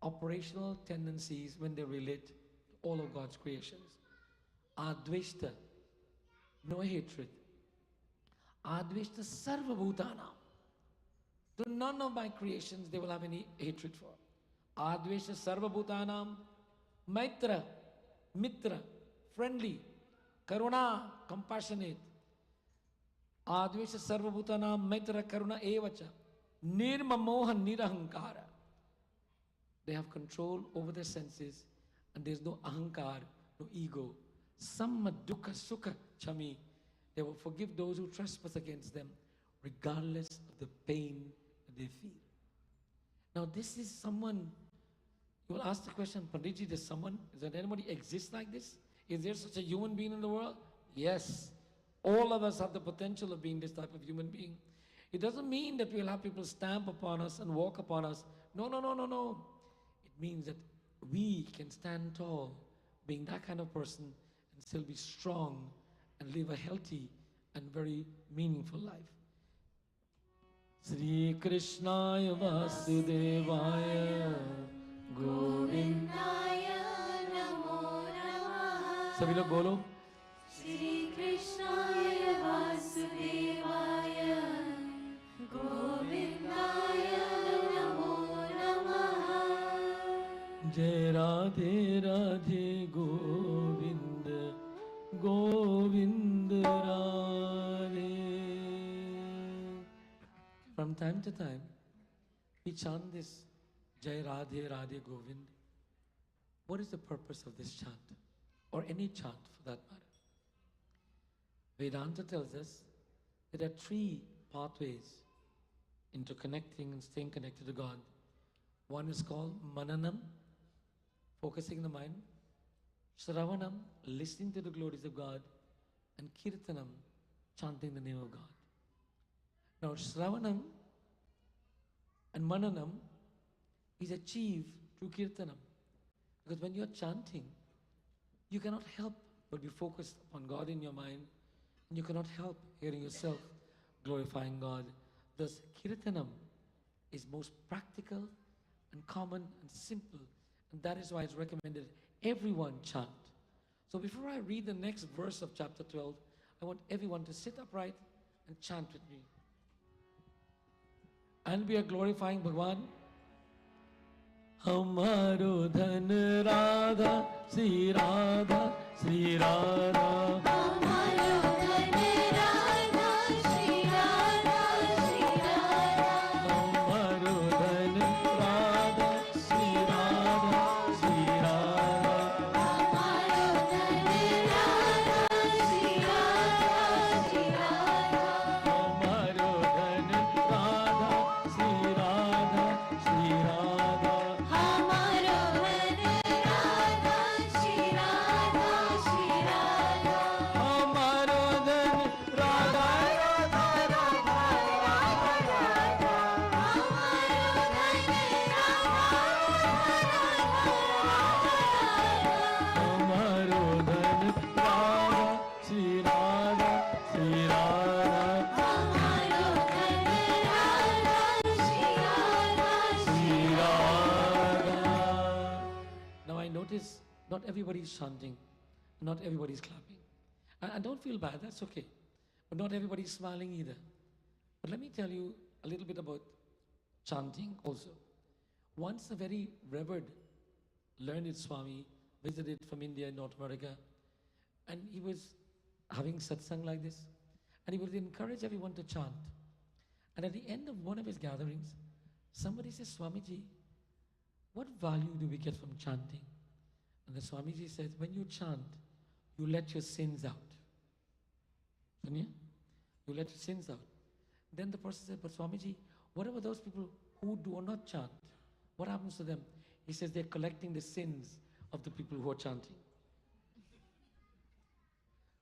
operational tendencies when they relate to all of God's creations. Adveshta, no hatred. Adveshta sarva bhutana. To none of my creations they will have any hatred for. Adveshta sarva bhutanam. Maitra, mitra, friendly. Karuna, compassionate. Advesha sarvabhutana maitra karuna evacha. Nirmamoha nirahankara. They have control over their senses and there's no ahankar, no ego. Samma dukkha sukha chami. They will forgive those who trespass against them regardless of the pain that they feel. Now this is someone, you will ask the question, Panditji, does there anybody exist like this? Is there such a human being in the world? Yes. All of us have the potential of being this type of human being. It doesn't mean that we'll have people stamp upon us and walk upon us. No. It means that we can stand tall, being that kind of person, and still be strong and live a healthy and very meaningful life. Shri Krishnaya Vasudevaya Govindaya Namo Namaha. सभी लोग बोलो Shri Krishnaya Vasudevaya Govindaya Namo Namaha. जय Radhe Radhe Govind Govind Radhe. From time to time, we chant this Jai Radhe Radhe Govind. What is the purpose of this chant? Or any chant for that matter? Vedanta tells us that there are three pathways into connecting and staying connected to God. One is called Mananam, focusing the mind. Shravanam, listening to the glories of God. And Kirtanam, chanting the name of God. Now Shravanam and Mananam is achieved through Kirtanam. Because when you're chanting, you cannot help but be focused upon God in your mind. And you cannot help hearing yourself glorifying God. Thus, Kirtanam is most practical and common and simple. And that is why it's recommended everyone chant. So before I read the next verse of chapter 12, I want everyone to sit upright and chant with me. And we are glorifying Bhagwan. Hamaro dhan Radha, Shri Radha, Shri Radha. Hamaro dhan Radha, Shri Radha, Shri Radha. notice not everybody is chanting, not everybody is clapping. And don't feel bad, that's okay. But not everybody is smiling either. But let me tell you a little bit about chanting also. Once a very revered, learned Swami visited from India and North America, and he was having satsang like this, and he would encourage everyone to chant. And at the end of one of his gatherings, somebody says, Swamiji, what value do we get from chanting? And the Swamiji says, when you chant, you let your sins out. You let your sins out. Then the person said, but Swamiji, what about those people who do not chant? What happens to them? He says they're collecting the sins of the people who are chanting.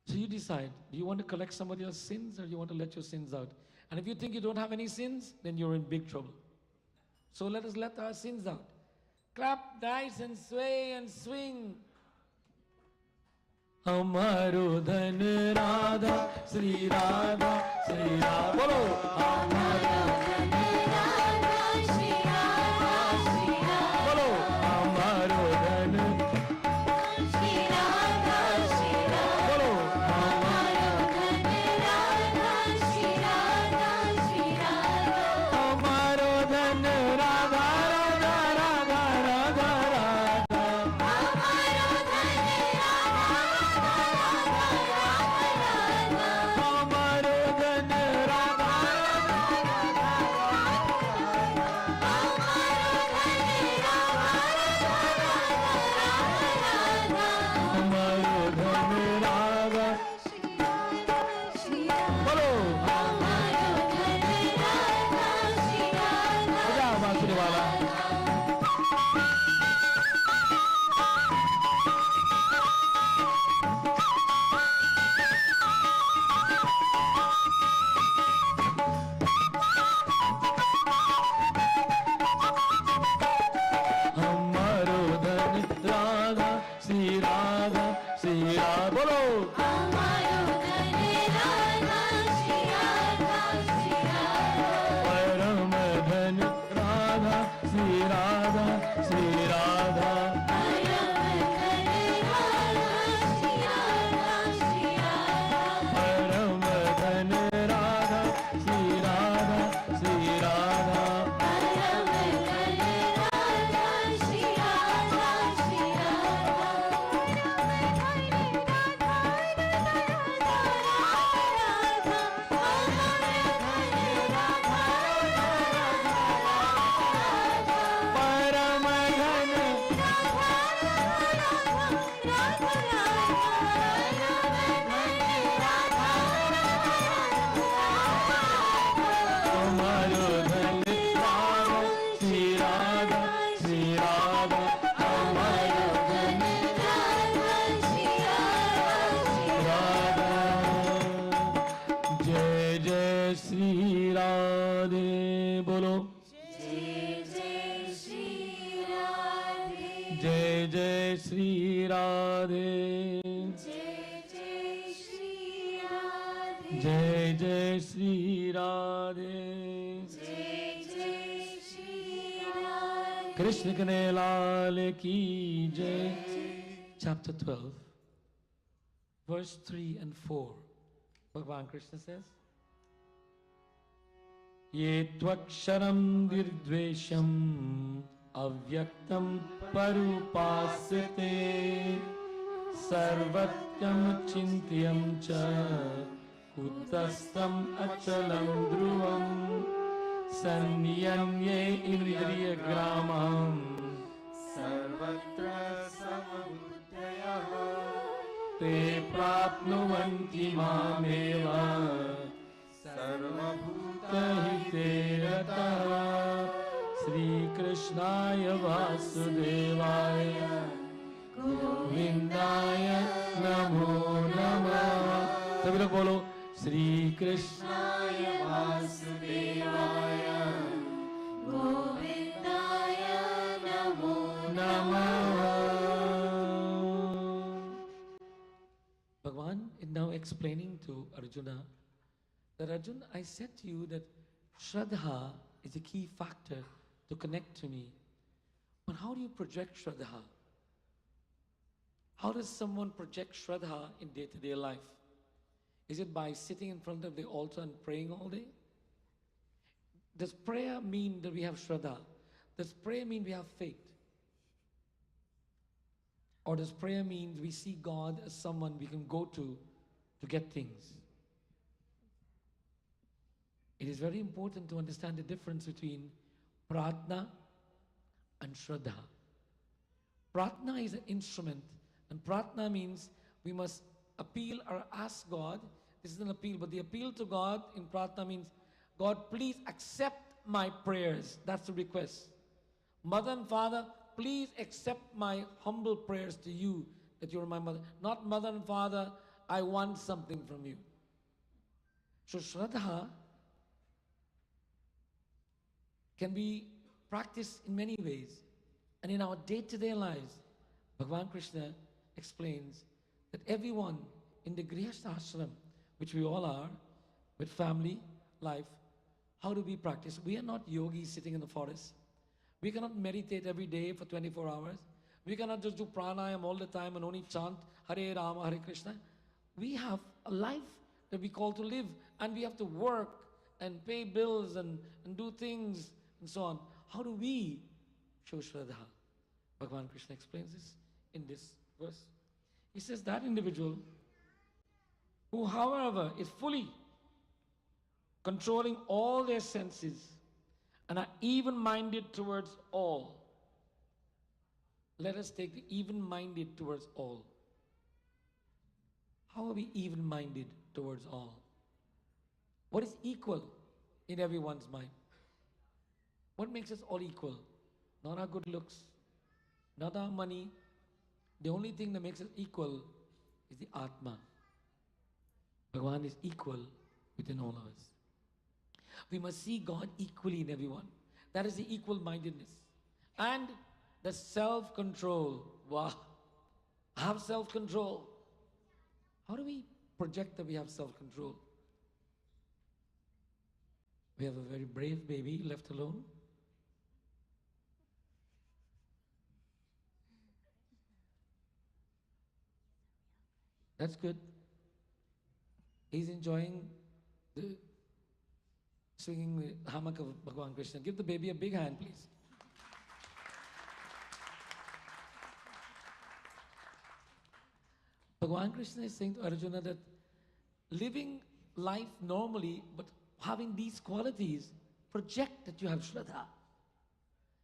So you decide, do you want to collect some of your sins or do you want to let your sins out? And if you think you don't have any sins, then you're in big trouble. So let us let our sins out. Clap, dance and sway and swing. हमारो धन राधा श्री राधा श्री राधा बोलो हमारो धन राधा श्री राधा श्री राधा बोलो हमारो धन श्री राधा श्री राधा बोलो हमारो धन राधा श्री राधा श्री राधा हमारो धन राधा राधा राधा राधा राधा हमारो धन Krishna Kane Lal Ki Jai. Chapter 12, verse 3 and 4. Bhagavan Krishna says, Ye tvaksharam dirdvesham avyaktam parupasate sarvatyam chintyam cha kutastam achalam dhruvam Sanyamye indriya gramam सर्वत्र समबुद्धयः te prapnuvanti mameva सर्वभूतहिते rataha Shri Krishnaya Vasudevaya Govindaya Namo Namah. सभी लोग बोलो श्री कृष्णाय वासुदेवाय गोविन्दाय नमो नमः. Bhagavan is now explaining to Arjuna that Arjuna, I said to you that Shraddha is a key factor to connect to me. But how do you project Shraddha? How does someone project Shraddha in day-to-day life? Is it by sitting in front of the altar and praying all day? Does prayer mean that we have Shraddha? Does prayer mean we have faith? Or does prayer mean we see God as someone we can go to get things? It is very important to understand the difference between Pratna and Shraddha. Pratna is an instrument, and Pratna means we must appeal or ask God. This is an appeal, but the appeal to God in Pratna means, God, please accept my prayers. That's the request. Mother and Father, please accept my humble prayers to you that you're my mother. Not Mother and Father, I want something from you. So Shraddha can be practiced in many ways. And in our day-to-day lives, Bhagavan Krishna explains that everyone in the Grihastha ashram, which we all are, with family, life, how do we practice? We are not yogis sitting in the forest. We cannot meditate every day for 24 hours. We cannot just do pranayam all the time and only chant Hare Rama, Hare Krishna. We have a life that we call to live, and we have to work and pay bills and do things and so on. How do we show Shraddha? Bhagavan Krishna explains this in this verse. He says that individual who, however, is fully controlling all their senses and are even-minded towards all. Let us take the even-minded towards all. How are we even-minded towards all? What is equal in everyone's mind? What makes us all equal? Not our good looks, not our money. The only thing that makes us equal is the Atma. Bhagavan is equal within all of us. We must see God equally in everyone. That is the equal-mindedness. And the self-control. Wow. Have self-control. How do we project that we have self-control? We have a very brave baby left alone. That's good. He's enjoying the swinging the hammock of Bhagavan Krishna. Give the baby a big hand, please. Bhagavan Krishna is saying to Arjuna that living life normally, but having these qualities, project that you have Shraddha.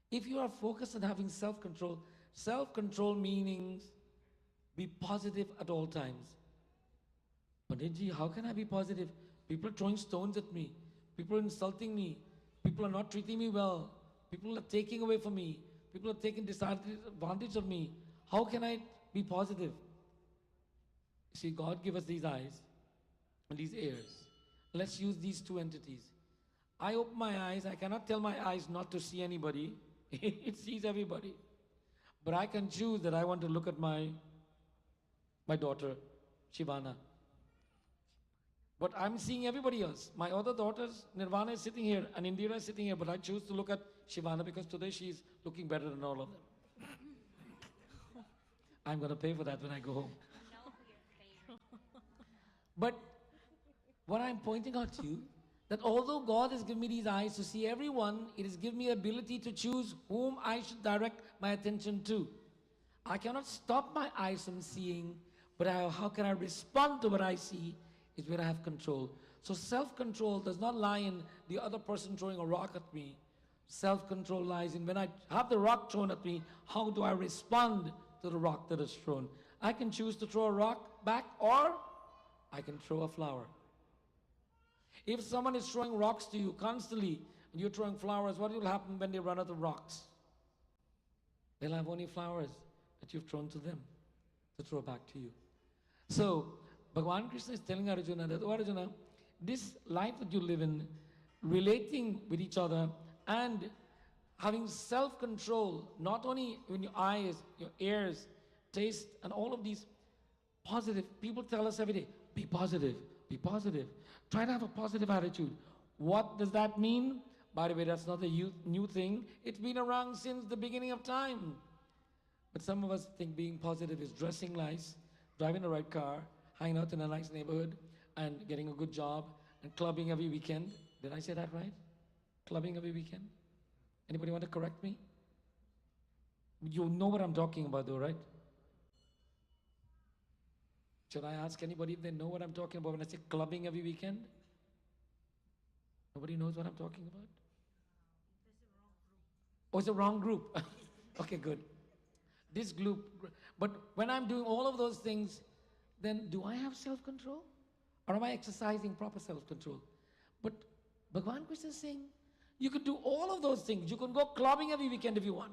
If you are focused on having self-control meanings be positive at all times. Panditji, how can I be positive? People are throwing stones at me. People are insulting me. People are not treating me well. People are taking away from me. People are taking disadvantage of me. How can I be positive? See, God gave us these eyes and these ears. Let's use these two entities. I open my eyes. I cannot tell my eyes not to see anybody. It sees everybody. But I can choose that I want to look at my daughter, Shivana. But I'm seeing everybody else. My other daughters, Nirvana is sitting here and Indira is sitting here, but I choose to look at Shivana because today she's looking better than all of them. I'm going to pay for that when I go home. But what I'm pointing out to you, that although God has given me these eyes to see everyone, it has given me ability to choose whom I should direct my attention to. I cannot stop my eyes from seeing, but how can I respond to what I see is where I have control. So self-control does not lie in the other person throwing a rock at me. Self-control lies in when I have the rock thrown at me, how do I respond to the rock that is thrown? I can choose to throw a rock back, or I can throw a flower. If someone is throwing rocks to you constantly and you're throwing flowers, what will happen when they run out of rocks? They'll have only flowers that you've thrown to them to throw back to you. So Bhagavan Krishna is telling Arjuna that, oh Arjuna, this life that you live in, relating with each other and having self-control, not only in your eyes, your ears, taste, and all of these positive. People tell us every day, be positive, be positive. Try to have a positive attitude. What does that mean? By the way, that's not a new thing. It's been around since the beginning of time. But some of us think being positive is dressing nice, driving the right car, hanging out in a nice neighborhood, and getting a good job, and clubbing every weekend. Did I say that right? Clubbing every weekend? Anybody want to correct me? You know what I'm talking about though, right? Should I ask anybody if they know what I'm talking about when I say clubbing every weekend? Nobody knows what I'm talking about? Oh, it's a wrong group. Okay, good. This group, but when I'm doing all of those things, then do I have self-control? Or am I exercising proper self-control? But Bhagwan Krishna is saying, you can do all of those things. You can go clubbing every weekend if you want.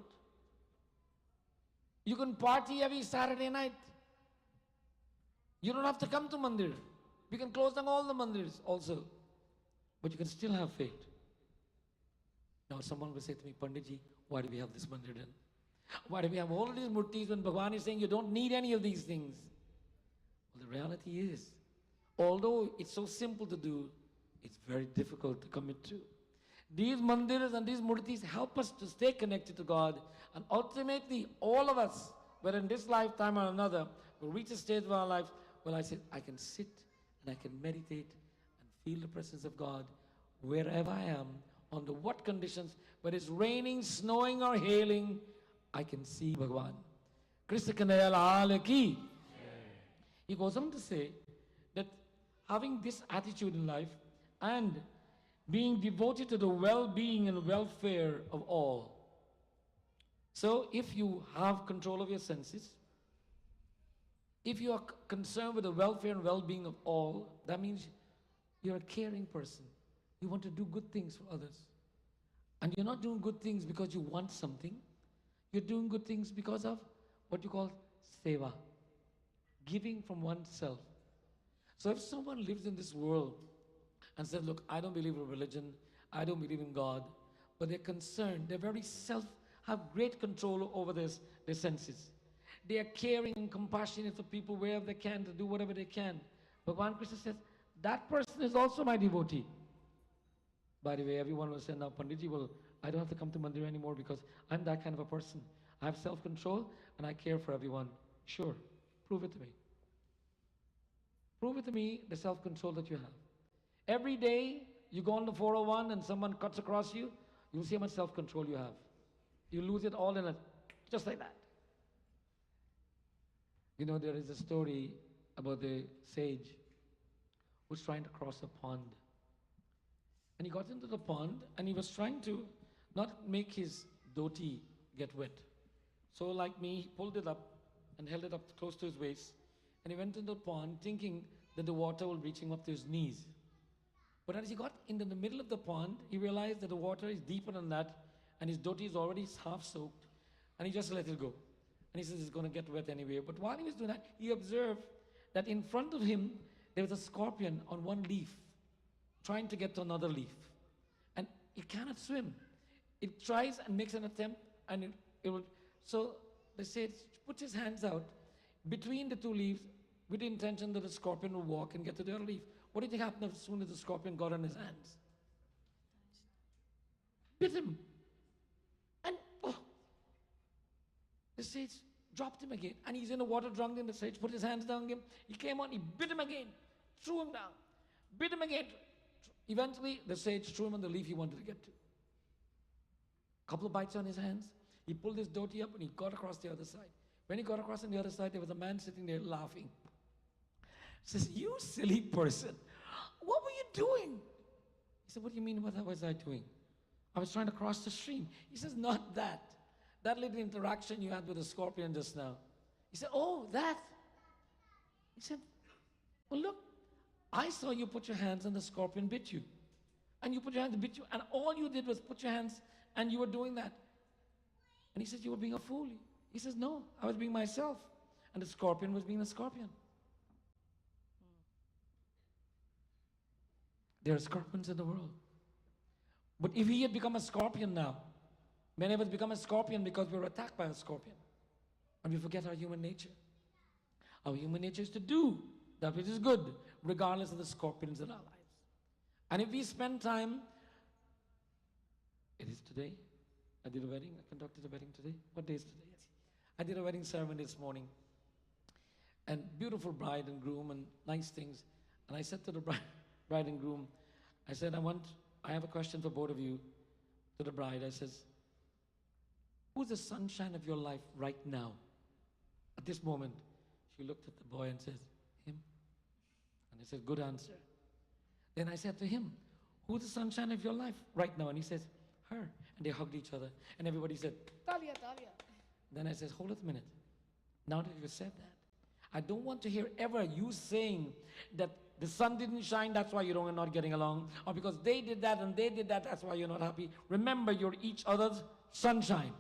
You can party every Saturday night. You don't have to come to Mandir. We can close down all the Mandirs also. But you can still have faith. Now someone will say to me, Panditji, why do we have this Mandir then? Why do we have all of these murtis when Bhagwan is saying you don't need any of these things? Well, the reality is, although it's so simple to do, it's very difficult to commit to. These mandirs and these murtis help us to stay connected to God, and ultimately all of us, whether in this lifetime or another, will reach a stage of our life where I can sit and I can meditate and feel the presence of God wherever I am, under what conditions, whether it's raining, snowing or hailing, I can see Bhagwan. Krishna Kanaya Lal Ki. He goes on to say that having this attitude in life and being devoted to the well-being and welfare of all. So if you have control of your senses, if you are concerned with the welfare and well-being of all, that means you're a caring person. You want to do good things for others. And you're not doing good things because you want something. You're doing good things because of what you call seva, giving from oneself. So if someone lives in this world and says, look, I don't believe in religion, I don't believe in God, but they're concerned, they're very have great control over their senses. They are caring and compassionate for people wherever they can to do whatever they can. Bhagwan Krishna says, that person is also my devotee. By the way, everyone will say, now Panditji, well, I don't have to come to Mandir anymore because I'm that kind of a person. I have self-control and I care for everyone. Sure, prove it to me. Prove it to me, the self-control that you have. Every day you go on the 401 and someone cuts across you, you'll see how much self-control you have. You lose it all in just like that. You know, there is a story about the sage who's trying to cross a pond. And he got into the pond and he was trying to not make his dhoti get wet. So like me, he pulled it up and held it up close to his waist. And he went into the pond thinking that the water will reach him up to his knees. But as he got into the middle of the pond, he realized that the water is deeper than that and his dhoti is already half soaked. And he just let it go. And he says it's going to get wet anyway. But while he was doing that, he observed that in front of him, there was a scorpion on one leaf, trying to get to another leaf. And it cannot swim. It tries and makes an attempt, and it will. So the sage puts his hands out between the two leaves with the intention that the scorpion will walk and get to the other leaf. What do you think happened as soon as the scorpion got on his hands? Bit him. And the sage dropped him again. And he's in the water drunk, and the sage put his hands down on him. He came on, he bit him again, threw him down, bit him again. Eventually, the sage threw him on the leaf he wanted to get to. Couple of bites on his hands. He pulled his dhoti up and he got across the other side. When he got across on the other side, there was a man sitting there laughing. He says, you silly person, what were you doing? He said, what do you mean, what was I doing? I was trying to cross the stream. He says, not that. That little interaction you had with the scorpion just now. He said, oh, that. He said, well, look, I saw you put your hands and the scorpion bit you. And you put your hands and bit you. And all you did was put your hands and you were doing that. And he says, you were being a fool. He says, no, I was being myself. And the scorpion was being a scorpion. There are scorpions in the world. But if he had become a scorpion now, many of us become a scorpion because we were attacked by a scorpion. And we forget our human nature. Our human nature is to do that which is good, regardless of the scorpions in our lives. And if we spend time, it is today. I did a wedding. I conducted a wedding today. What day is today? I did a wedding ceremony this morning, and beautiful bride and groom and nice things. And I said to the bride and groom, I said, I have a question for both of you. To the bride, I says, who's the sunshine of your life right now? At this moment, she looked at the boy and says, him. And I said, good answer. Then I said to him, who's the sunshine of your life right now? And he says, her. And they hugged each other. And everybody said, Talia, Talia. Then I said, hold it a minute. Now that you said that, I don't want to hear ever you saying that the sun didn't shine, that's why you're not getting along. Or because they did that and they did that, that's why you're not happy. Remember, you're each other's sunshine.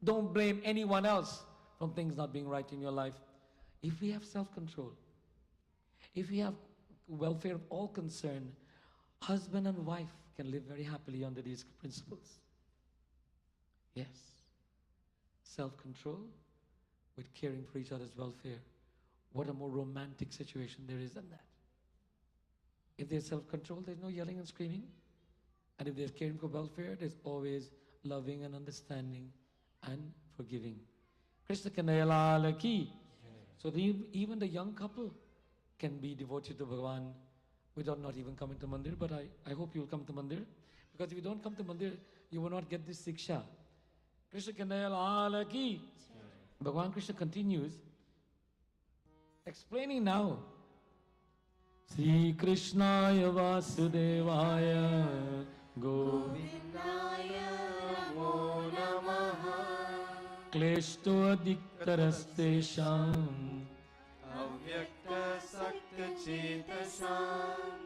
Don't blame anyone else from things not being right in your life. If we have self-control, if we have welfare of all concerned, husband and wife can live very happily under these principles. Yes. Self-control with caring for each other's welfare. What a more romantic situation there is than that. If there's self-control, there's no yelling and screaming. And if there's caring for welfare, there's always loving and understanding and forgiving. Krishna Kanayalala ki. So even the young couple can be devoted to Bhagavan without not even coming to Mandir. But I hope you'll come to Mandir. Because if you don't come to Mandir, you will not get this siksha. Krishna Kanayalala ki. Bhagavan Krishna continues, explaining now. Sri Krishnaya Vasudevaya Govindaya Namo Namaha Kleshto Adiktarastesham Avyakta Sakta Chetasam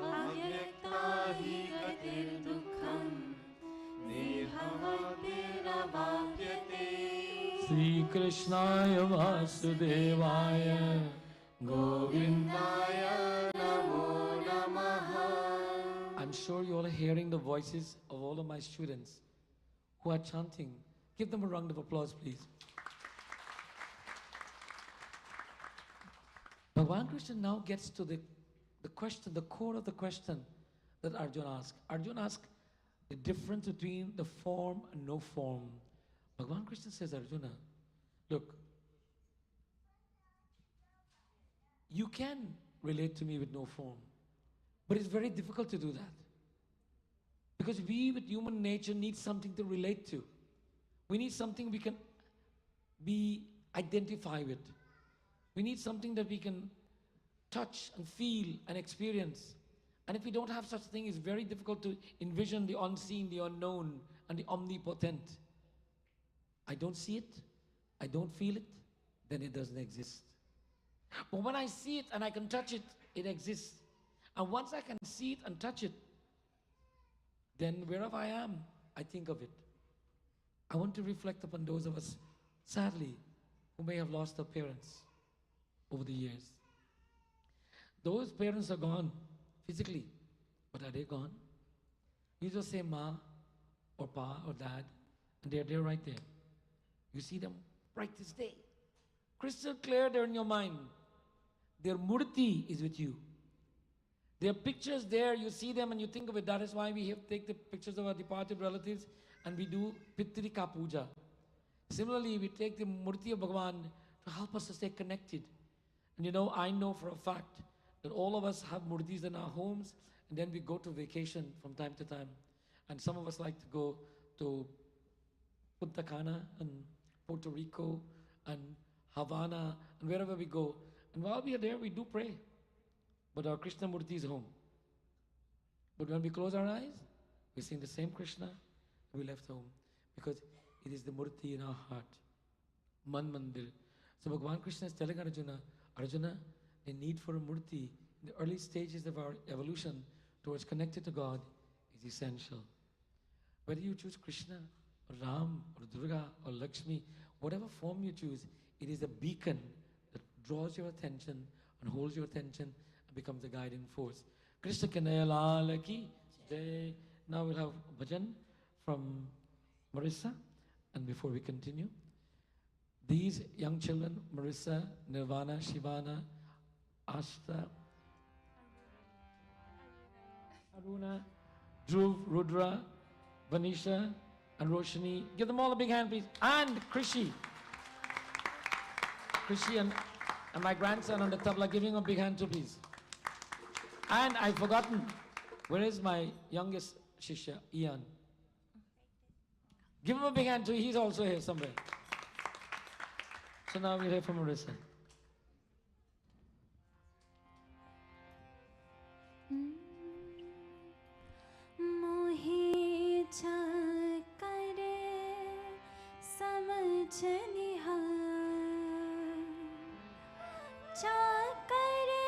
Avyakta Hi Gatir Dukkham Nirhamabhirabhavyate Sri Krishnaya Vasudevaya Govindaya Namo Namaha. I'm sure you all are hearing the voices of all of my students who are chanting. Give them a round of applause, please. Bhagavan Krishna now gets to the question, the core of the question that Arjuna asked. Arjuna asked the difference between the form and no form. Bhagavan Krishna says, Arjuna, look, you can relate to me with no form, but it's very difficult to do that. Because we with human nature need something to relate to. We need something we can identify with. We need something that we can touch and feel and experience. And if we don't have such a thing, it's very difficult to envision the unseen, the unknown, and the omnipotent. I don't see it, I don't feel it, then it doesn't exist. But when I see it and I can touch it, it exists. And once I can see it and touch it, then wherever I am, I think of it. I want to reflect upon those of us, sadly, who may have lost their parents over the years. Those parents are gone physically, but are they gone? You just say ma or pa or dad, and they're there right there. You see them bright as day. Crystal clear, they're in your mind. Their murti is with you. Their pictures there, you see them and you think of it. That is why we have take the pictures of our departed relatives and we do Pitrika Puja. Similarly, we take the murti of Bhagavan to help us to stay connected. And you know, I know for a fact that all of us have murtis in our homes, and then we go to vacation from time to time. And some of us like to go to Punta Cana and Puerto Rico and Havana and wherever we go. And while we are there, we do pray. But our Krishna Murti is home. But when we close our eyes, we sing the same Krishna, and we left home. Because it is the Murti in our heart. Man Mandir. So Bhagavan Krishna is telling Arjuna, Arjuna, the need for a Murti in the early stages of our evolution towards connected to God is essential. Whether you choose Krishna, or Ram, or Durga, or Lakshmi, whatever form you choose, it is a beacon that draws your attention and holds your attention and becomes a guiding force. Krishna Kanayalala ki jai. Now we'll have bhajan from Marissa. And before we continue, these young children, Marissa, Nirvana, Shivana, Ashta, Aruna, Dhruv, Rudra, Vanisha, and Roshni. Give them all a big hand, please. And Krishi. Rishi and my grandson on the tabla, giving a big hand to please. And I've forgotten, where is my youngest Shishya, Ian? Give him a big hand too, he's also here somewhere. So now we'll hear from Marissa. मोहे करे समझ निहार करे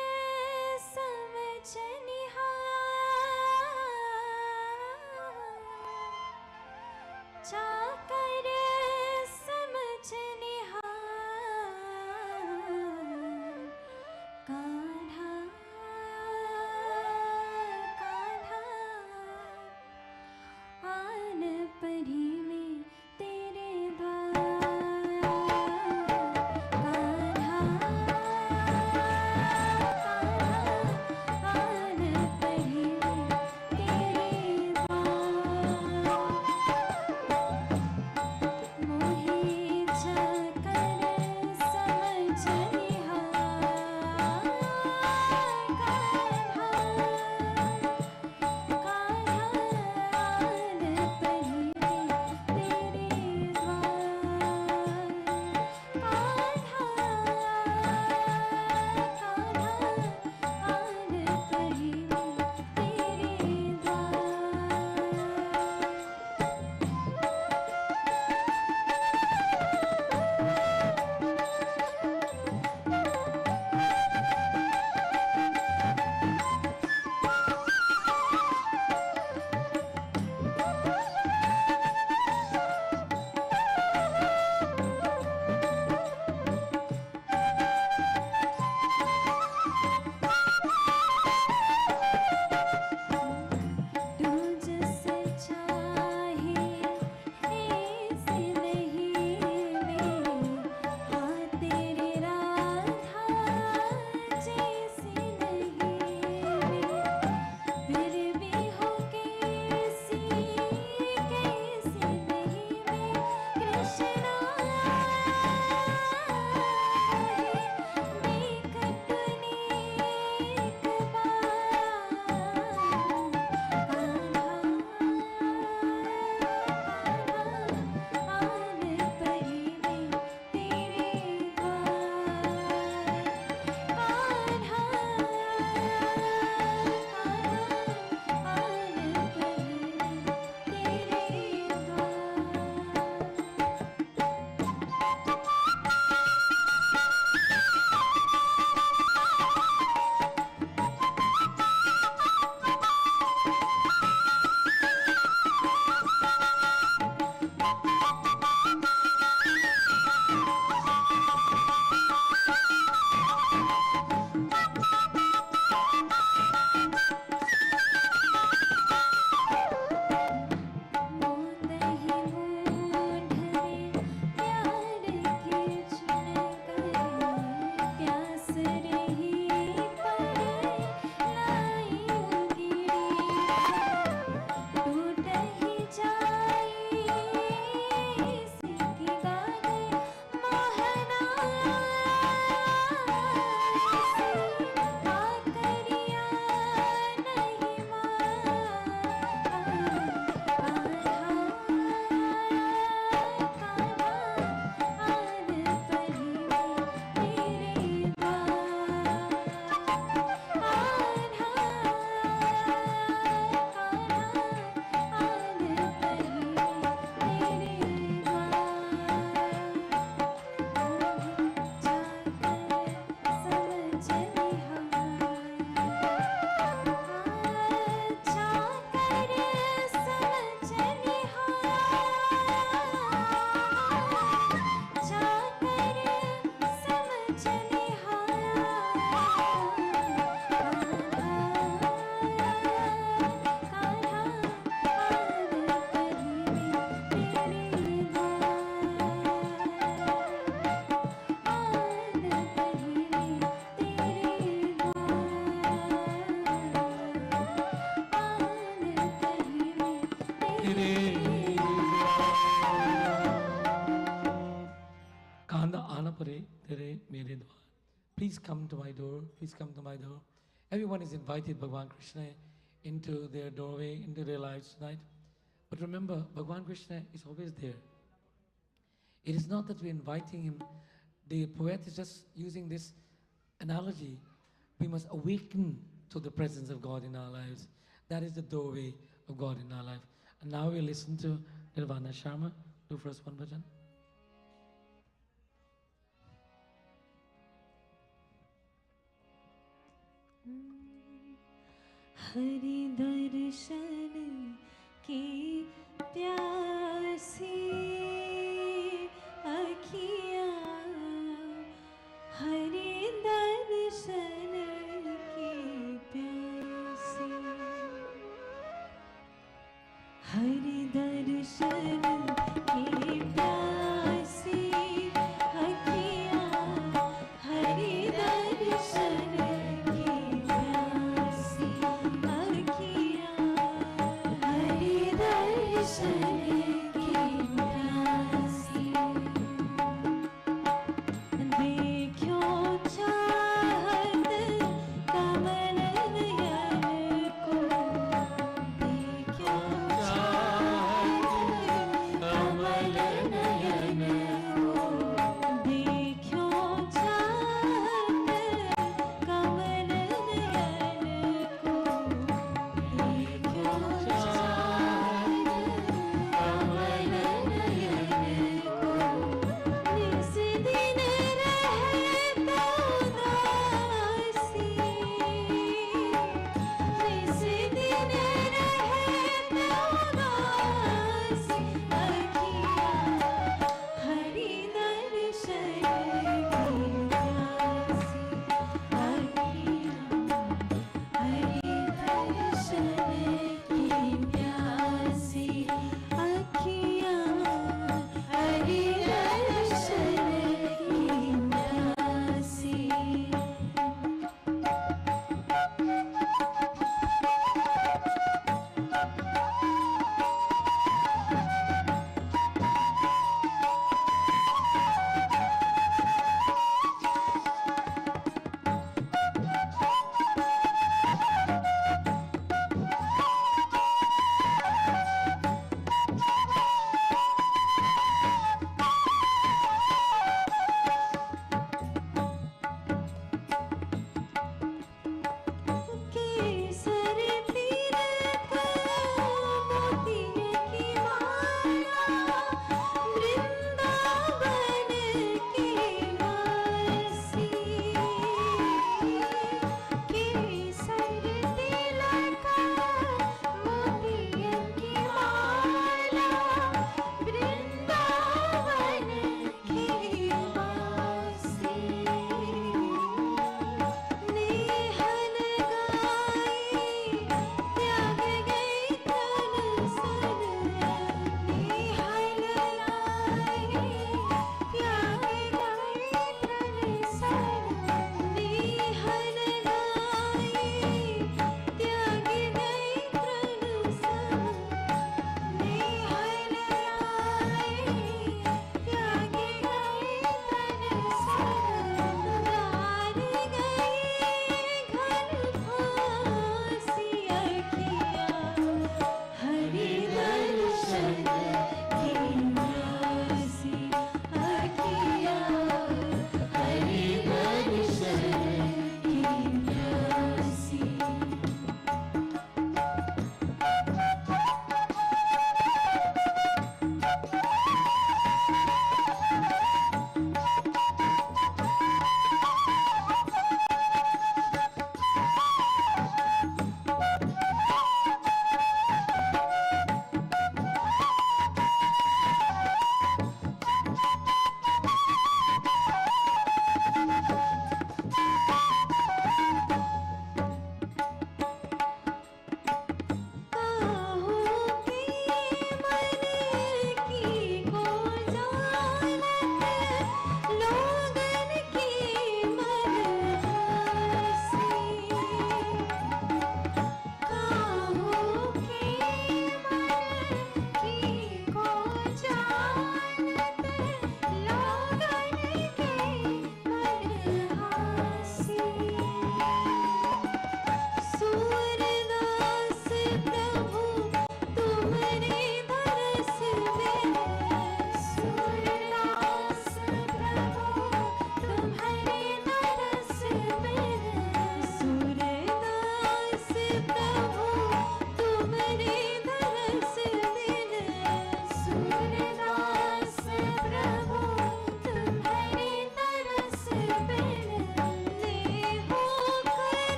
समझ निहार करे समझ निहार कान्हा आन परी में तेरे द्वार कान्हा आन परी में तेरे द्वार आना पड़े तेरे मेरे द्वार. Please come to my door. Please come to my door. Everyone is invited, Bhagwan Krishna, into their doorway, into their lives tonight. But remember, Bhagwan Krishna is always there. It is not that we're inviting him. The poet is just using this analogy. We must awaken to the presence of God in our lives. That is the doorway of God in our life. And now we listen to Nirvana Sharma. Do first one bhajan. Hari दर्शन की प्यासी अखियाँ, हरि दर्शन की प्यासी, हरि दर्शन की प्यासी अखियाँ, हरि दर्शन की प्यासी अखियाँ, हरि दर्शन की प्यासी, देखो चाहत कमल नयन को, देखो चाहत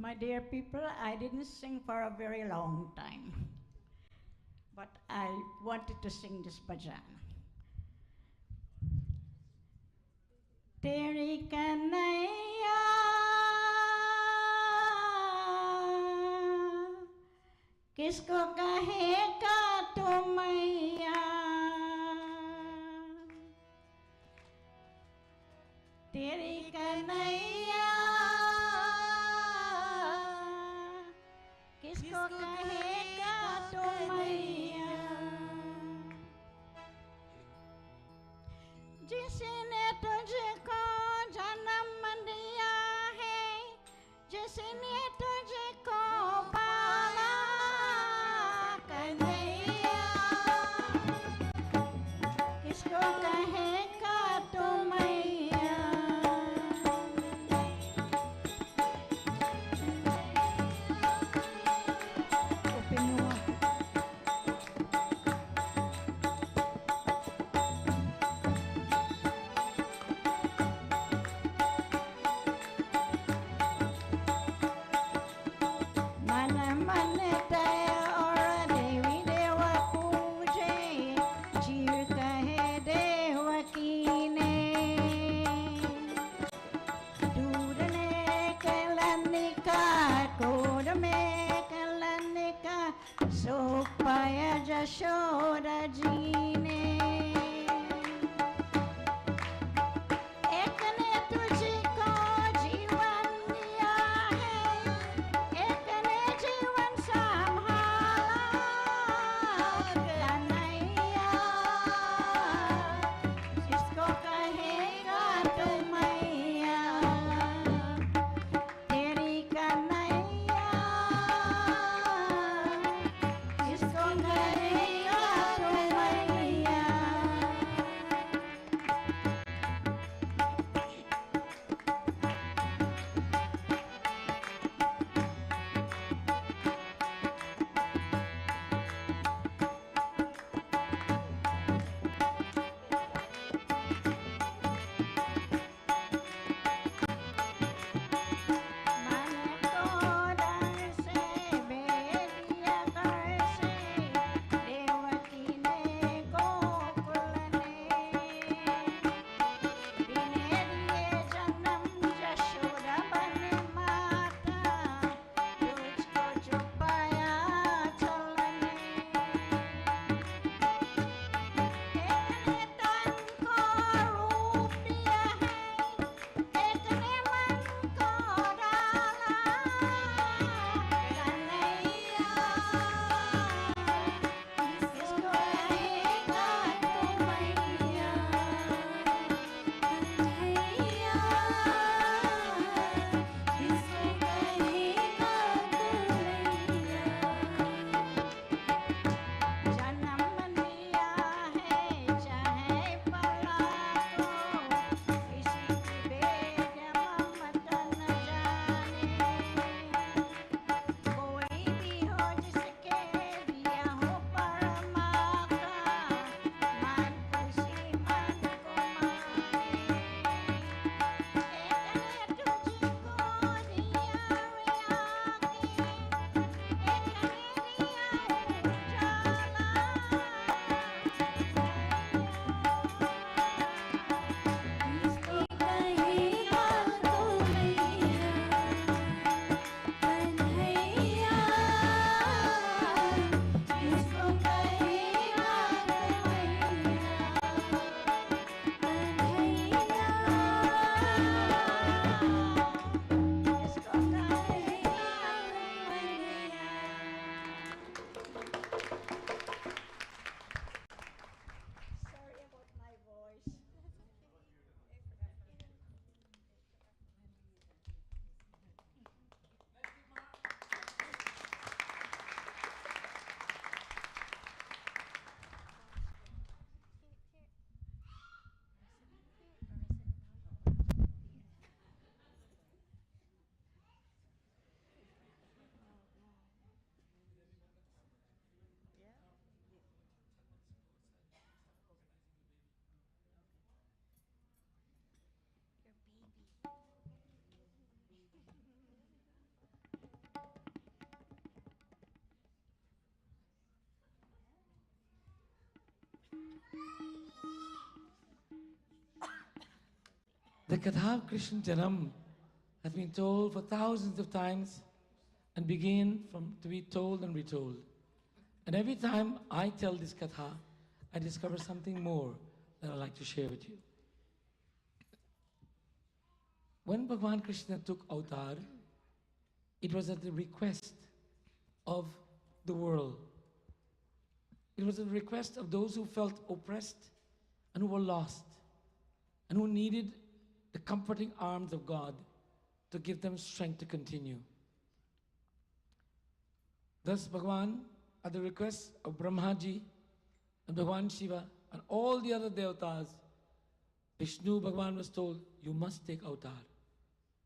my dear people, I didn't sing for a very long time, but I wanted to sing this bhajan. तेरी कन्हैया किसको कहेगा तू मैया, तेरी कन्हैया किसको कहेगा तू मैया, जिसने तुझको जन्म दिया है, जिसने तुझको पाला कन्हैया, किसको कहेगा तू मैया, The Katha of Krishna Janam has been told for thousands of times and begin to be told and retold. And every time I tell this Katha, I discover something more that I'd like to share with you. When Bhagwan Krishna took avatar, it was at the request of the world. It was at the request of those who felt oppressed and who were lost and who needed the comforting arms of God to give them strength to continue. Thus, Bhagwan, at the request of Brahmaji and Bhagwan Shiva and all the other devatas, Vishnu Bhagwan was told, you must take avatar.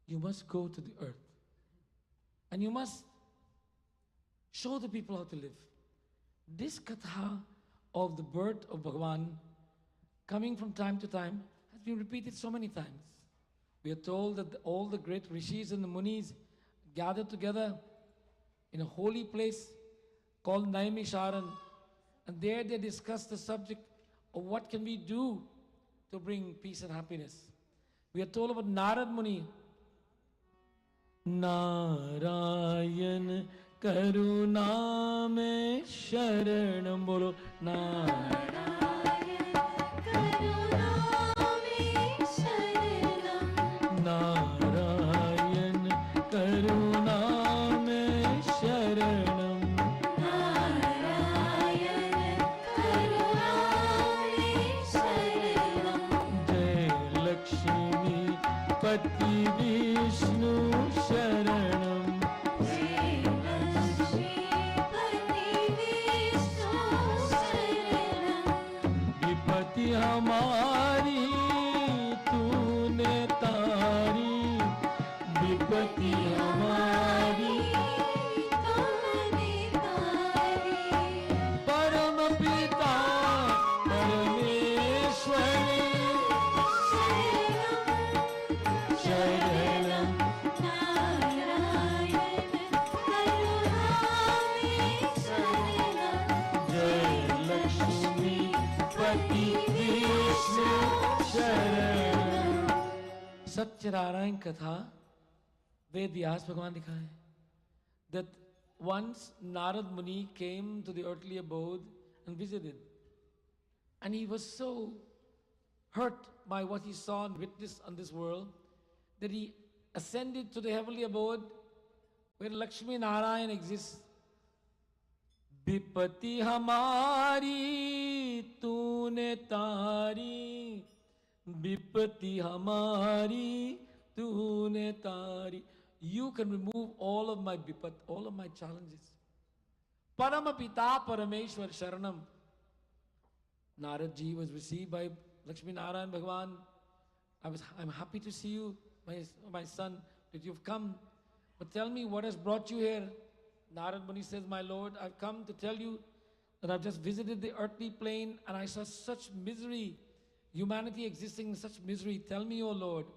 You must go to the earth. And you must show the people how to live. This katha of the birth of Bhagwan, coming from time to time, has been repeated so many times. We are told that all the great rishis and the munis gathered together in a holy place called Naimisharan, and there they discussed the subject of what can we do to bring peace and happiness. We are told about Narad Muni. Narayan Karuna mein sharanam bolo. Narayan Karuna mein sharanam. Narayan Karuna mein sharanam. Narayan Karuna mein sharanam. Jai Lakshmi Pati Vishnu sharanam. Jai Lakshmi Pati Vishnu sharanam. Vipati hamari तूने तारी. Vipati hamari तूने तारी. परम पिता परमेश्वरी शरणम. नारायण करुणामय शरणम. जय लक्ष्मी पति विष्णु शरणम. सत्यनारायण कथा वेद व्यास भगवान लिखा है that once Narad Muni came to the earthly abode and visited, and he was so hurt by what he saw and witnessed on this world that he ascended to the heavenly abode where Lakshmi Narayan exists. Vipati hamari तूने तारी. Vipati hamari तूने तारी. You can remove all of my vipat, all of my challenges. Paramapita Parameshwar Sharanam. Narad ji was received by Lakshmi Narayan Bhagwan. I'm happy to see you, my son, that you've come. But tell me, what has brought you here? Narad Muni says, my Lord, I've come to tell you that I've just visited the earthly plane and I saw such misery, humanity existing in such misery. Tell me, O Lord,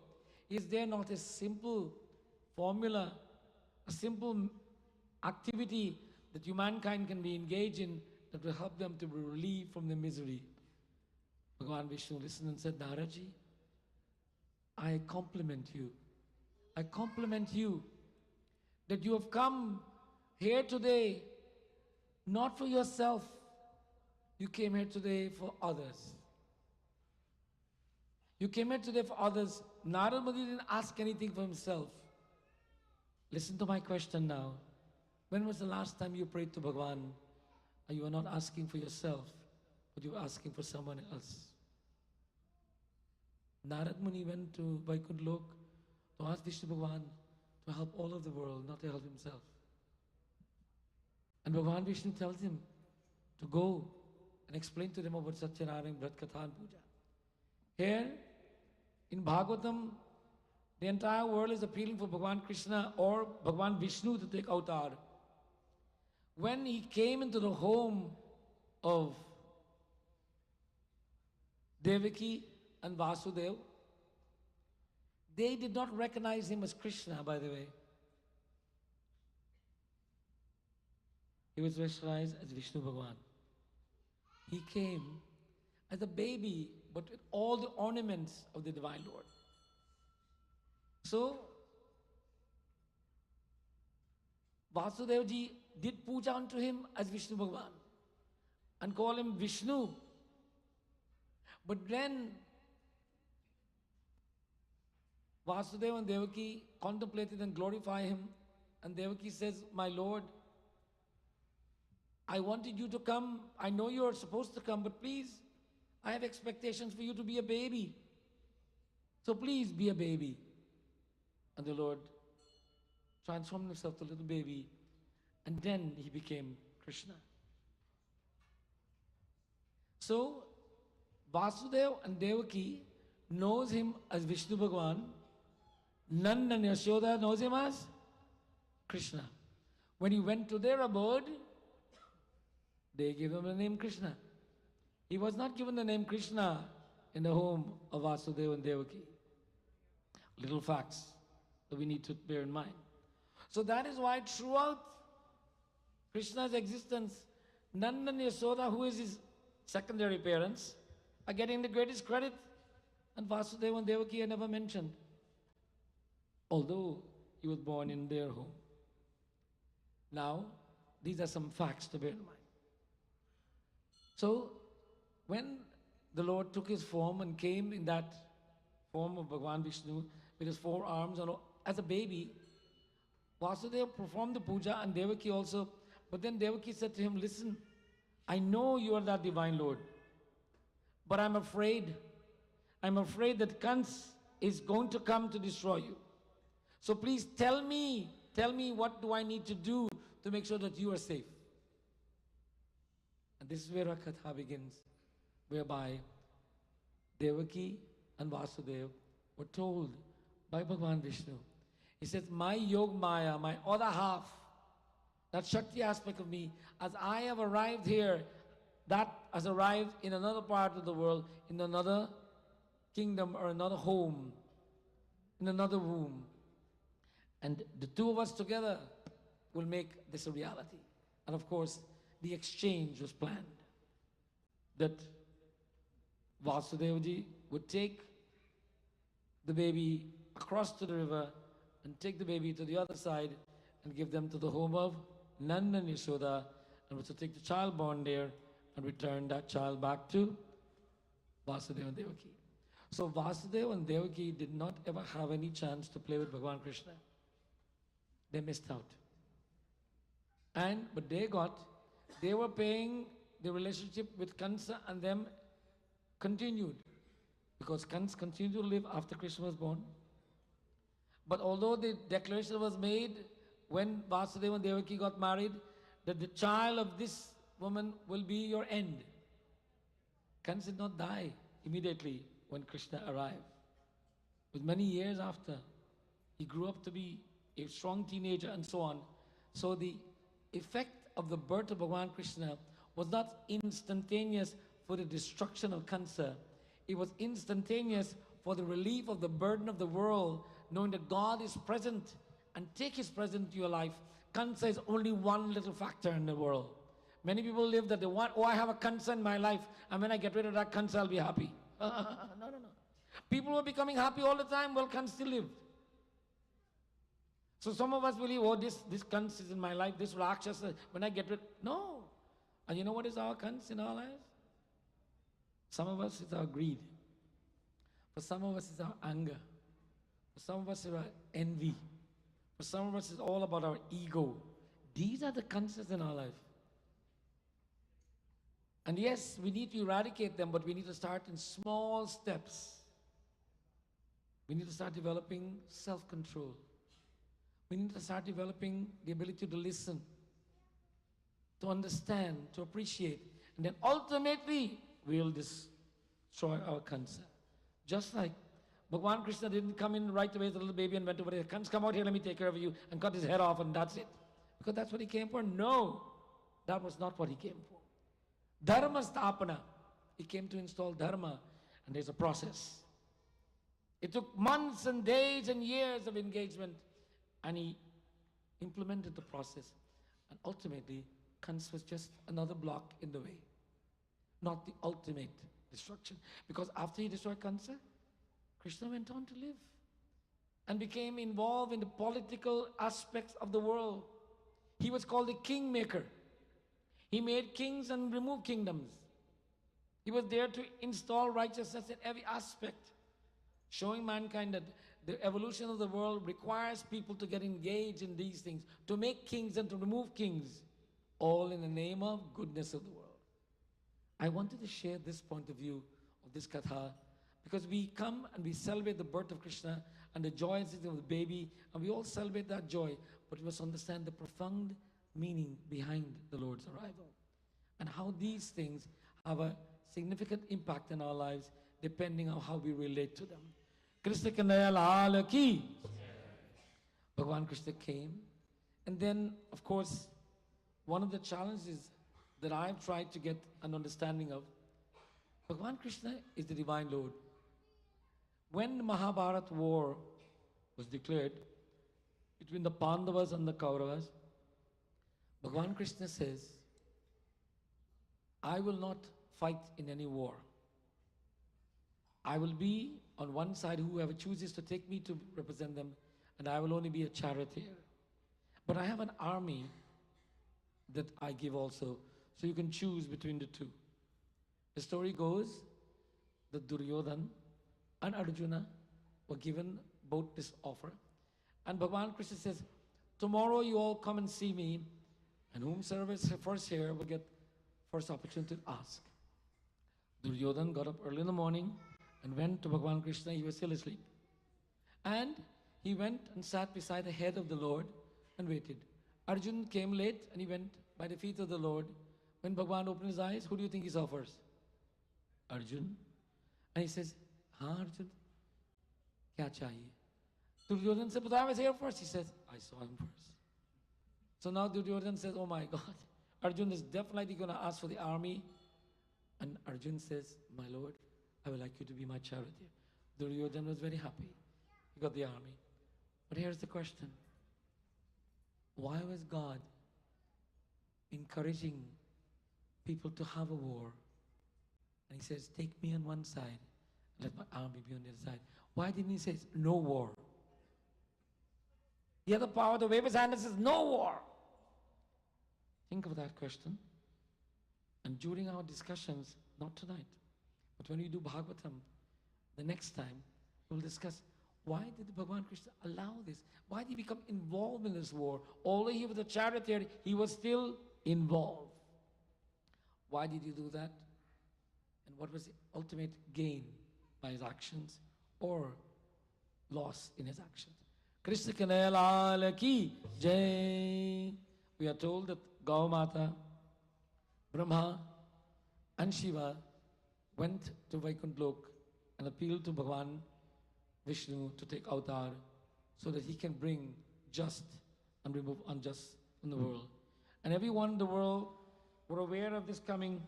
is there not a simple formula, a simple activity that humankind can be engaged in that will help them to be relieved from their misery? Bhagavan Vishnu listened and said, Naraji, I compliment you. I compliment you that you have come here today not for yourself. You came here today for others. You came here today for others. Narad Muni didn't ask anything for himself. Listen to my question now. When was the last time you prayed to Bhagwan and you were not asking for yourself, but you were asking for someone else? Narad Muni went to Vaikuntha Lok to ask Vishnu Bhagwan to help all of the world, not to help himself. And Bhagwan Vishnu tells him to go and explain to them about Satyanarayana, Vrat Katha and Puja. Here, in Bhagavatam, the entire world is appealing for Bhagwan Krishna or Bhagwan Vishnu to take avatar. When he came into the home of Devaki and Vasudev, they did not recognize him as Krishna, by the way. He was recognized as Vishnu Bhagwan. He came as a baby, but with all the ornaments of the Divine Lord. So, Vasudeva ji did puja unto him as Vishnu Bhagavan and call him Vishnu. But then Vasudeva and Devaki contemplated and glorified him, and Devaki says, my Lord, I wanted you to come. I know you are supposed to come, but please, I have expectations for you to be a baby. So please be a baby. And the Lord transformed himself to a little baby, and then he became Krishna. So, Vasudeva and Devaki knows him as Vishnu Bhagavan. Nanda and Yashoda knows him as Krishna. When he went to their abode, they gave him the name Krishna. He was not given the name Krishna in the home of Vasudeva and Devaki. Little facts that we need to bear in mind. So that is why throughout Krishna's existence, Nanda and Yashoda, who is his secondary parents, are getting the greatest credit, and Vasudeva and Devaki are never mentioned, although he was born in their home. Now, these are some facts to bear in mind. So, when the Lord took his form and came in that form of Bhagavan Vishnu with his 4 arms and as a baby, Vasudeva performed the puja and Devaki also. But then Devaki said to him, listen, I know you are that divine Lord, but I'm afraid that Kans is going to come to destroy you. So please tell me what do I need to do to make sure that you are safe. And this is where our Katha begins, whereby Devaki and Vasudeva were told by Bhagavan Vishnu. He says, my Yog Maya, my other half, that Shakti aspect of me, as I have arrived here, that has arrived in another part of the world, in another kingdom or another home, in another womb. And the two of us together will make this a reality. And of course, the exchange was planned. That Vasudevaji would take the baby across to the river and take the baby to the other side and give them to the home of Nanda and Yashoda, and was to take the child born there and return that child back to Vasudeva and Devaki. So Vasudeva and Devaki did not ever have any chance to play with Bhagavan Krishna. They missed out. But they were paying the relationship with Kansa, and them continued, because Kansa continued to live after Krishna was born. But although the declaration was made when Vasudeva and Devaki got married, that the child of this woman will be your end, Kansa did not die immediately when Krishna arrived. It was many years after. He grew up to be a strong teenager and so on. So the effect of the birth of Bhagavan Krishna was not instantaneous for the destruction of Kansa. It was instantaneous for the relief of the burden of the world, knowing that God is present and take His presence into your life. Kansa is only one little factor in the world. Many people live that they want, I have a Kansa in my life, and when I get rid of that Kansa, I'll be happy. No. People were becoming happy all the time while Kansa still lived. So some of us believe, this Kansa is in my life, this Rakshasa, when I get rid, no. And you know what is our Kansa in our lives? Some of us it's our greed. For some of us it's our anger. For some of us it's our envy. For some of us it's all about our ego. These are the Kansas in our life. And yes, we need to eradicate them, but we need to start in small steps. We need to start developing self-control. We need to start developing the ability to listen, to understand, to appreciate. And then ultimately, we'll destroy our Kansa. Just like Bhagavan Krishna didn't come in right away as a little baby and went over there, Kansa, come out here, let me take care of you, and cut his head off, and that's it. Because that's what he came for? No, that was not what he came for. Dharma Stapana. He came to install Dharma, and there's a process. It took months and days and years of engagement, and he implemented the process. And ultimately, Kansa was just another block in the way, not the ultimate destruction. Because after he destroyed Kansa, Krishna went on to live and became involved in the political aspects of the world. He was called the kingmaker. He made kings and removed kingdoms. He was there to install righteousness in every aspect, showing mankind that the evolution of the world requires people to get engaged in these things, to make kings and to remove kings, all in the name of goodness of the world. I wanted to share this point of view of this Katha, because we come and we celebrate the birth of Krishna and the joy of the baby, and we all celebrate that joy, but we must understand the profound meaning behind the Lord's arrival and how these things have a significant impact in our lives depending on how we relate to them. Krishna Kanaya Lal Ki. Bhagwan Krishna came, and then, of course, one of the challenges that I've tried to get an understanding of, Bhagwan Krishna is the divine Lord. When the Mahabharata war was declared between the Pandavas and the Kauravas, Bhagwan Krishna says, I will not fight in any war. I will be on one side, whoever chooses to take me to represent them, and I will only be a charioteer. But I have an army that I give also, so you can choose between the two. The story goes that Duryodhan and Arjuna were given both this offer. And Bhagwan Krishna says, tomorrow you all come and see me, and whomsoever is first here will get first opportunity to ask. Duryodhan got up early in the morning and went to Bhagwan Krishna. He was still asleep. And he went and sat beside the head of the Lord and waited. Arjun came late and he went by the feet of the Lord. When Bhagwan opened his eyes, who do you think he saw first? Arjun. And he says, Haan Arjun, kya chahiye? Duryodhan said, but I was here first. He says, I saw him first. So now Duryodhan says, oh my God, Arjun is definitely going to ask for the army. And Arjun says, my Lord, I would like you to be my charioteer. Duryodhan was very happy. He got the army. But here's the question. Why was God encouraging people to have a war? And he says, take me on one side, and let my army be on the other side. Why didn't he say, no war? He had the power to wave his hand and says, no war. Think of that question. And during our discussions, not tonight, but when we do Bhagavatam, the next time, we'll discuss, why did Bhagwan Krishna allow this? Why did he become involved in this war? Although he was a charioteer, he was still involved. Why did he do that? And what was the ultimate gain by his actions or loss in his actions? Krishna Kanaya Lal Ki Jai. We are told that Gaumata, Brahma and Shiva went to Vaikuntha Lok and appealed to Bhagwan Vishnu to take avatar so that he can bring just and remove unjust from the world. And everyone in the world were aware of this coming.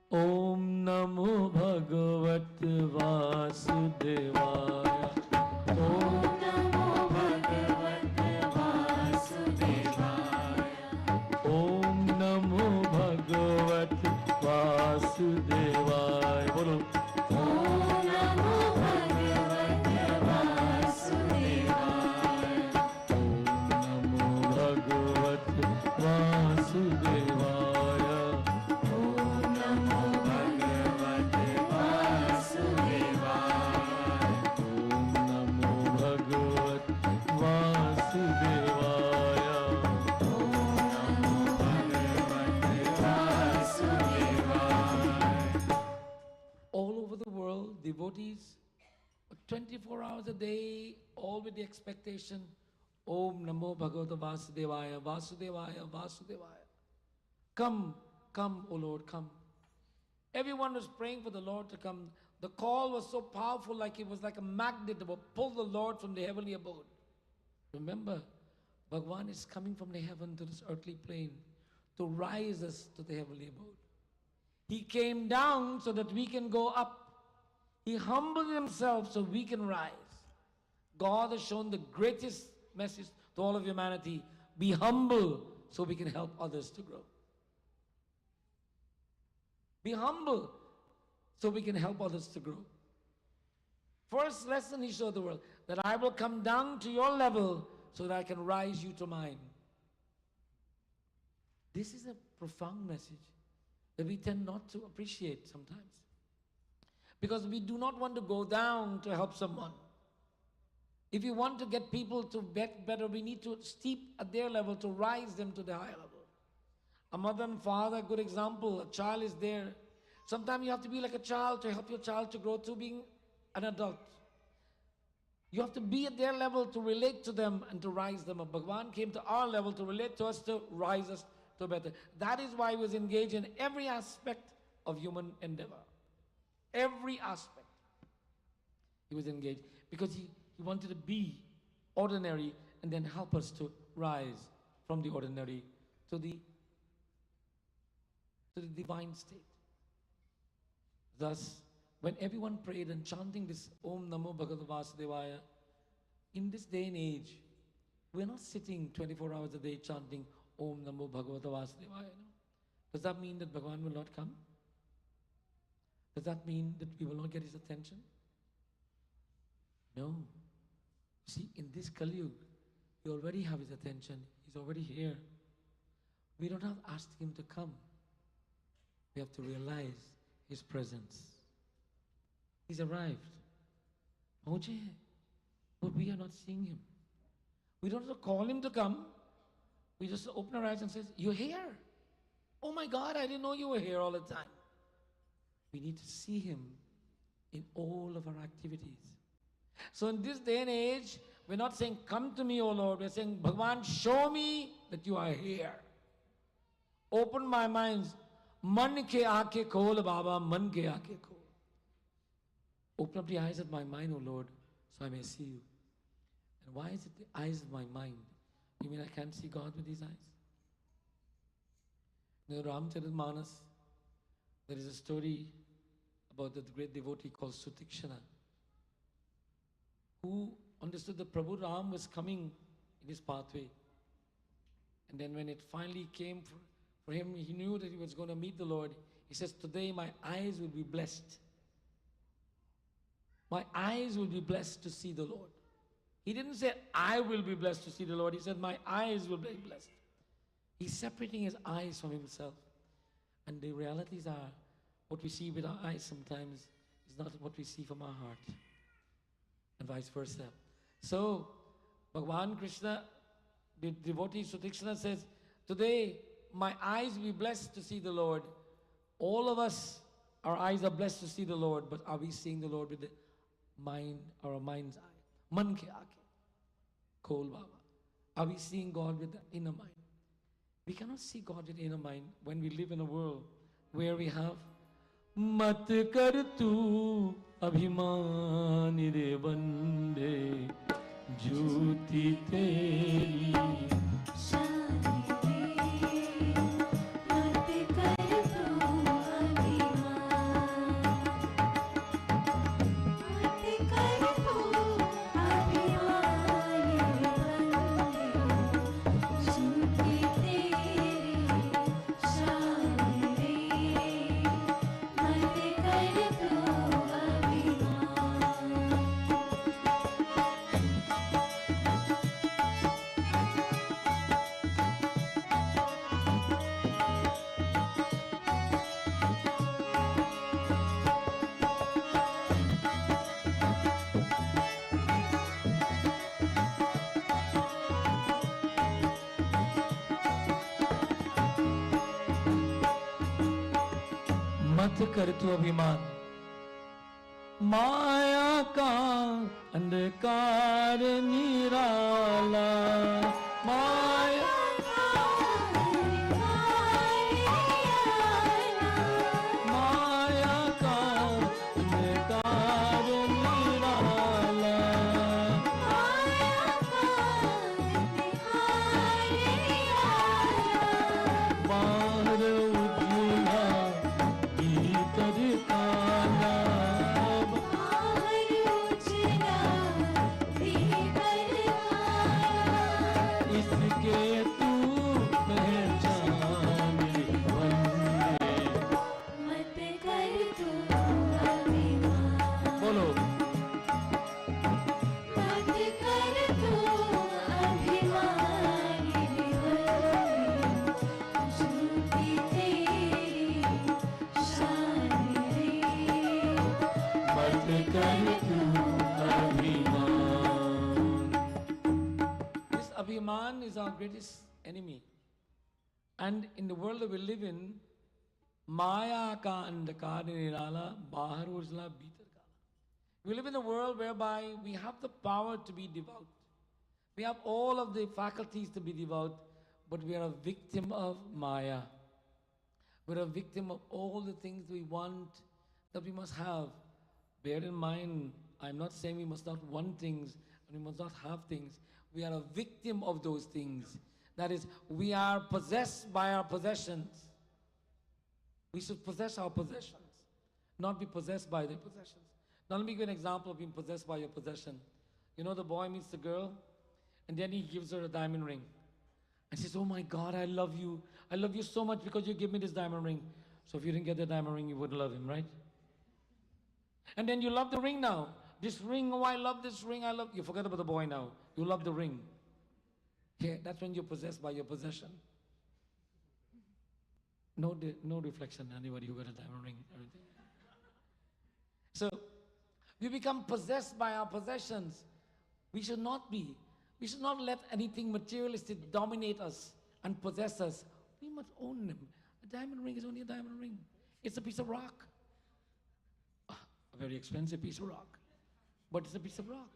Om Namo Bhagavat Vasudevaya. Om Namo Bhagavat Vasudevaya. Om Namo Bhagavat Vasudevaya. Bolo. Om Namo Bhagavat Vasudevaya. Om Namo Bhagavat Vasudevaya. Om Namo Bhagavat Vasudevaya. Om Namo Bhagavat Vasudevaya. Om Namo Bhagavat Vasudevaya. All over the world, devotees, 24 hours a day, all with the expectation, Om Namo Bhagavata Vasudevaya, Vasudevaya, Vasudevaya. Come, come, O Lord, come. Everyone was praying for the Lord to come. The call was so powerful, like it was like a magnet that would pull the Lord from the heavenly abode. Remember, Bhagwan is coming from the heaven to this earthly plane to rise us to the heavenly abode. He came down so that we can go up. He humbled himself so we can rise. God has shown the greatest message to all of humanity. Be humble so we can help others to grow. Be humble so we can help others to grow. First lesson he showed the world, that I will come down to your level so that I can rise you to mine. This is a profound message that we tend not to appreciate sometimes. Because we do not want to go down to help someone. If you want to get people to get better, we need to steep at their level to rise them to the higher level. A mother and father, good example. A child is there. Sometimes you have to be like a child to help your child to grow to being an adult. You have to be at their level to relate to them and to rise them up. Bhagwan came to our level to relate to us, to rise us to better. That is why he was engaged in every aspect of human endeavor. Every aspect. He was engaged because he wanted to be ordinary and then help us to rise from the ordinary to the divine state. Thus, when everyone prayed and chanting this Om Namo Bhagavate Vasudevaya, in this day and age, we're not sitting 24 hours a day chanting Om Namo Bhagavate Vasudevaya. No? Does that mean that Bhagavan will not come? Does that mean that we will not get his attention? No. See, in this Kali Yuga, we already have his attention. He's already here. We don't have to ask him to come. We have to realize his presence. He's arrived. But we are not seeing him. We don't have to call him to come. We just open our eyes and say, you're here. Oh my God, I didn't know you were here all the time. We need to see him in all of our activities. So in this day and age, we're not saying, come to me, O Lord. We're saying, Bhagavan, show me that you are here. Open my minds. Man ke aake khol, Baba, man ke aake khol. Open up the eyes of my mind, O Lord, so I may see you. And why is it the eyes of my mind? You mean I can't see God with these eyes? In the Ramcharitmanas, there is a story about the great devotee called Sutikshana, who understood that Prabhu Ram was coming in his pathway. And then when it finally came for him, he knew that he was going to meet the Lord. He says, today my eyes will be blessed. My eyes will be blessed to see the Lord. He didn't say, I will be blessed to see the Lord. He said, my eyes will be blessed. He's separating his eyes from himself. And the realities are, what we see with our eyes sometimes is not what we see from our heart. And vice versa. So, Bhagavan Krishna, the devotee Sutikshana says, today my eyes will be blessed to see the Lord. All of us, our eyes are blessed to see the Lord, but are we seeing the Lord with the mind, or our mind's eye? Man ke aake, Kol Baba. Are we seeing God with the inner mind? We cannot see God with the inner mind when we live in a world where we have Mat kar tu abhimani re bande jyoti teri मत कर तू अभिमान माया का अंधकार निराला माया माया का अंधकार निराला बाहर उजला भीतर काला बाहर उजला भीतर काला मत कर तू अभिमान. This abhiman is our greatest enemy. And in the world that we live in, Maya ka andakar nirala, bahar ujla bhitar kala. We live in a world whereby we have the power to be devout. We have all of the faculties to be devout, but we are a victim of Maya. We're a victim of all the things we want that we must have. Bear in mind, I'm not saying we must not want things and we must not have things. We are a victim of those things. That is, we are possessed by our possessions. We should possess our possessions, not be possessed by their possessions. Now let me give you an example of being possessed by your possession. You know, the boy meets the girl, and then he gives her a diamond ring. And she says, oh my God, I love you. I love you so much because you give me this diamond ring. So if you didn't get the diamond ring, you wouldn't love him, right? And then you love the ring now. This ring, oh, I love this ring, I love... You forget about the boy now. You love the ring. Yeah, that's when you're possessed by your possession. No reflection on anybody who got a diamond ring. Everything. So, we become possessed by our possessions. We should not be. We should not let anything materialistic dominate us and possess us. We must own them. A diamond ring is only a diamond ring. It's a piece of rock. A very expensive piece of rock. But it's a piece of rock.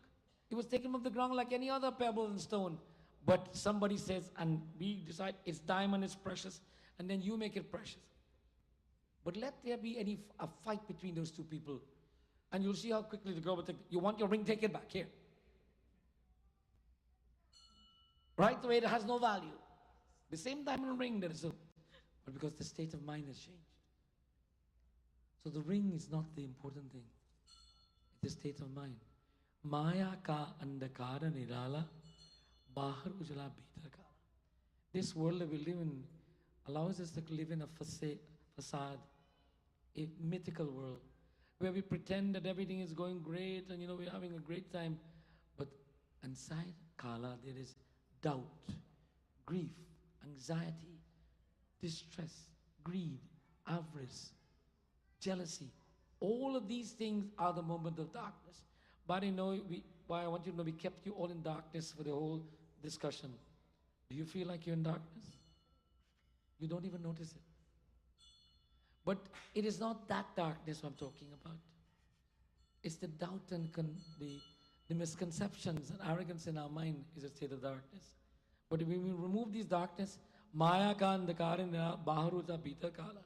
It was taken from the ground like any other pebble and stone. But somebody says, and we decide it's diamond, it's precious, and then you make it precious. But let there be a fight between those two people. And you'll see how quickly the girl will take, you want your ring, take it back, here. Right away, it has no value. The same diamond ring that is so, but because the state of mind has changed. So the ring is not the important thing. It's the state of mind. Maya ka andakara nirala, bahar ujala bhitar kala. This world that we live in allows us to live in a facade, a mythical world, where we pretend that everything is going great and we're having a great time. But inside Kala there is doubt, grief, anxiety, distress, greed, avarice, jealousy. All of these things are the moment of darkness. But I want you to know we kept you all in darkness for the whole discussion. Do you feel like you're in darkness? You don't even notice it. But it is not that darkness I'm talking about. It's the doubt and the misconceptions and arrogance in our mind is a state of darkness. But if we remove these darkness, Maya ka andhakar baharuta bhitar kala.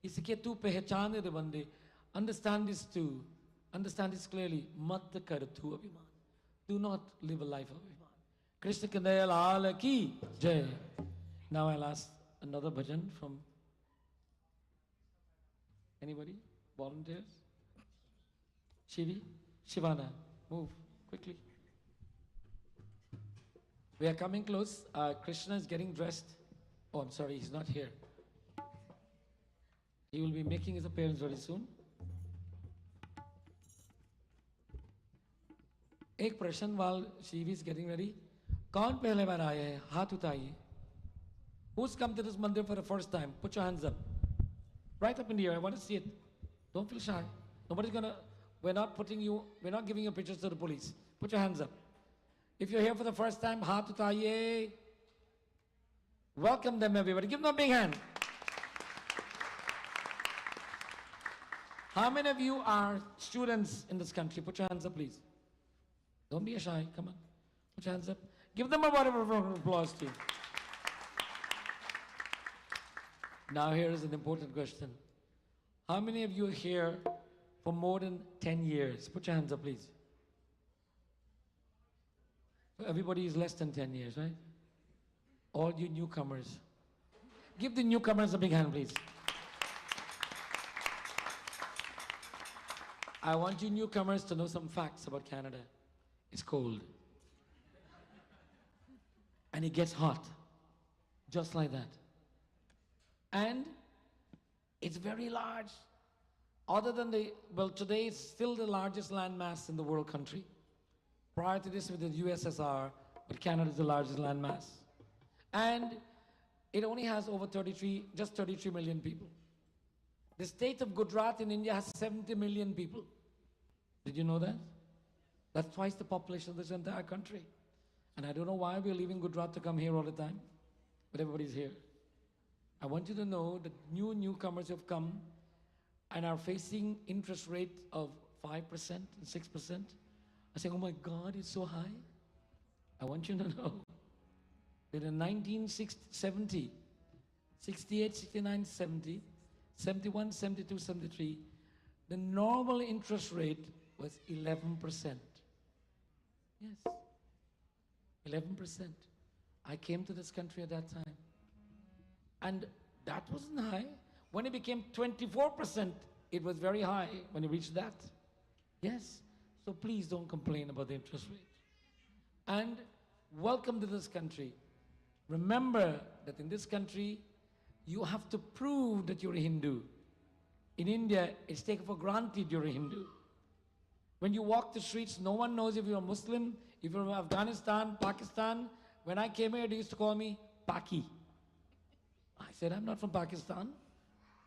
Iske tu pehchane de bande. Understand this too. Understand this clearly. Mat kar tu abhiman. Do not live a life of abhiman. Krishna Kanaya Lal ki jai. Now I'll ask another bhajan from anybody? Volunteers? Shri? Shivana, move quickly. We are coming close. Krishna is getting dressed. Oh, I'm sorry, he's not here. He will be making his appearance very soon. एक प्रश्न while Shri is getting ready. कौन पहले बार आया है? हाथ उठाइए. Who's come to this mandir for the first time? Put your hands up. Right up in the air. I want to see it. Don't feel shy. Nobody's gonna. We're not giving you pictures to the police. Put your hands up. If you're here for the first time, haath utaiye. Welcome them, everybody. Give them a big hand. How many of you are students in this country? Put your hands up, please. Don't be shy. Come on. Put your hands up. Give them a word of applause, too. Now here is an important question. How many of you are here for more than 10 years? Put your hands up, please. Everybody is less than 10 years, right? All you newcomers. Give the newcomers a big hand, please. I want you newcomers to know some facts about Canada. It's cold. And it gets hot. Just like that. And it's very large. Other than today it's still the largest landmass in the world country. Prior to this with the USSR, but Canada is the largest landmass. And it only has over 33 million people. The state of Gujarat in India has 70 million people. Did you know that? That's twice the population of this entire country. And I don't know why we're leaving Gujarat to come here all the time, but everybody's here. I want you to know that newcomers have come and are facing interest rate of 5% and 6%. I say, oh my God, it's so high. I want you to know that in 1970, 68, 69, 70, 71, 72, 73, the normal interest rate was 11%. Yes, 11%. I came to this country at that time. And that wasn't high. When it became 24%, it was very high when it reached that. Yes, so please don't complain about the interest rate. And welcome to this country. Remember that in this country, you have to prove that you're a Hindu. In India, it's taken for granted you're a Hindu. When you walk the streets, no one knows if you're a Muslim, if you're from Afghanistan, Pakistan. When I came here, they used to call me Paki. I said, I'm not from Pakistan.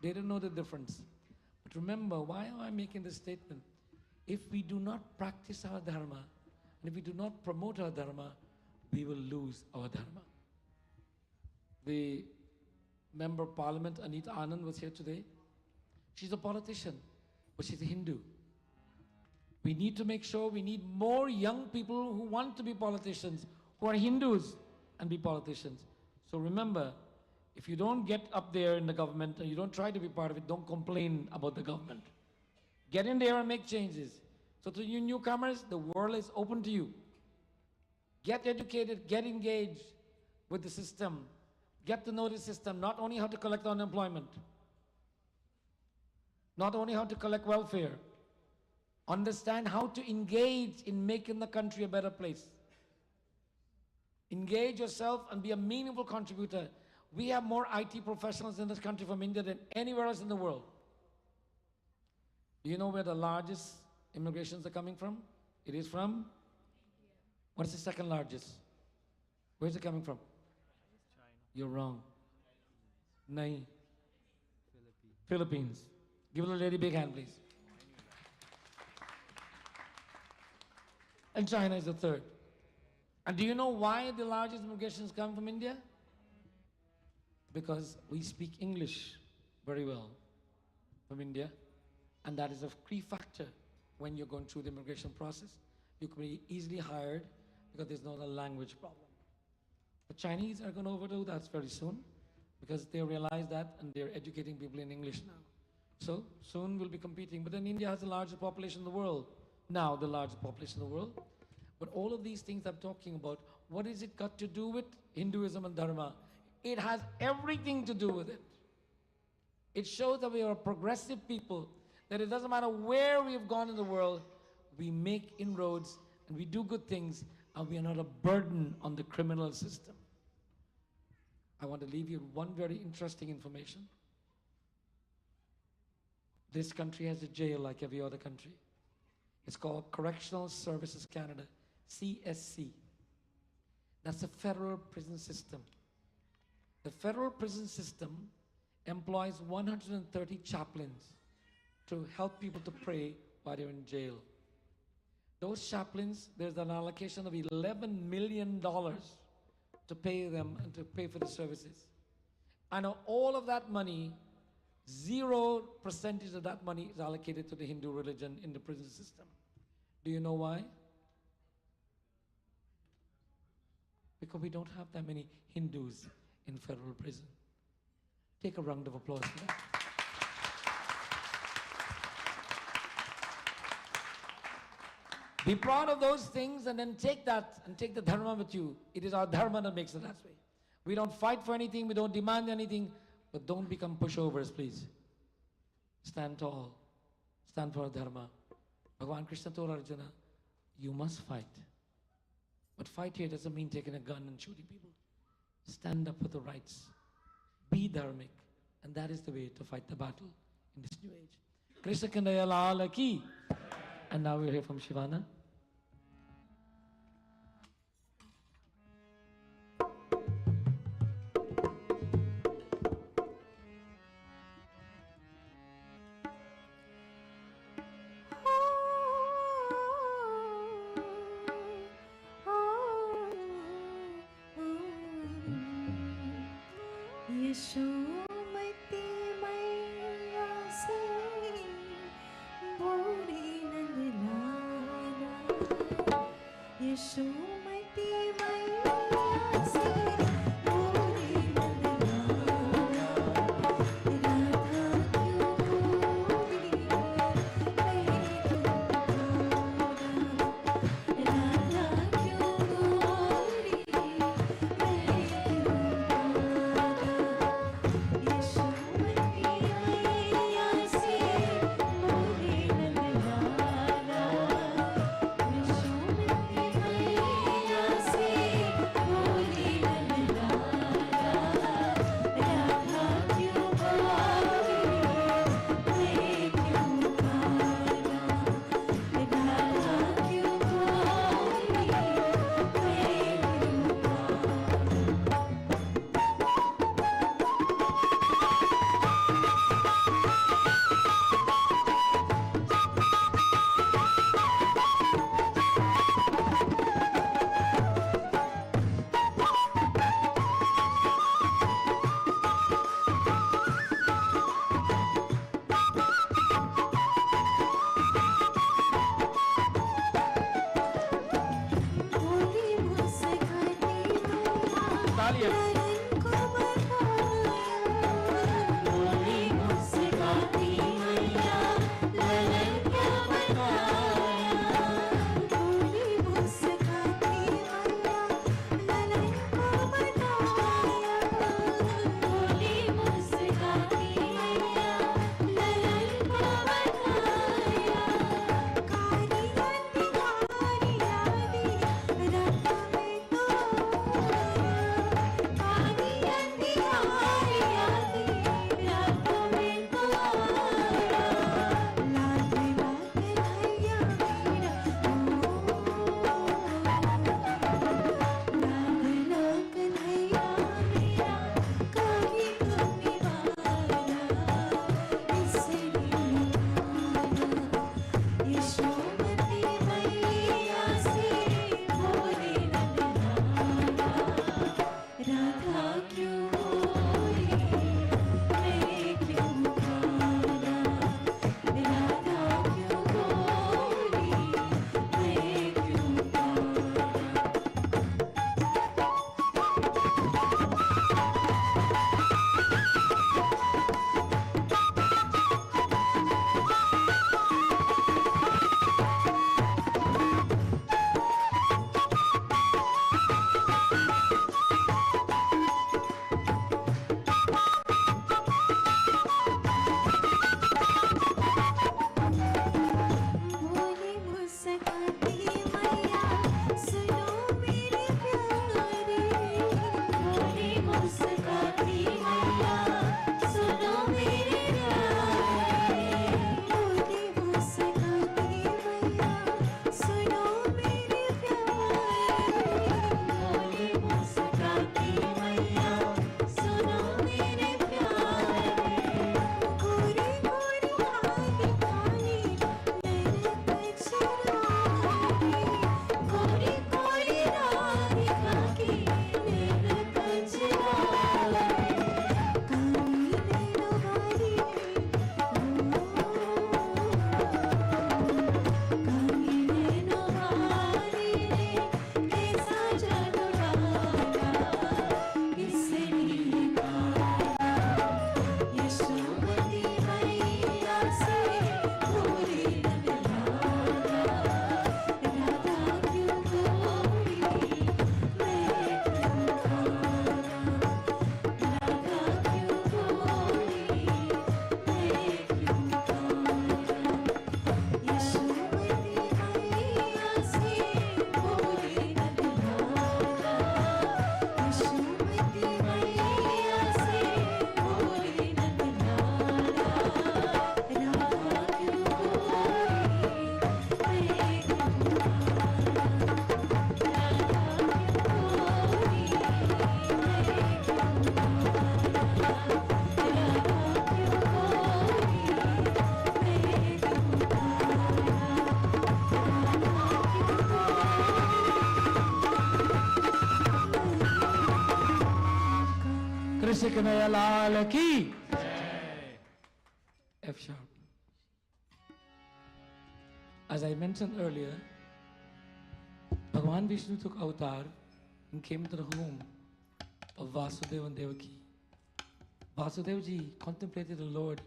They didn't know the difference. But remember, why am I making this statement? If we do not practice our dharma, and if we do not promote our dharma, we will lose our dharma. The Member of Parliament, Anita Anand, was here today. She's a politician, but she's a Hindu. We need to make sure we need more young people who want to be politicians, who are Hindus and be politicians. So remember, if you don't get up there in the government and you don't try to be part of it, don't complain about the government. Get in there and make changes. So to you newcomers, the world is open to you. Get educated, get engaged with the system. Get to know the system, not only how to collect unemployment, not only how to collect welfare. Understand how to engage in making the country a better place. Engage yourself and be a meaningful contributor. We have more IT professionals in this country from India than anywhere else in the world. Do you know where the largest immigrations are coming from? It is from? What's the second largest? Where's it coming from? China. You're wrong. Nahi. Philippines. Give the lady a big hand, please. And China is the third. And do you know why the largest immigrations come from India? Because we speak English very well from India. And that is a key factor when you're going through the immigration process. You can be easily hired because there's not a language problem. The Chinese are going to overdo that very soon because they realize that and they're educating people in English now. So soon we'll be competing. But then India has the largest population in the world. Now the largest population in the world. But all of these things I'm talking about, what has it got to do with Hinduism and Dharma? It has everything to do with it. It shows that we are a progressive people, that it doesn't matter where we have gone in the world, we make inroads and we do good things and we are not a burden on the criminal system. I want to leave you with one very interesting information. This country has a jail like every other country. It's called Correctional Services Canada, CSC. That's the federal prison system. The federal prison system employs 130 chaplains to help people to pray while they're in jail. Those chaplains, there's an allocation of $11 million to pay them and to pay for the services. And all of that money, 0% of that money is allocated to the Hindu religion in the prison system. Do you know why? Because we don't have that many Hindus in federal prison. Take a round of applause for that. Be proud of those things and then take that and take the dharma with you. It is our dharma that makes it that way. We don't fight for anything, we don't demand anything, but don't become pushovers, please. Stand tall. Stand for our dharma. Bhagavan Krishna told Arjuna, you must fight. But fight here doesn't mean taking a gun and shooting people. Stand up for the rights. Be dharmic. And that is the way to fight the battle in this new age. Krishna Kandaya Lala Ki. And now we'll hear from Shivana. Yashomati मैया से बोले नंदलाला, राधा क्यों बोली मैं क्यों पुकारा, राधा क्यों बोली मैं क्यों पुकारा, यशोमती मैया से बोले नंदलाला, यशोमती मैया से बोले नंदलाला, राधा क्यों बोली मैं क्यों पुकारा, राधा क्यों बोली मैं क्यों पुकारा। बोली मुस्काती मैया ललन को बधाया, बोली मुस्काती मैया ललन को बधाया, बोली मुस्काती मैया ललन को बधाया, बोली मुस्काती मैया ललन को बधाया, कारी अंधियारी आदि रात में तो आया, कारी अंधियारी आदि रात में तो आया, लाडला कन्हैया मेरा लाडला कन्हैया मेरा काहे कमी वाला, इसलिए यशोमती मैया से बोले नंदलाला, राधा क्यों बोली मैं क्यों पुकारा, राधा क्यों बोली मैं क्यों पुकारा। बोली मुस्काती मैया सुनो मेरे प्यारे, बोली मुस्काती मैया सुनो मेरे प्यारे, बोली मुस्काती मैया सुनो मेरे प्यारे, बोली मुस्काती मैया सुनो मेरे प्यारे, गोरी गोरी काली काली नैन कचरारी, गोरी गोरी राधिका की नैन कचरारी, काली नैनो वाली काली नैनो वाली ने कैसा जादू डाला, इसलिए काला यशोमती मैया से बोले नंदलाला, राधा क्यों बोली मैं क्यों पुकारा, राधा क्यों बोली मैं क्यों पुकारा, यशोमती मैया से बोले नंदलाला, यशोमती मैया से बोले नंदलाला, राधा क्यों बोली मैं क्यों कृष्ण कन्हैया लाल की F sharp. As I mentioned earlier, Bhagwan Bhagavan Vishnu took avatar and came to the home of Vasudeva and Devaki. Vasudeva ji contemplated the Lord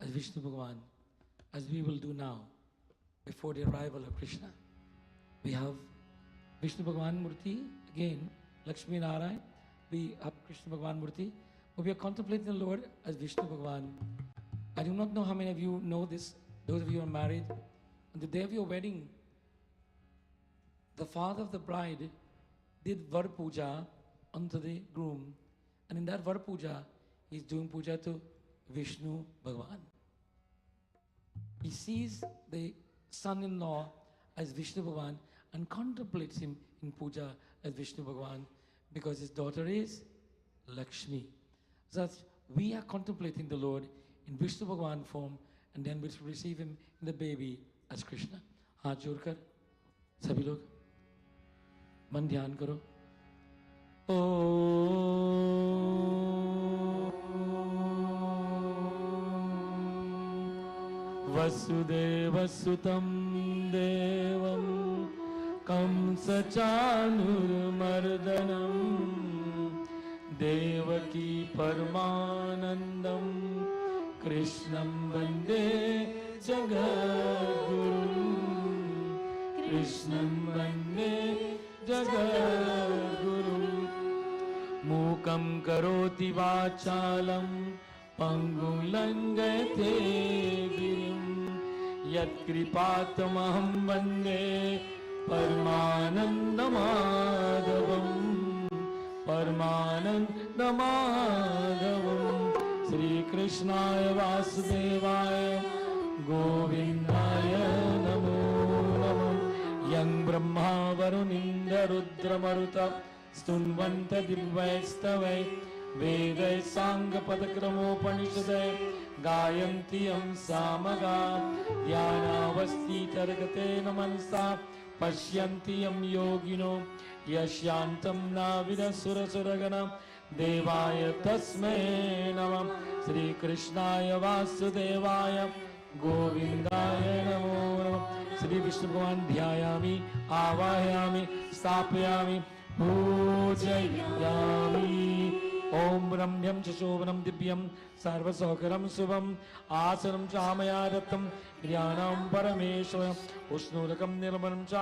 as Vishnu Bhagavan, as we will do now, before the arrival of Krishna. We have Vishnu Bhagavan Murti, again, Lakshmi Narayan, we have Krishna Bhagavan Murti, but we are contemplating the Lord as Vishnu Bhagavan. I do not know how many of you know this, those of you who are married. On the day of your wedding, the father of the bride did Var Puja unto the groom, and in that Var Puja, he is doing puja to Vishnu Bhagavan. He sees the son-in-law as Vishnu Bhagavan and contemplates him in puja as Vishnu Bhagavan because his daughter is Lakshmi. Thus, we are contemplating the Lord in Vishnu Bhagavan form and then we receive him in the baby as Krishna. हाथ जोड़कर सभी लोग मन ध्यान करो. वसुदेवसुतं देवं कंसचाणूरमर्दनं देवकी परमानन्दं कृष्णं वन्दे जगद्गुरुं कृष्णं वन्दे जगद्गुरुं मूकं करोति वाचालं पंगुं लङ्घयते गिरिं यत्कृपातमहं वन्दे परमानन्दमाधवं परमानन्दमाधवं श्रीकृष्णाय वासुदेवाय गोविन्दाय नमो नमः. यं ब्रह्मा वरुणीन्द्ररुद्रमरुत स्तुन्वन्त दिव्यैस्तवै वेदै साङ्गपदक्रमोपनिषदै गायन्ति यं सामगा ज्ञानावस्थितर्गतेन मनसा पश्यन्ति यं योगिनो यस्यान्तं नाविदसुरसुरगण देवाय तस्मै नमः. श्रीकृष्णाय वासुदेवाय गोविन्दाय नमो नमः. श्री विष्णु भगवान ध्यायामि आवाहयामि स्थापयामि पूजयामि. ओम रम्यं च शोभनं दिव्यं सर्वसौकरं शुभम् आसनं च मया दत्तं ज्ञानं परमेश्वरम् उष्णोदकं निर्मलं च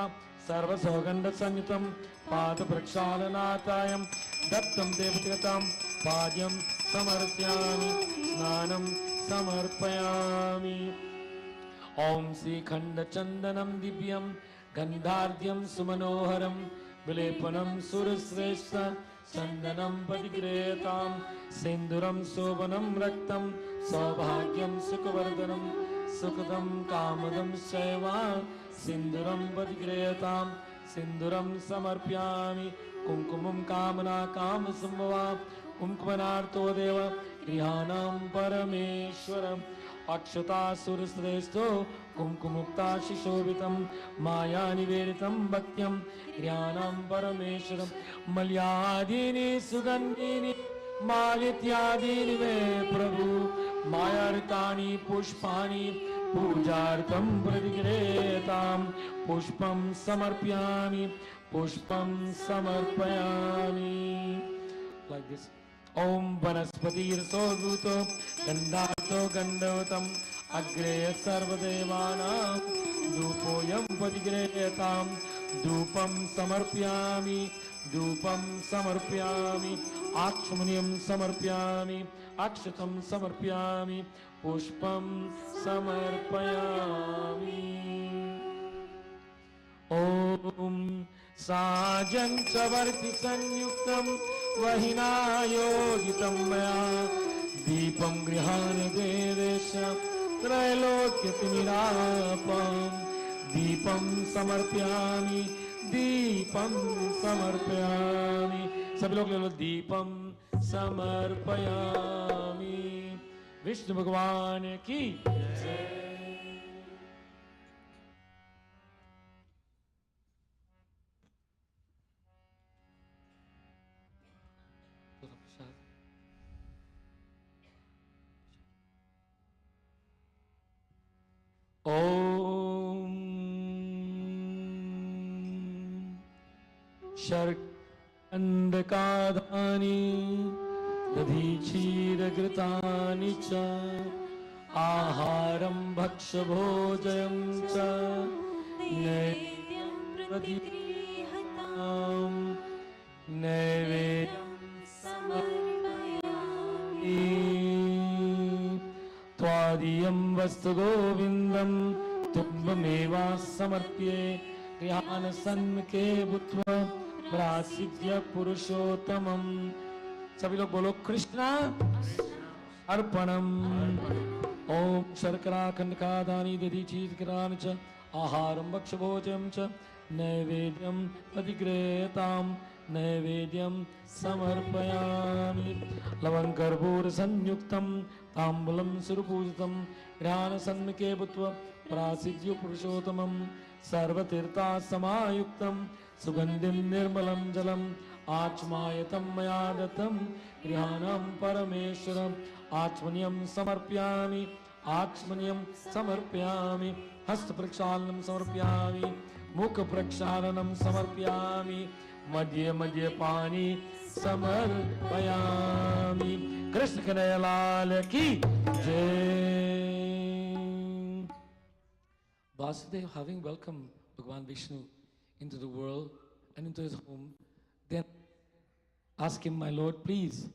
सर्वसौगन्धसंयुतं पादप्रक्षालनार्थायं दत्तं देवतिगतां पाद्यं समर्पयामि स्नानं समर्पयामि. ओम श्रीखण्डचन्दनं दिव्यं गन्धार्घ्यं सुमनोहरं विलेपनं सुरश्रेष्ठ चन्दनं परिगृह्यतां सिन्दूरं शोभनं रक्तं सौभाग्यं सुखवर्धनं सुखदं कामदं चैव सिन्दूरं परिगृह्यतां सिन्दूरं समर्पयामि. कुङ्कुमं कामना कामसम्भवा कुङ्कुमनार्थो देव गृहाणां परमेश्वरम् अक्षतासुरश्रेष्ठो कुङ्कुमुक्ता शिशोभितं माया निवेदितं भक्त्यं ज्ञानां परमेश्वरं. मल्यादीनि सुगन्धीनि मालित्यादीनि मे प्रभु मायार्तानि पुष्पाणि पूजार्थं प्रतिगृह्यतां पुष्पं समर्पयामि पुष्पं समर्पयामि. Like this. ओम वनस्पतिर्सोभूतो गन्धार्थो गन्धवतम् अग्रे सर्वदेवानां धूपोऽयं परिगृह्यतां धूपं समर्पयामि धूपं समर्पयामि आचमनीयं समर्पयामि अक्षतं समर्पयामि पुष्पं समर्पयामि. ओम साजं च वर्ति संयुक्तं वहिनायोगितं मया दीपं गृहाणि देवेश त्रैलोक्यतिमिरापं दीपं समर्पयामि दीपं समर्पयामि. सभी लोग ले लो दीपं समर्पयामि. विष्णु भगवान की जय. ओम शर्कण्डकादानि दधीचीरघृतानि च आहारं भक्षभोजनं च नैवेद्यं प्रतिगृह्यताम् नैवेद्यं समर्पयामि त्वादीयं वस्तु गोविन्दं तुभ्यमेवा समर्प्ये गृहाण सन्मुखे भूत्वा प्रासिद्ध्य पुरुषोत्तमम्। सभी लोग बोलो कृष्णा अर्पणम। ओम शर्करा खंडकादानि दधीचीर्कराणि च आहारं भक्षभोजनं च नैवेद्यं प्रतिगृह्यताम् नैवेद्यं समर्पयामि। लवङ्गर्भूरसंयुक्तं ताम्बूलं सुरपूजितं घ्राणसन्मुखे भूत्वा प्रासिद्ध्य पुरुषोत्तमं सर्वतीर्थासमायुक्तं सुगन्धिं निर्मलं जलम् आचमायतं मया दत्तं गृहाणं परमेश्वरम् आचमनीयं समर्पयामि आचमनीयं समर्पयामि हस्तप्रक्षालनं समर्पयामि मुखप्रक्षालनं समर्पयामि मध्ये मध्ये पानी समर्पयामि। कृष्ण कन्हैया लाल की जय। Vasudev, having welcomed Bhagavan Vishnu into the world and into his home, then ask him, my Lord, please.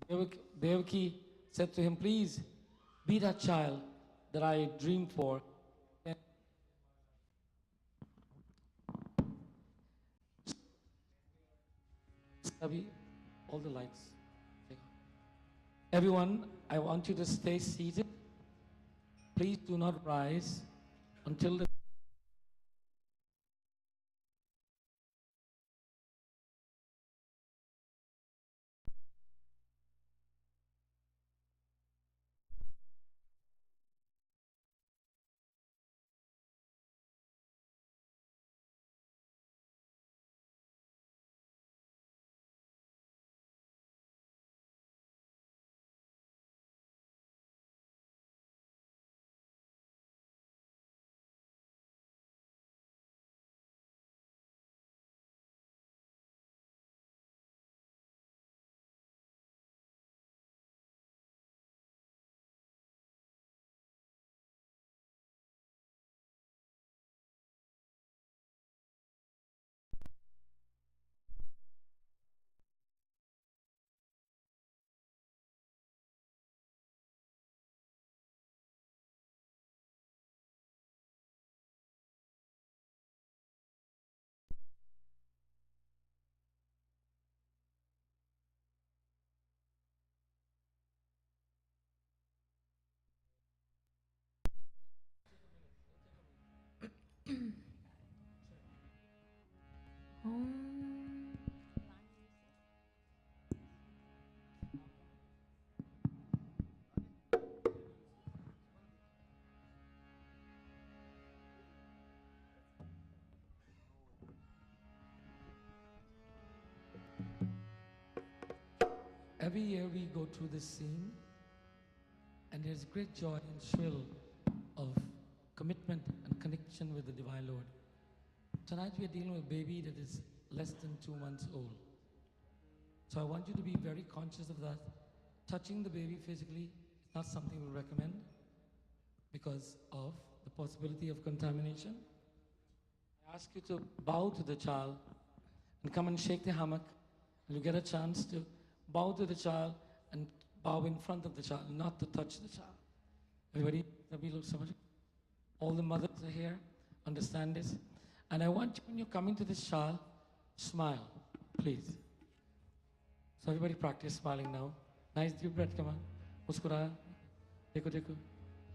Devaki said to him, please be that child that I dreamed for. Abhi, all the lights. Everyone, I want you to stay seated. Please do not rise until the every year we go through this scene, and there's great joy and thrill of commitment and connection with the Divine Lord. Tonight we are dealing with a baby that is less than 2 months old. So I want you to be very conscious of that. Touching the baby physically is not something we recommend because of the possibility of contamination. I ask you to bow to the child and come and shake the hammock. And you get a chance to bow to the child and bow in front of the child, not to touch the child. Everybody, all the mothers are here, understand this. And I want you, when you're coming to this child, smile, please. So everybody practice smiling now. Nice deep breath, come on. Muskuraya. Dekho, dekho.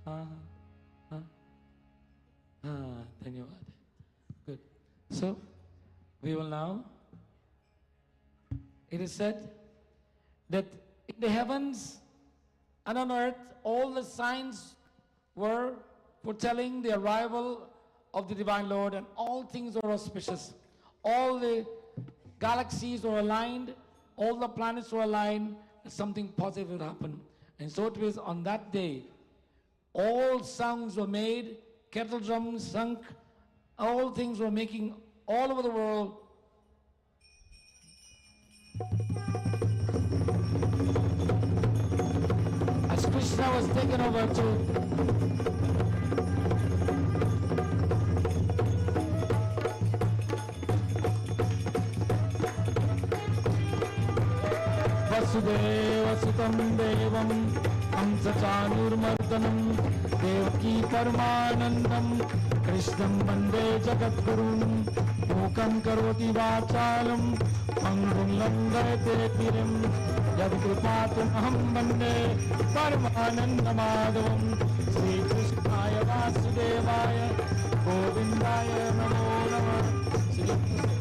Ha, ha. Ha, dhanyawad. Good. So, we will now, it is said that in the heavens and on earth, all the signs were foretelling the arrival of the Divine Lord, and all things were auspicious. All the galaxies were aligned, all the planets were aligned, and something positive would happen. And so it was on that day, all sounds were made, kettle drums sunk, all things were making all over the world As Krishna was taken over to Vasudevasutam Devam Hamsachanurmardanam Devaki Paramanandam Krishnam Vande Jagadgurum Mukam Karoti Vachalam Pangum Langayate Tiram Yad Kripatum Aham Vande Paramanandamadavam Shri Krishnaya Vasudevaya Govindaya Namo Namah Shri Krishna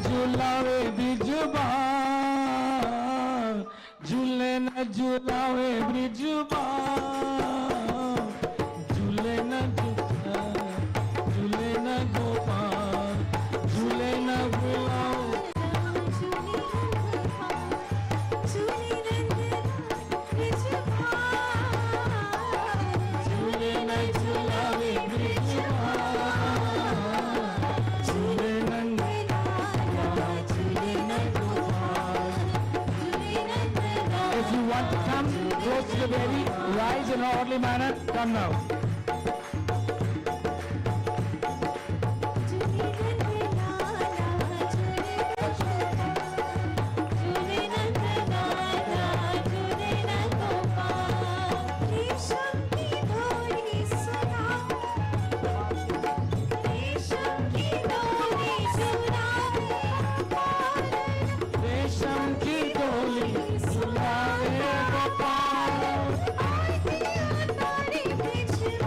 झुलावे ब्रिजबा झूले न झुलावे ब्रिजबा झूले न झूले न गोपाल झूले न बुलाओ झूले न झुलावे ब्रिजबा If you want to come close to the baby, rise in an orderly manner. Come now. Thank you.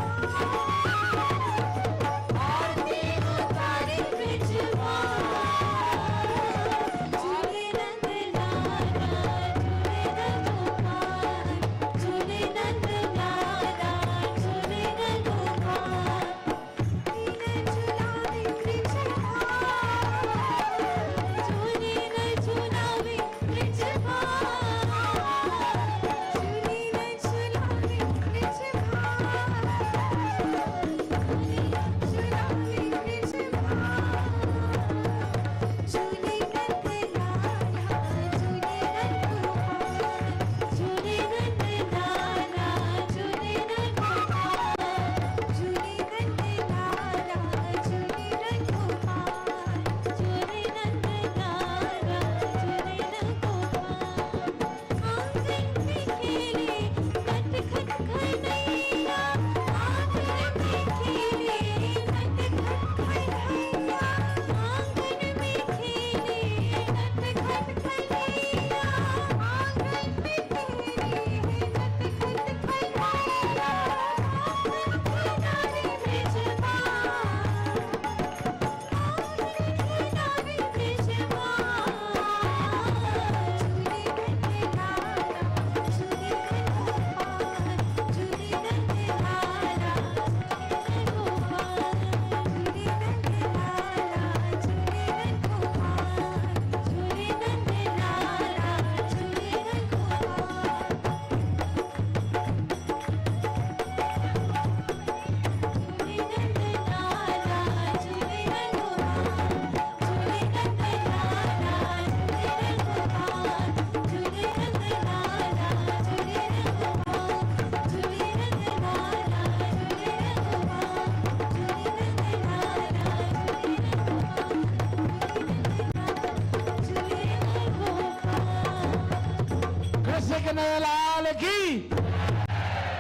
Krishna Kanhaiya Lal की,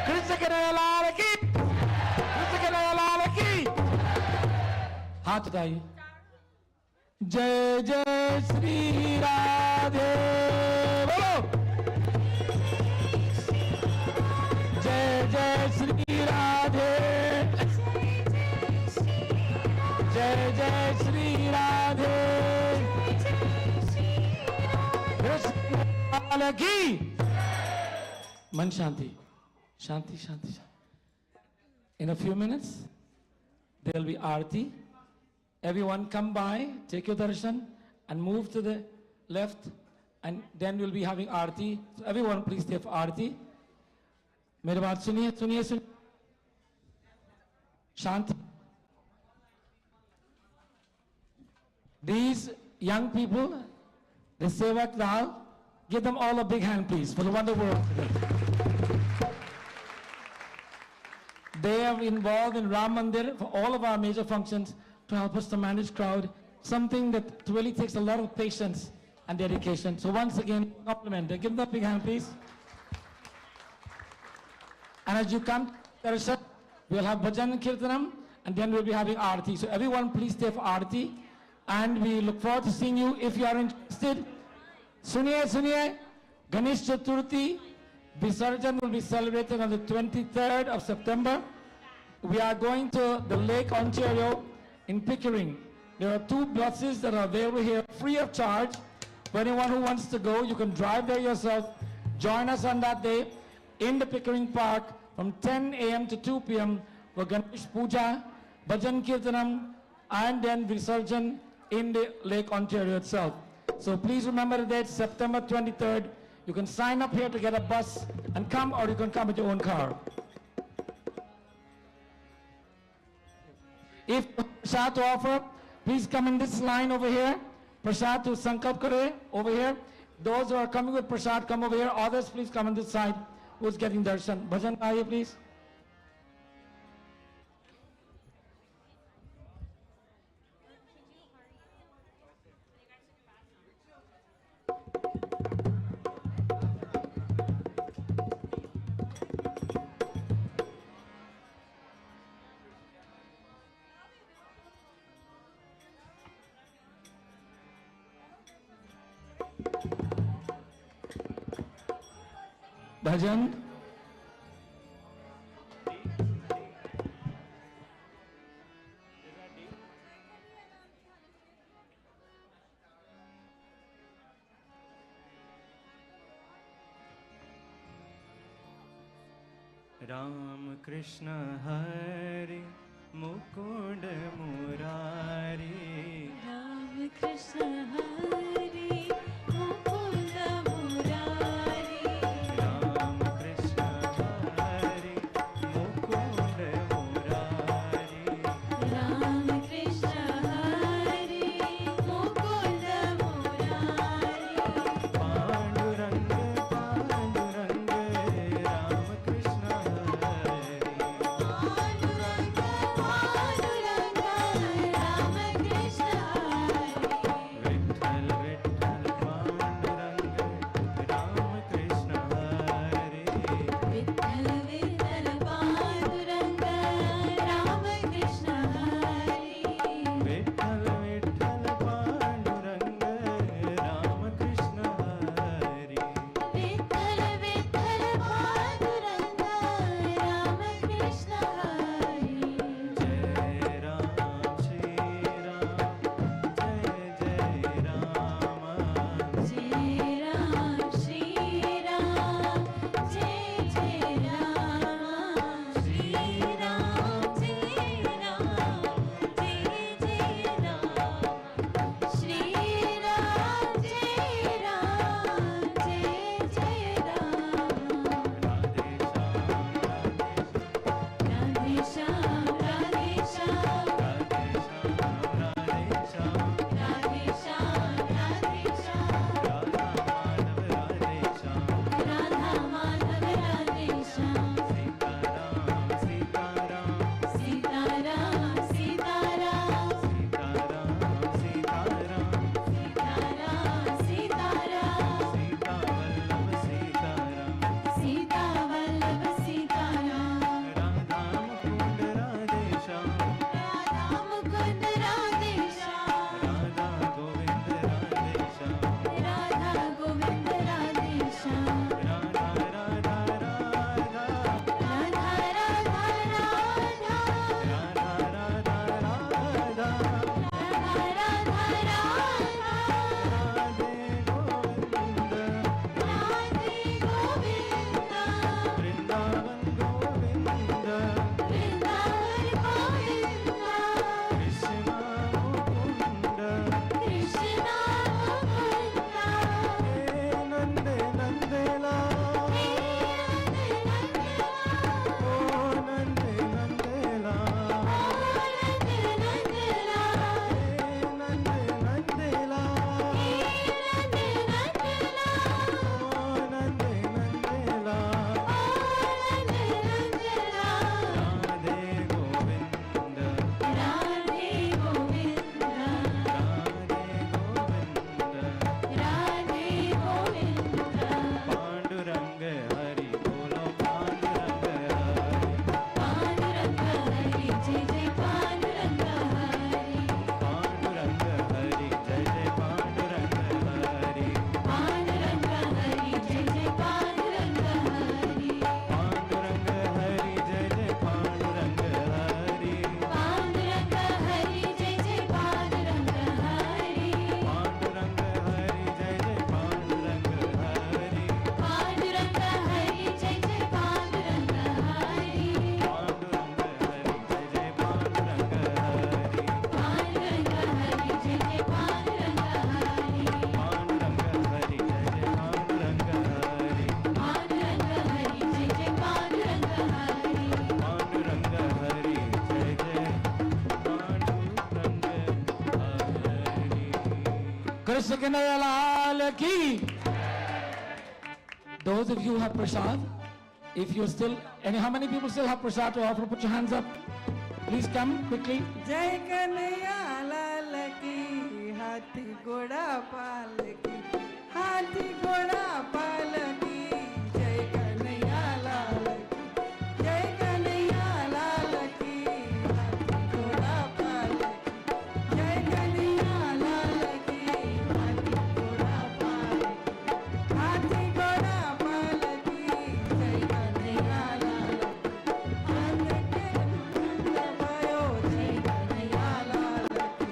कृष्ण कन्हैया लाल की, कृष्ण कन्हैया लाल की। हाथ उठाइए। जय जय श्री राधे बोलो, जय जय श्री राधे, जय जय श्री राधे, कृष्ण लाल की। मन शांति, शांति शांति शांति। In a few minutes there will be aarti. Everyone come by, take your darshan and move to the left, and then we'll be having aarti. So everyone please stay for aarti. मेरी बात सुनिए सुनिए सुनिए, शांति। These young people, the Sevak Dal, give them all a big hand please for the wonderful work today. They are involved in Ram Mandir for all of our major functions to help us to manage crowd, something that really takes a lot of patience and dedication. So once again, compliment. Give them a big hand, please. And as you come, we'll have Bhajan Kirtanam, and then we'll be having Aarti. So everyone please stay for Aarti, and we look forward to seeing you if you are interested. Suniye, suniye, Ganesh Chaturthi, Visarjan will be celebrated on the 23rd of September. We are going to the Lake Ontario in Pickering. There are 2 buses that are available here free of charge. For anyone who wants to go, you can drive there yourself. Join us on that day in the Pickering Park from 10 a.m. to 2 p.m. for Ganesh Puja, Bhajan Kirtanam, and then Visarjan in the Lake Ontario itself. So please remember the date, September 23rd. You can sign up here to get a bus and come, or you can come with your own car. If prasad to offer, please come in this line over here. Prasad to Sankalp Kare over here. Those who are coming with prasad, come over here. Others, please come on this side. Who's getting darshan? Bhajan Aye, please. Bhajan. Ram Krishna Hare Mukund Murari, Ram Krishna Hare Mukund Murari, Ram Krishna Hare Mukund Murari, Ram Krishna Hare Mukund Murari, Pandurang Pandurang Ram Krishna Hare, Panduranga Panduranga Ram Krishna Hare, Vitthal Krishna Kanhaiya Lal की. Those of you who have prasad, if you still, and how many people still have prasad to offer? Put your hands up. Please come quickly. जय कन्हैया लाल की, हाथी घोड़ा पाल की, हाथी घोड़ा पाल की, जय कन्हैया लाल की, जय कन्हैया लाल की, हाथी घोड़ा पाल की, जय कन्हैया लाल की, हाथी घोड़ा पाल की, हाथी घोड़ा पाल की, जय कन्हैया लाल की, नंद के नंद भयो, जय कन्हैया लाल की,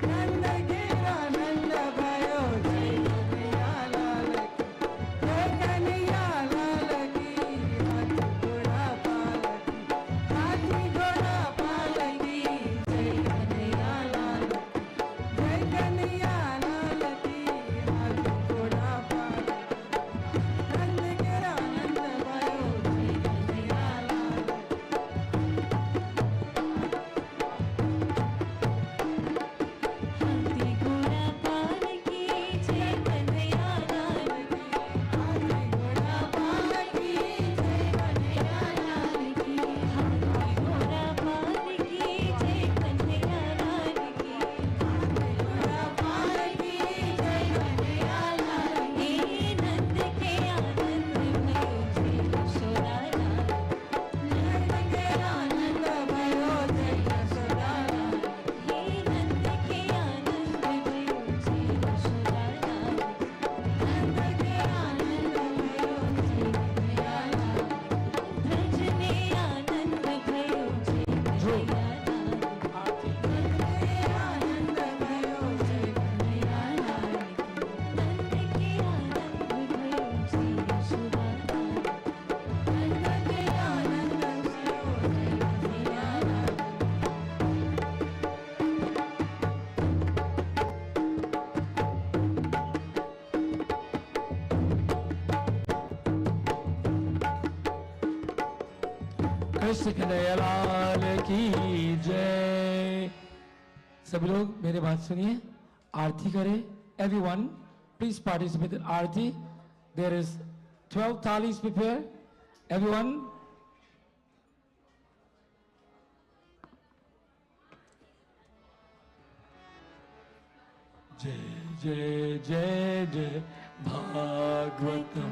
नंद के आनंद भयो, जय कन्हैया लाल की, जय कन्हैया लाल की, हाथी घोड़ा पाल की, हाथी घोड़ा पाल की, जय कन्हैया लाल की, जय कन्हैया लाल की, हाथी घोड़ा पाल की, नंद के आनंद भयो, जय कन्हैया लाल की। हाथी घोड़ा पाल की, जय कन्हैया लाल की, हाथी घोड़ा पाल की, जय कन्हैया लाल की, हाथी घोड़ा पाल की, जय कन्हैया लाल की, घोड़ा पाल की, जय कन्हैया लाल की, हे नंद के आनंद भयो, जय यशोदा लाल, नंद के आनंद भयो, जय यशोदा लाल की, हे नंद के आनंद भयो, जय यशोदा लाल, नंद के आनंद भयो, जय कन्हैया लाल की, ब्रज में आनंद भयो, जय कन्हैया लाल, नंद के आनंद भयो, जय कन्हैया लाल की, नंद के आनंद भयो, जय यशोदा लाल, नंद के आनंद भयो, जय कन्हैया लाल की। कृष्ण कन्हैया लाल की जय. सभी लोग मेरे बात सुनिए, आरती करें. Everyone, please participate in Aarti. There is 12 thalis prepared. Everyone. जय जय जय जय भागवतम.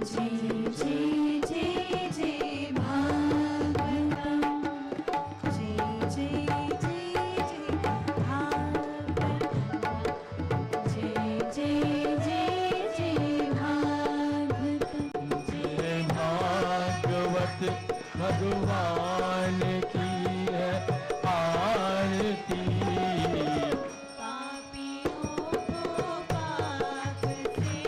जय जय जय जय भागवतम, जय जय जय जय भागवतम, जय जय जय जय भागवतम, जय भागवत भगवान की है आरती. पापियों को पाप से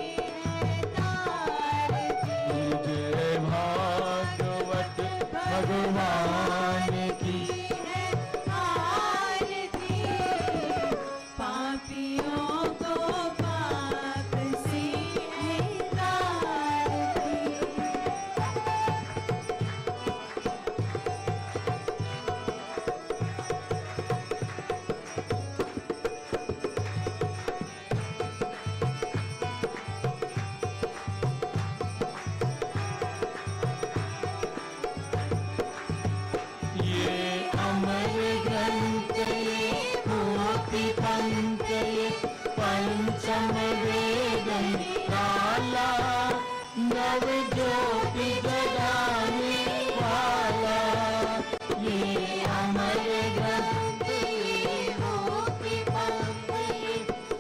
है तारती, जय भागवत भगवान की. है आरती, पापियों को पाप से है तारती. ये अमर ग्रंथ ये मोती पंथ ये पंचम वेद निराला, नव ज्योति जगाने वाला. ये अमर ग्रंथ ये मोती पंथ ये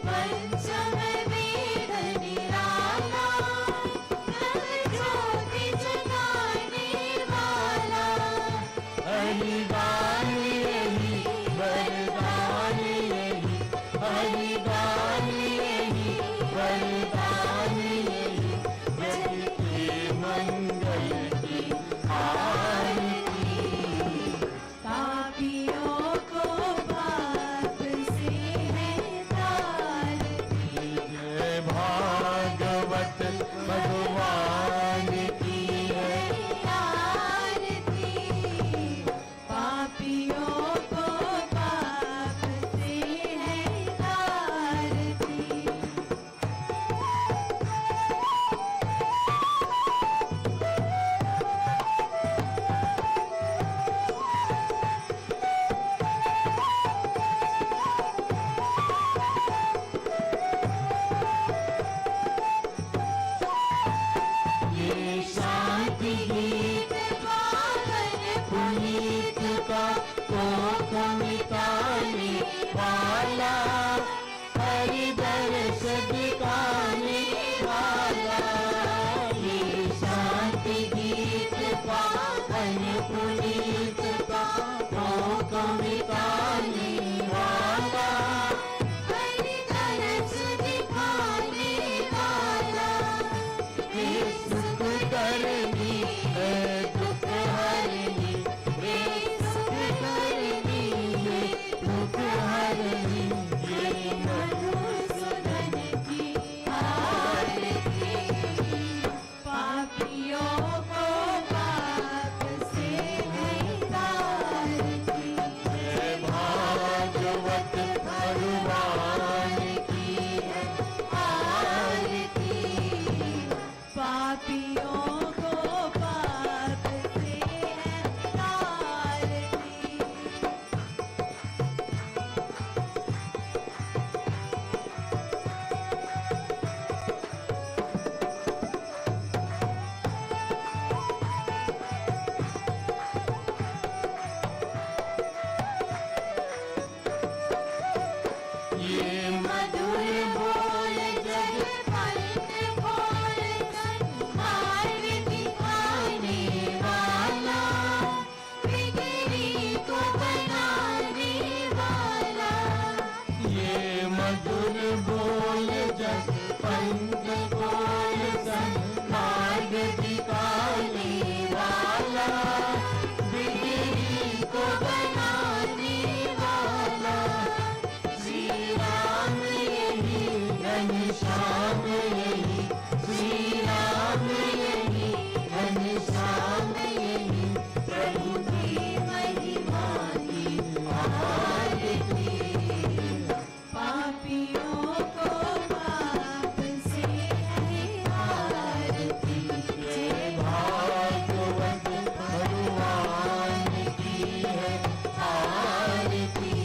पंचम वेद निराला, नव ज्योति जगाने वाला. हरिदान यही वरदान यही, हरिदान यही वरदान यही, जग के मंगल शांति गीत पावन पुनीत का कोख मिटाने वाला, हरि दर्श दिखाने वाला। ये शांति गीत पावन पुनीत का कोख मिटाने वाला, हरि दर्श दिखाने वाला। हे सुख करनी है दुख हरनी, हे सुख करनी है दुख हरनी। ये मधुसूदन की आरती, पापियों को पाप से है तारती। जय भागवत भगवान की है आरती, पापियों को पाप से है तारती। ये मधुर बोल जग पंथ खोल मार्ग दिखाने वाला, बिगड़ी को बनाने वाला। ये मधुर बोल जग पंथ खोल मार्ग दिखाने वाला, बिगड़ी को बनाने वाला। श्री राम यही घनश्याम यही, श्री राम यही घनश्याम यही, प्रभु की महिमा की आरती। पापियों को पाप से है आरती। जय भागवत भगवान की है आरती,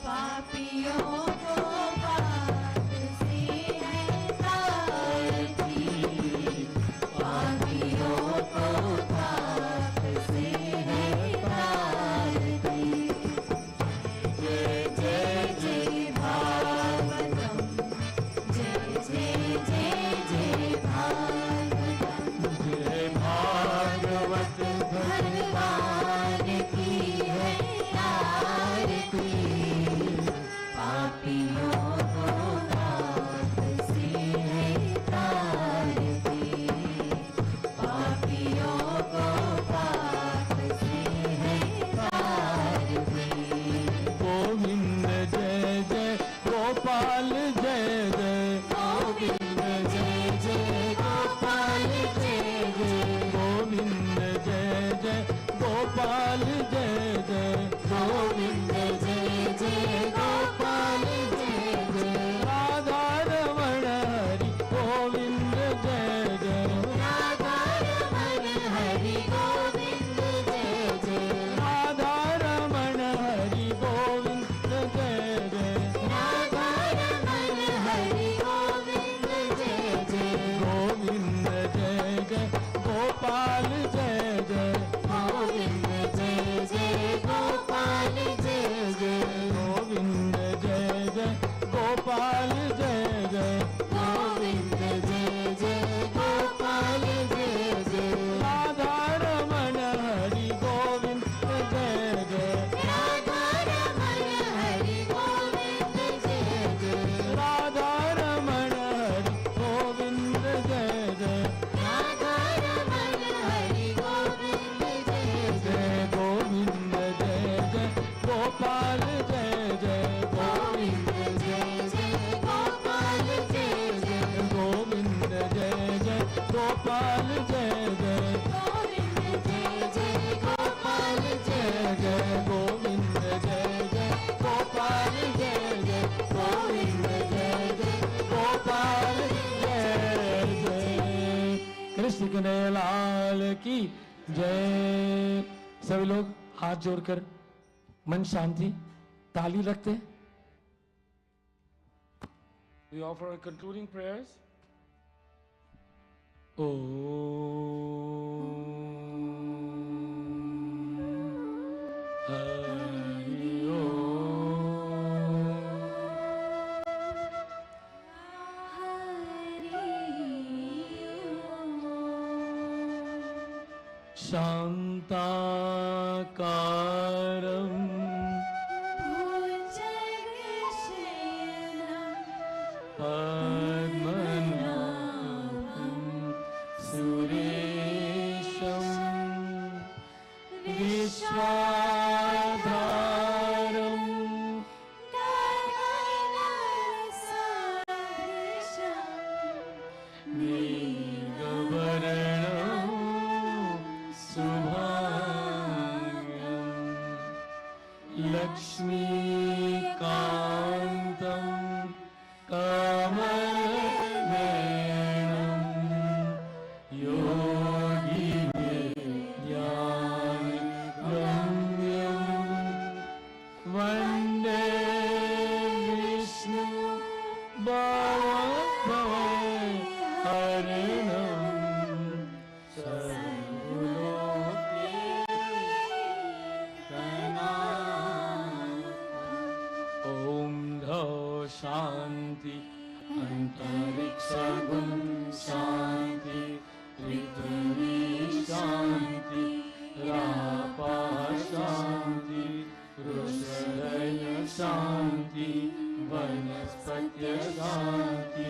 पापियों को पाप से है तारती। पापियों को पाप से है तारती। जय जय जय भागवतम, जय जय जय जय भागवतम। जय भागवत भगवान की है आरती, पापियों को पाप से है तारती। पापियों को पाप से है तारती। गोविंद जय जय गोपाल जय जय, गोविंद जय जय गोपाल जय जय, गोविंद जय जय गोपाल जय जय, गोविंद जय जय गोपाल जय जय। राधा रमण हरि गोविंद जय जय, राधा रमण हरि गोविंद जय जय, राधा रमण हरि गोविंद जय जय, राधा रमण हरि गोविंद जय जय। गोविंद जय जय गोपाल जय जय, गोविंद जय जय गोपाल जय जय, गोविंद जय जय गोपाल जय जय, गोविंद जय जय गोपाल जय जय। राधा रमण हरि गोविंद जय जय, राधा रमण हरि गोविंद जय जय, राधा रमण हरि गोविंद जय जय, राधा रमण हरि गोविंद जय जय। गोविंद जय जय गोपाल जय जय, गोविंद जय जय गोपाल जय जय, गोविंद जय जय गोपाल जय जय, गोविंद जय जय गोपाल जय जय, गोविंद जय जय गोपाल जय जय, गोविंद जय जय गोपाल जय जय। कृष्ण कन्हैया लाल की जय। सभी लोग हाथ जोड़कर मन शांति ताली रखते हैं। We offer our concluding prayers. Oh. शान्ताकारम् पद्मनाभं सुरेशं विश्वाधारं मेघवर्णं शुभांगं लक्ष्मीकान्तं कमलनयनं योगिनिर्यागम्यं वन्दे विष्णु भवभयहरणं ॐ धो शान्ति अंतरिक्षगुं शान्ति पृथिवी शान्ति रापा शान्ति ऋषय शान्ति वनस्पत्य शान्ति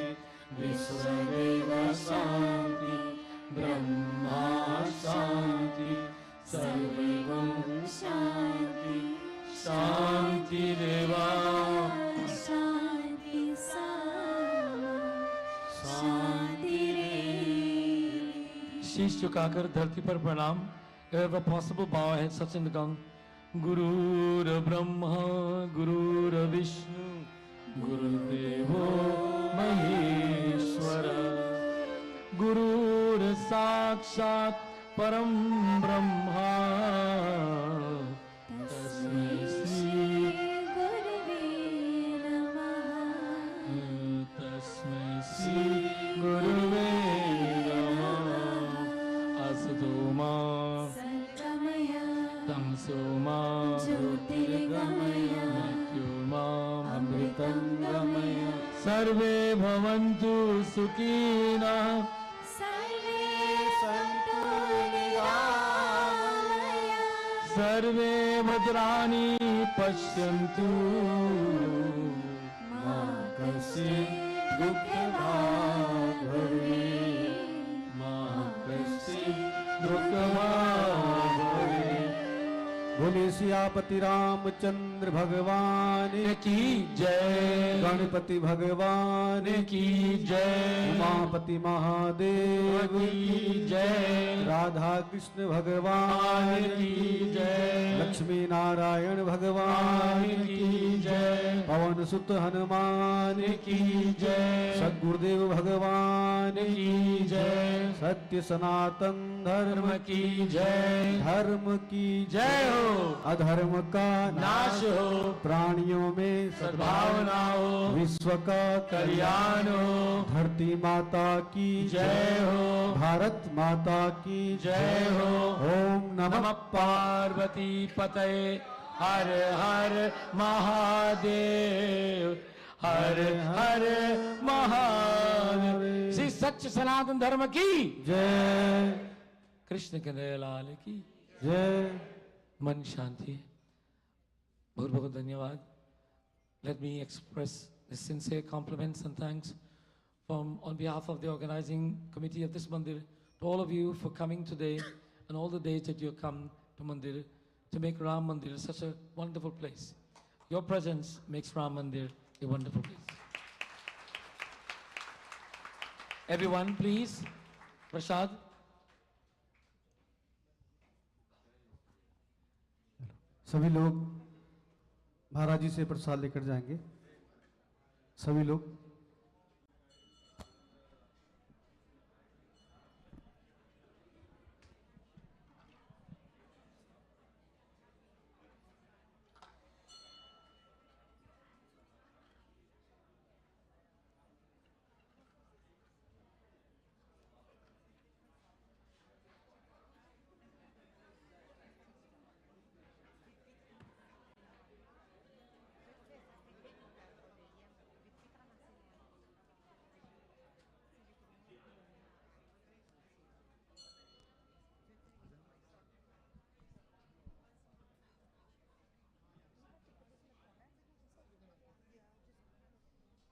विश्वदेव शान्ति ब्रह्मा शान्ति सर्वं शान्ति शान्तिरेवा शीश झुकाकर धरती पर प्रणाम। Wherever possible, bow our heads, Satsang Gang. Gurur Brahma, Gurur Vishnu, Gurur Devo Maheshwara, Gurur Sakshat Param Brahma, Tasmai Shri Gurave Namaha, Tasmai Shri Gurave Asatoma Tamsoma Jyotirgamaya Mrityuma Amritam Gamaya Sarve Bhavantu Sukhina Sarve Santu Niramaya Sarve Bhadrani Pashyantu Ma Kasyit Dukha Bhave Ma Kasyit Dukha Bhave। बोले सियापति रामचंद्र भगवान की जय, गणपति भगवान की जय, उमापति महादेव की जय, राधा कृष्ण भगवान की जय, लक्ष्मी नारायण भगवान की जय, पवन सुत हनुमान की जय, सद्गुरुदेव भगवान की जय, सत्य सनातन धर्म की जय, धर्म की जय हो, अधर्म का नाश हो, प्राणियों में सद्भावना हो, विश्व का कल्याण हो, धरती माता की जय हो, भारत माता की जय हो। ओम नमः पार्वती पतये हर हर महादेव, हर हर महादेव। श्री सच्च सनातन धर्म की जय, कृष्ण के दयालाल की जय। मन शांति है। बहुत बहुत धन्यवाद। Let me express the sincere compliments and thanks from on behalf of the organizing committee of this Mandir to all of you for coming today and all the days that you come to Mandir to make Ram Mandir such a wonderful place. Your presence makes Ram Mandir a wonderful place. Everyone, please, Prasad. सभी लोग महाराज जी से प्रसाद लेकर जाएंगे। सभी लोग